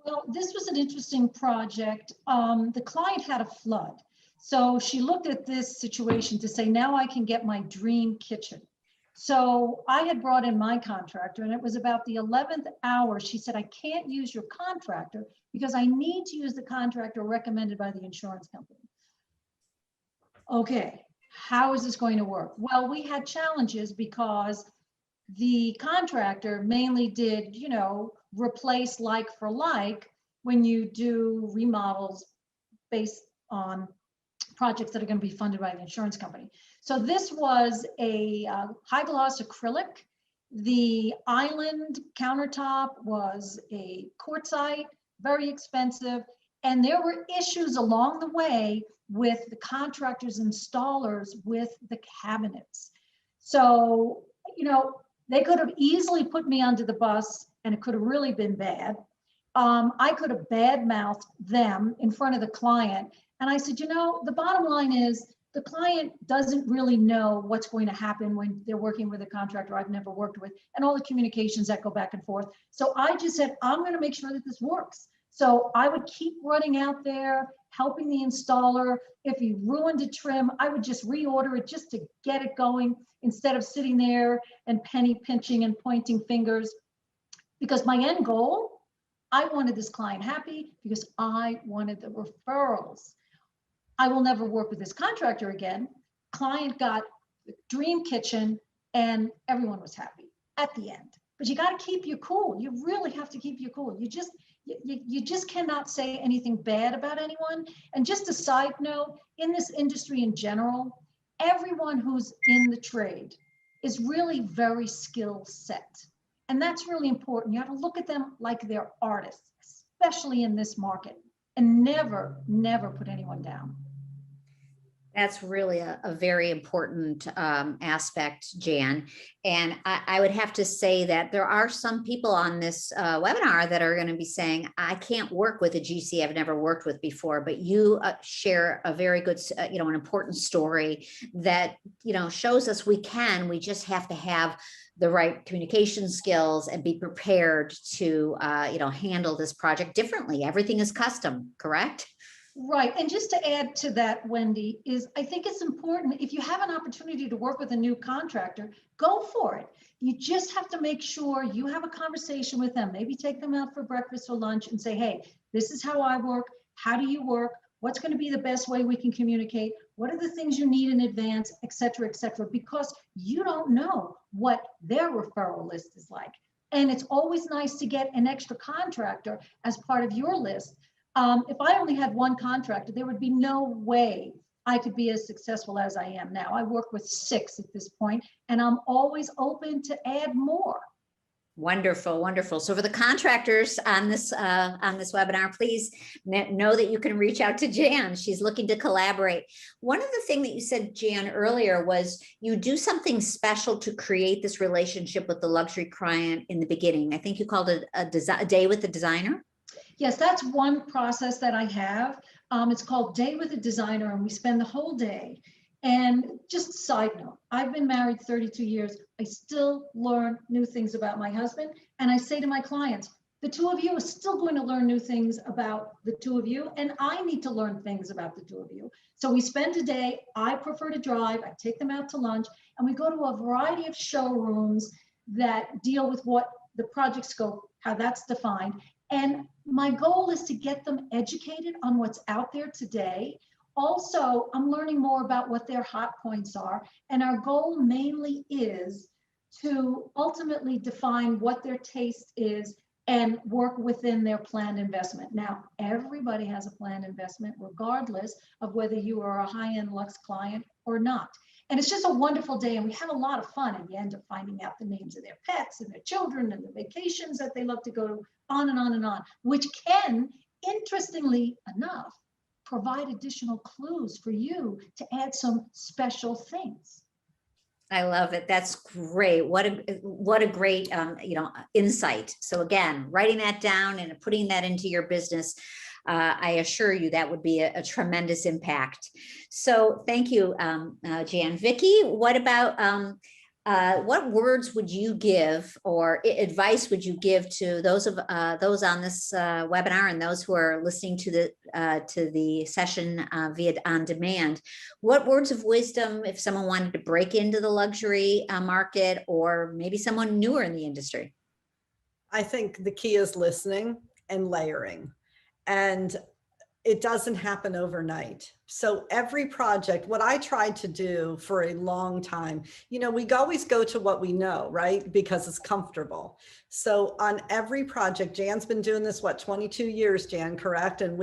Well, this was an interesting project. The client had a flood. So she looked at this situation to say, now I can get my dream kitchen. So I had brought in my contractor, and it was about the 11th hour. She said, I can't use your contractor because I need to use the contractor recommended by the insurance company. Okay, how is this going to work? Well, we had challenges because the contractor mainly did, replace like for like when you do remodels based on projects that are going to be funded by the insurance company. So this was a high gloss acrylic. The island countertop was a quartzite, very expensive. And there were issues along the way with the contractors, installers, with the cabinets. So, they could have easily put me under the bus, and it could have really been bad. I could have badmouthed them in front of the client. And I said, the bottom line is the client doesn't really know what's going to happen when they're working with a contractor I've never worked with, and all the communications that go back and forth. So I just said, I'm going to make sure that this works. So I would keep running out there, helping the installer. If he ruined a trim, I would just reorder it just to get it going, instead of sitting there and penny pinching and pointing fingers. Because my end goal, I wanted this client happy because I wanted the referrals. I will never work with this contractor again. Client got the dream kitchen and everyone was happy at the end. But you got to keep your cool. You really have to keep your cool. You just cannot say anything bad about anyone. And just a side note, in this industry in general, everyone who's in the trade is really very skill set. And that's really important. You have to look at them like they're artists, especially in this market, and never, never put anyone down. That's really a very important aspect, Jan. And I would have to say that there are some people on this webinar that are going to be saying, I can't work with a GC I've never worked with before, but you share a very good, an important story that, shows us we just have to have the right communication skills and be prepared to, handle this project differently. Everything is custom, correct? Right. And just to add to that, Wendy, is I think it's important if you have an opportunity to work with a new contractor, go for it. You just have to make sure you have a conversation with them, maybe take them out for breakfast or lunch and say, hey, this is how I work. How do you work? What's going to be the best way we can communicate? What are the things you need in advance, et cetera, because you don't know what their referral list is like. And it's always nice to get an extra contractor as part of your list. If I only had one contractor, there would be no way I could be as successful as I am now. I work with 6 at this point, and I'm always open to add more. Wonderful, wonderful. So for the contractors on this webinar, please know that you can reach out to Jan. She's looking to collaborate. One of the things that you said, Jan, earlier was you do something special to create this relationship with the luxury client in the beginning. I think you called it a day with the designer. Yes, that's one process that I have. It's called Day with a Designer, and we spend the whole day. And just a side note, I've been married 32 years. I still learn new things about my husband. And I say to my clients, the 2 of you are still going to learn new things about the 2 of you. And I need to learn things about the 2 of you. So we spend a day. I prefer to drive. I take them out to lunch, and we go to a variety of showrooms that deal with what the project scope, how that's defined. And my goal is to get them educated on what's out there today. Also, I'm learning more about what their hot points are. And our goal mainly is to ultimately define what their taste is and work within their planned investment. Now, everybody has a planned investment, regardless of whether you are a high-end luxe client or not. And it's just a wonderful day, and we have a lot of fun, and you end up finding out the names of their pets and their children and the vacations that they love to go to, on and on and on, which can, interestingly enough, provide additional clues for you to add some special things. I love it. That's great. What a great insight. So again, writing that down and putting that into your business, I assure you that would be a tremendous impact. So thank you, Jan. Vicky, what about what words would you give or advice would you give to those on this webinar and those who are listening to the session via on demand? What words of wisdom if someone wanted to break into the luxury market, or maybe someone newer in the industry? I think the key is listening and layering. And it doesn't happen overnight. So every project, what I tried to do for a long time, we always go to what we know, right? Because it's comfortable. So on every project, Jan's been doing this, 22 years, Jan, correct? And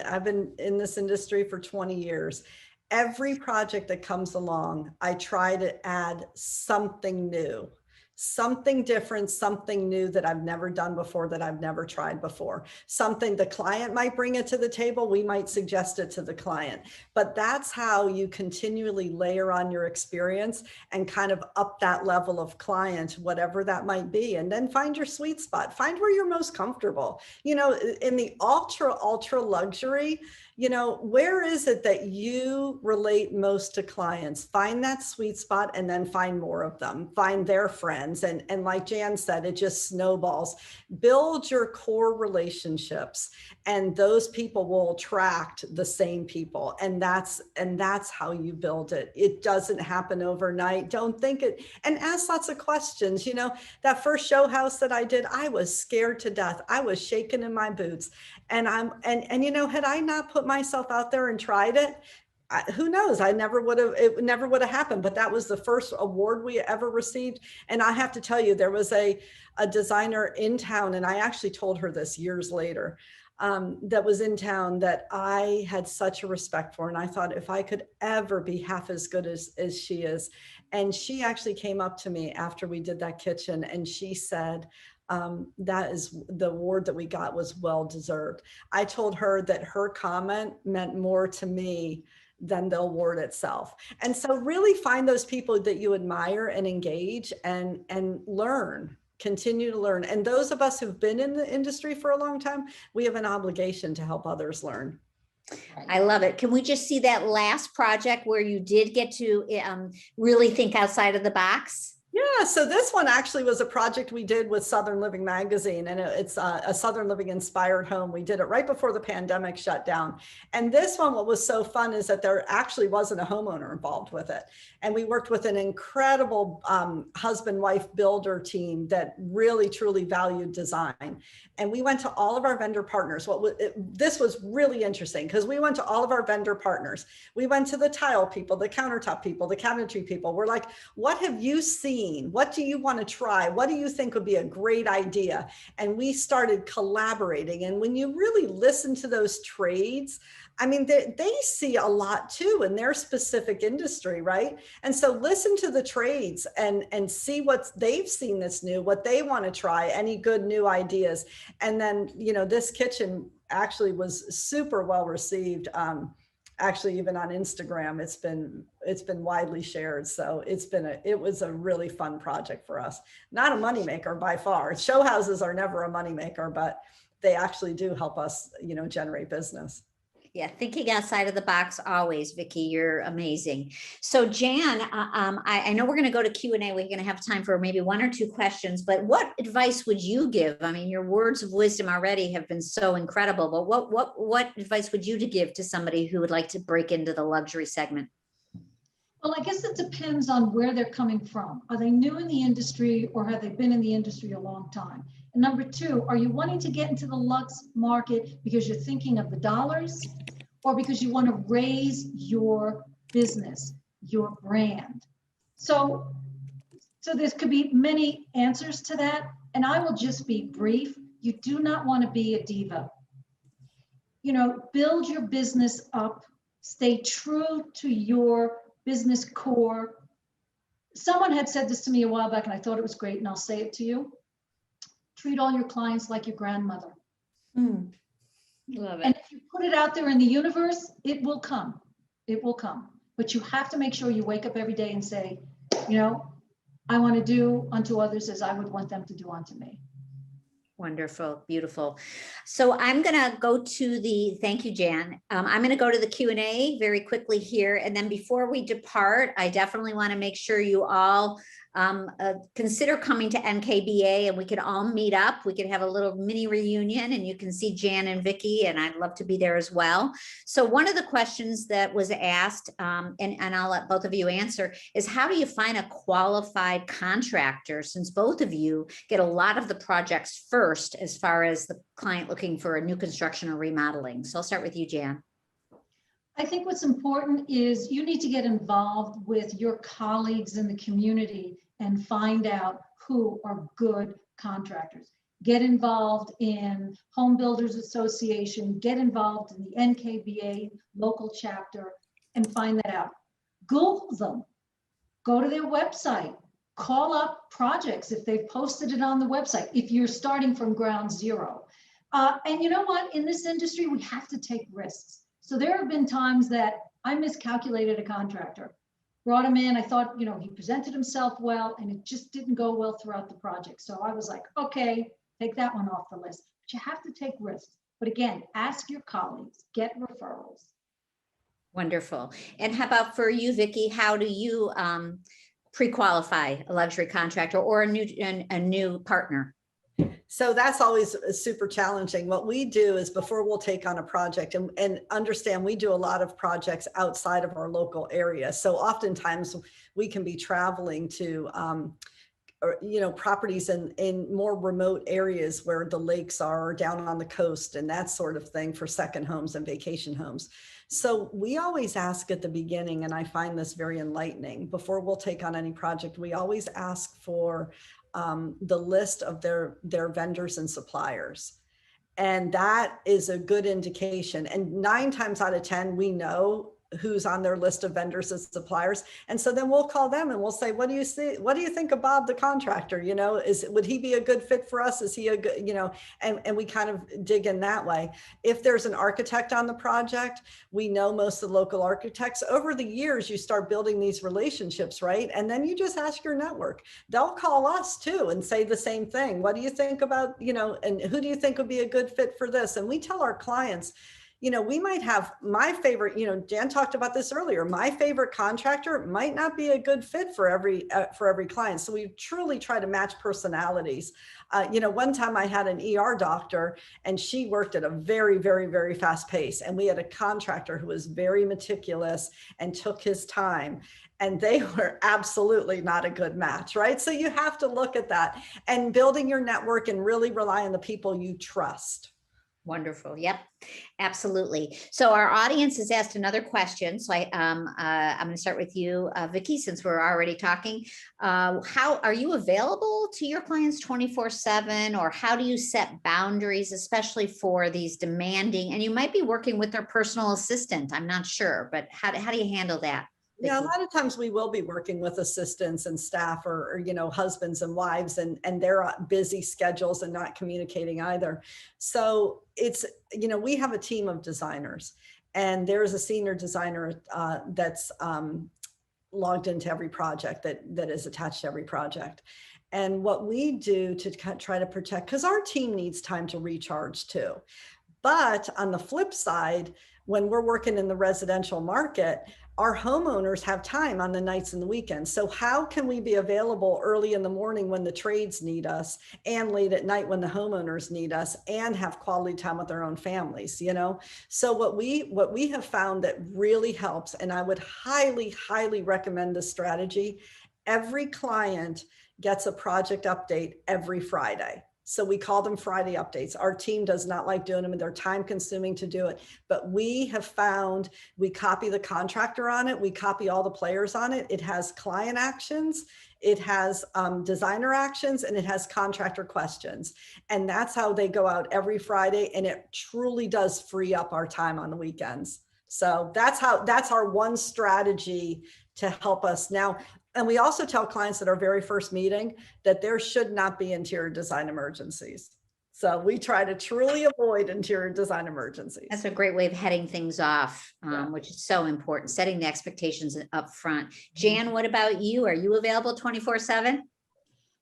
I've been in this industry for 20 years. Every project that comes along, I try to add something new. Something different, something new that I've never done before, that I've never tried before. Something the client might bring it to the table, we might suggest it to the client. But that's how you continually layer on your experience and kind of up that level of client, whatever that might be. And then find your sweet spot, find where you're most comfortable. In the ultra luxury, where is it that you relate most to clients? Find that sweet spot and then find more of them, find their friends. And like Jan said, it just snowballs. Build your core relationships, and those people will attract the same people. And that's how you build it. It doesn't happen overnight. Don't think it, and ask lots of questions. That first show house that I did, I was scared to death. I was shaking in my boots. And had I not put myself out there and tried it, who knows? It never would have happened. But that was the first award we ever received. And I have to tell you, there was a designer in town, and I actually told her this years later, that was in town that I had such a respect for. And I thought, if I could ever be half as good as she is. And she actually came up to me after we did that kitchen, and she said, that is the award that we got was well deserved. I told her that her comment meant more to me than the award itself. And so really find those people that you admire and engage and learn, continue to learn. And those of us who've been in the industry for a long time, we have an obligation to help others learn. I love it. Can we just see that last project where you did get to really think outside of the box? Yeah, so this one actually was a project we did with Southern Living magazine, and it's a Southern Living inspired home. We did it right before the pandemic shut down. And this one, what was so fun is that there actually wasn't a homeowner involved with it. And we worked with an incredible husband-wife builder team that really, truly valued design. And we went to all of our vendor partners. This was really interesting because we went to all of our vendor partners. We went to the tile people, the countertop people, the cabinetry people. We're like, what have you seen? What do you want to try? What do you think would be a great idea? And we started collaborating. And when you really listen to those trades, I mean, they see a lot too in their specific industry, right? And so listen to the trades and see what they've seen that's new, what they want to try, any good new ideas. And then, you know, this kitchen actually was super well received. Actually, even on Instagram, it's been widely shared. So it was a really fun project for us. Not a moneymaker by far. Show houses are never a moneymaker, but they actually do help us, you know, generate business. Yeah, thinking outside of the box always, Vicky, you're amazing. So Jan, I know we're going to go to Q&A. We're going to have time for maybe one or two questions, but what advice would you give? I mean, your words of wisdom already have been so incredible, but what advice would you give to somebody who would like to break into the luxury segment? Well, I guess it depends on where they're coming from. Are they new in the industry or have they been in the industry a long time? And number two, are you wanting to get into the luxe market because you're thinking of the dollars or because you want to raise your business, your brand? So there could be many answers to that. And I will just be brief. You do not want to be a diva. You know, build your business up, stay true to your business core. Someone had said this to me a while back and I thought it was great and I'll say it to you. Treat all your clients like your grandmother. Love it. And if you put it out there in the universe, it will come. It will come. But you have to make sure you wake up every day and say, you know, I want to do unto others as I would want them to do unto me. Wonderful, beautiful. So I'm going to go to thank you, Jan. I'm going to go to the Q&A very quickly here. And then before we depart, I definitely want to make sure you all consider coming to NKBA and we can all meet up. We could have a little mini reunion and you can see Jan and Vicky, and I'd love to be there as well. So one of the questions that was asked, and I'll let both of you answer, is how do you find a qualified contractor, since both of you get a lot of the projects first as far as the client looking for a new construction or remodeling? So I'll start with you, Jan. I think what's important is you need to get involved with your colleagues in the community and find out who are good contractors. Get involved in Home Builders Association, get involved in the NKBA local chapter and find that out. Google them, go to their website, call up projects if they've posted it on the website, if you're starting from ground zero. And you know what, in this industry, we have to take risks. So there have been times that I miscalculated a contractor, brought him in. I thought, you know, he presented himself well, and it just didn't go well throughout the project. So I was like, okay, take that one off the list. But you have to take risks. But again, ask your colleagues, get referrals. Wonderful. And how about for you, Vicky? How do you pre-qualify a luxury contractor or a new partner? So that's always super challenging. What we do is before we'll take on a project, and understand we do a lot of projects outside of our local area. So oftentimes we can be traveling to, you know, properties in more remote areas where the lakes are, down on the coast and that sort of thing, for second homes and vacation homes. So we always ask at the beginning, and I find this very enlightening, before we'll take on any project, we always ask for the list of their vendors and suppliers. And that is a good indication. And 9 times out of 10, we know who's on their list of vendors and suppliers. And so then we'll call them and we'll say, what do you see? What do you think of Bob, the contractor? You know, would he be a good fit for us? Is he a good, you know, and we kind of dig in that way. If there's an architect on the project, we know most of the local architects. Over the years, you start building these relationships, right? And then you just ask your network. They'll call us too and say the same thing. What do you think about, you know, and who do you think would be a good fit for this? And we tell our clients, you know, we might have my favorite, you know, Jan talked about this earlier, my favorite contractor might not be a good fit for every client. So we truly try to match personalities. You know, one time I had an ER doctor and she worked at a very, very, very fast pace. And we had a contractor who was very meticulous and took his time. And they were absolutely not a good match, right? So you have to look at that and building your network and really rely on the people you trust. Wonderful. Yep, absolutely. So our audience has asked another question. So I'm going to start with you, Vicky, since we're already talking. How are you available to your clients 24/7, or how do you set boundaries, especially for these demanding, and you might be working with their personal assistant, I'm not sure, but how do you handle that? Yeah, a lot of times we will be working with assistants and staff or you know, husbands and wives and their busy schedules and not communicating either. So it's, you know, we have a team of designers and there's a senior designer that's logged into every project that is attached to every project. And what we do to try to protect, because our team needs time to recharge too. But on the flip side, when we're working in the residential market, our homeowners have time on the nights and the weekends. So how can we be available early in the morning when the trades need us and late at night when the homeowners need us and have quality time with their own families, you know? So what we have found that really helps, and I would highly, highly recommend this strategy, every client gets a project update every Friday. So we call them Friday updates. Our team does not like doing them and they're time consuming to do it. But we have found, we copy the contractor on it. We copy all the players on it. It has client actions, it has designer actions, and it has contractor questions. And that's how they go out every Friday. And it truly does free up our time on the weekends. So that's our one strategy to help us now. And we also tell clients at our very first meeting that there should not be interior design emergencies. So we try to truly avoid interior design emergencies. That's a great way of heading things off, Yeah. which is so important, setting the expectations up front. Jan, what about you? Are you available 24/7?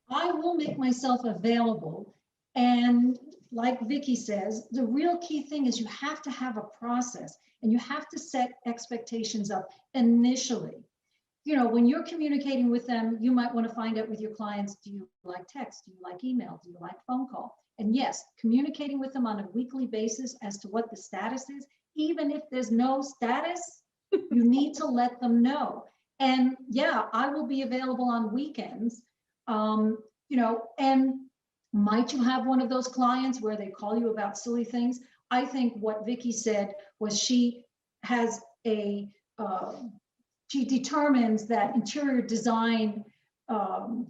I will make myself available. And like Vicky says, the real key thing is you have to have a process and you have to set expectations up initially. You know, when you're communicating with them, you might want to find out with your clients, do you like text? Do you like email? Do you like phone call? And yes, communicating with them on a weekly basis as to what the status is, even if there's no status, you need to let them know. And yeah, I will be available on weekends, you know, and might you have one of those clients where they call you about silly things? I think what Vicky said was she has a, she determines that interior design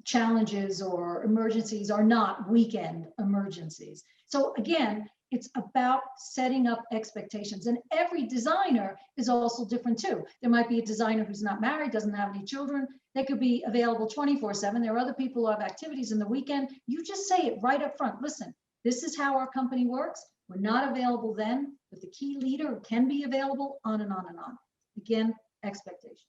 challenges or emergencies are not weekend emergencies. So again, it's about setting up expectations, and every designer is also different too. There might be a designer who's not married, doesn't have any children. They could be available 24/7. There are other people who have activities in the weekend. You just say it right up front. Listen, this is how our company works. We're not available then, but the key leader can be available, on and on and on. Again, expectations.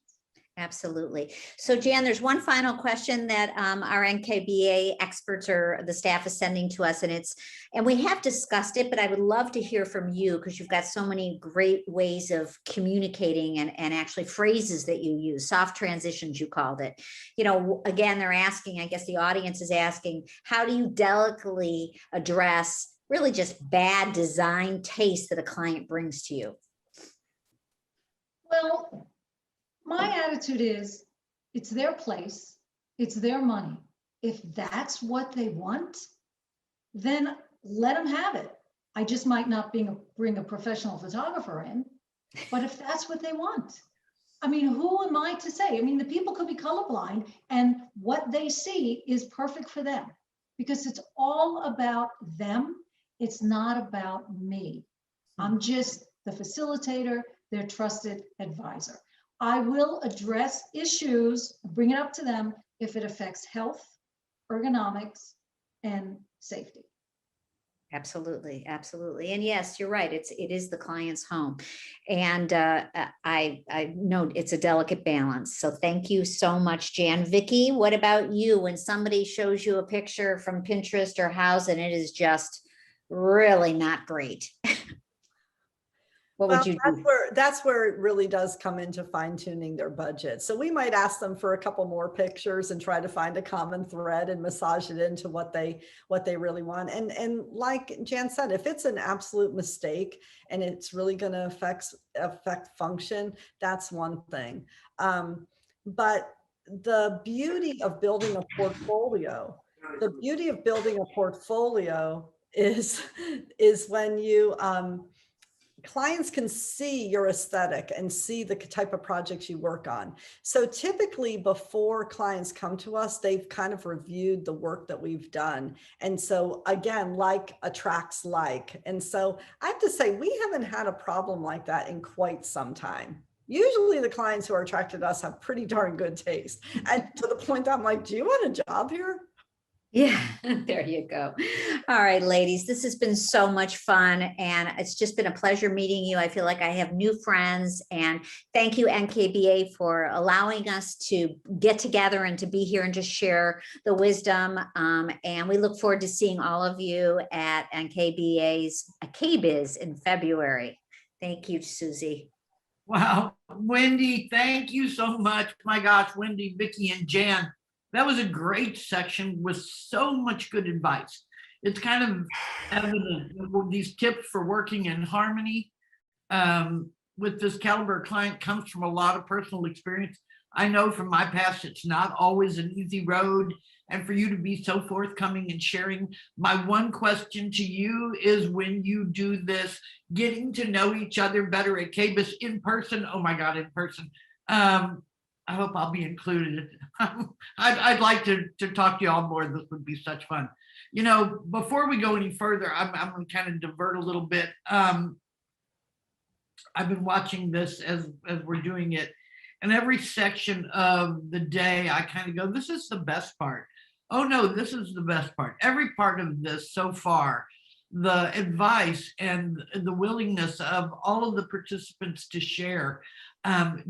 Absolutely. So Jan, there's one final question that our NKBA experts or the staff is sending to us, and we have discussed it, but I would love to hear from you because you've got so many great ways of communicating and actually phrases that you use, soft transitions, you called it. You know, again, they're asking, I guess the audience is asking, how do you delicately address really just bad design taste that a client brings to you? Well, my attitude is, it's their place, it's their money. If that's what they want, then let them have it. I just might not bring a professional photographer in, but if that's what they want, I mean, who am I to say? I mean, the people could be colorblind and what they see is perfect for them because it's all about them. It's not about me. I'm just the facilitator, their trusted advisor. I will address issues, bring it up to them if it affects health, ergonomics, and safety. Absolutely, absolutely. And yes, you're right. It is the client's home. And I know it's a delicate balance. So thank you so much, Jan. Vicky, what about you? When somebody shows you a picture from Pinterest or House and it is just really not great, what would you do? That's where it really does come into fine tuning their budget. So we might ask them for a couple more pictures and try to find a common thread and massage it into what they really want. And like Jan said, if it's an absolute mistake and it's really going to affect function, that's one thing. But the beauty of building a portfolio, is when you clients can see your aesthetic and see the type of projects you work on. So typically before clients come to us, they've kind of reviewed the work that we've done. And so again, like attracts like. And so I have to say, we haven't had a problem like that in quite some time. Usually the clients who are attracted to us have pretty darn good taste. And to the point that I'm like, do you want a job here? Yeah, there you go. All right, ladies, this has been so much fun and it's just been a pleasure meeting you. I feel like I have new friends, and thank you, NKBA, for allowing us to get together and to be here and just share the wisdom. And we look forward to seeing all of you at NKBA's KBIS in February. Thank you, Susie. Wow, Wendy, thank you so much. My gosh, Wendy, Vicky, and Jan. That was a great section with so much good advice. It's kind of evident these tips for working in harmony with this caliber client comes from a lot of personal experience. I know from my past, it's not always an easy road. And for you to be so forthcoming and sharing, my one question to you is, when you do this, getting to know each other better at KBIS in person, oh my God, in person. I hope I'll be included. I'd like to talk to you all more. This would be such fun. You know, before we go any further, I'm going to kind of divert a little bit. I've been watching this as we're doing it, and every section of the day, I kind of go, this is the best part. Oh no, this is the best part. Every part of this so far, the advice and the willingness of all of the participants to share.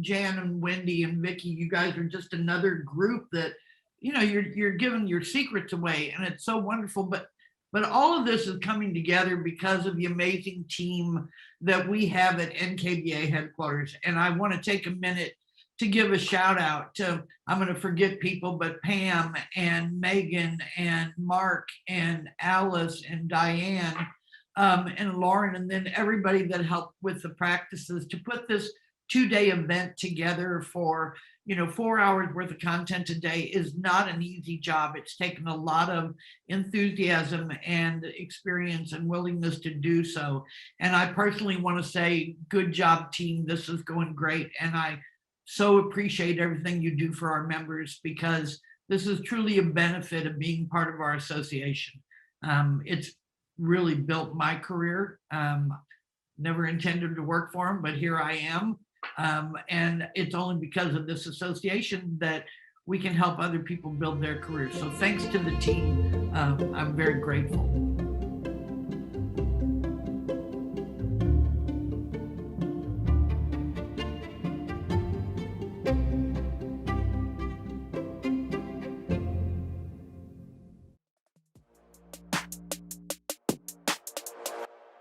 Jan and Wendy and Vicky, you guys are just another group that, you know, you're giving your secrets away, and it's so wonderful. But all of this is coming together because of the amazing team that we have at NKBA headquarters. And I want to take a minute to give a shout out to, I'm going to forget people, but Pam and Megan and Mark and Alice and Diane and Lauren, and then everybody that helped with the practices to put this 2-day event together for, you know, 4 hours worth of content a day is not an easy job. It's taken a lot of enthusiasm and experience and willingness to do so. And I personally want to say, good job, team. This is going great. And I so appreciate everything you do for our members, because this is truly a benefit of being part of our association. It's really built my career. Never intended to work for them, but here I am. And it's only because of this association that we can help other people build their careers. So thanks to the team. I'm very grateful.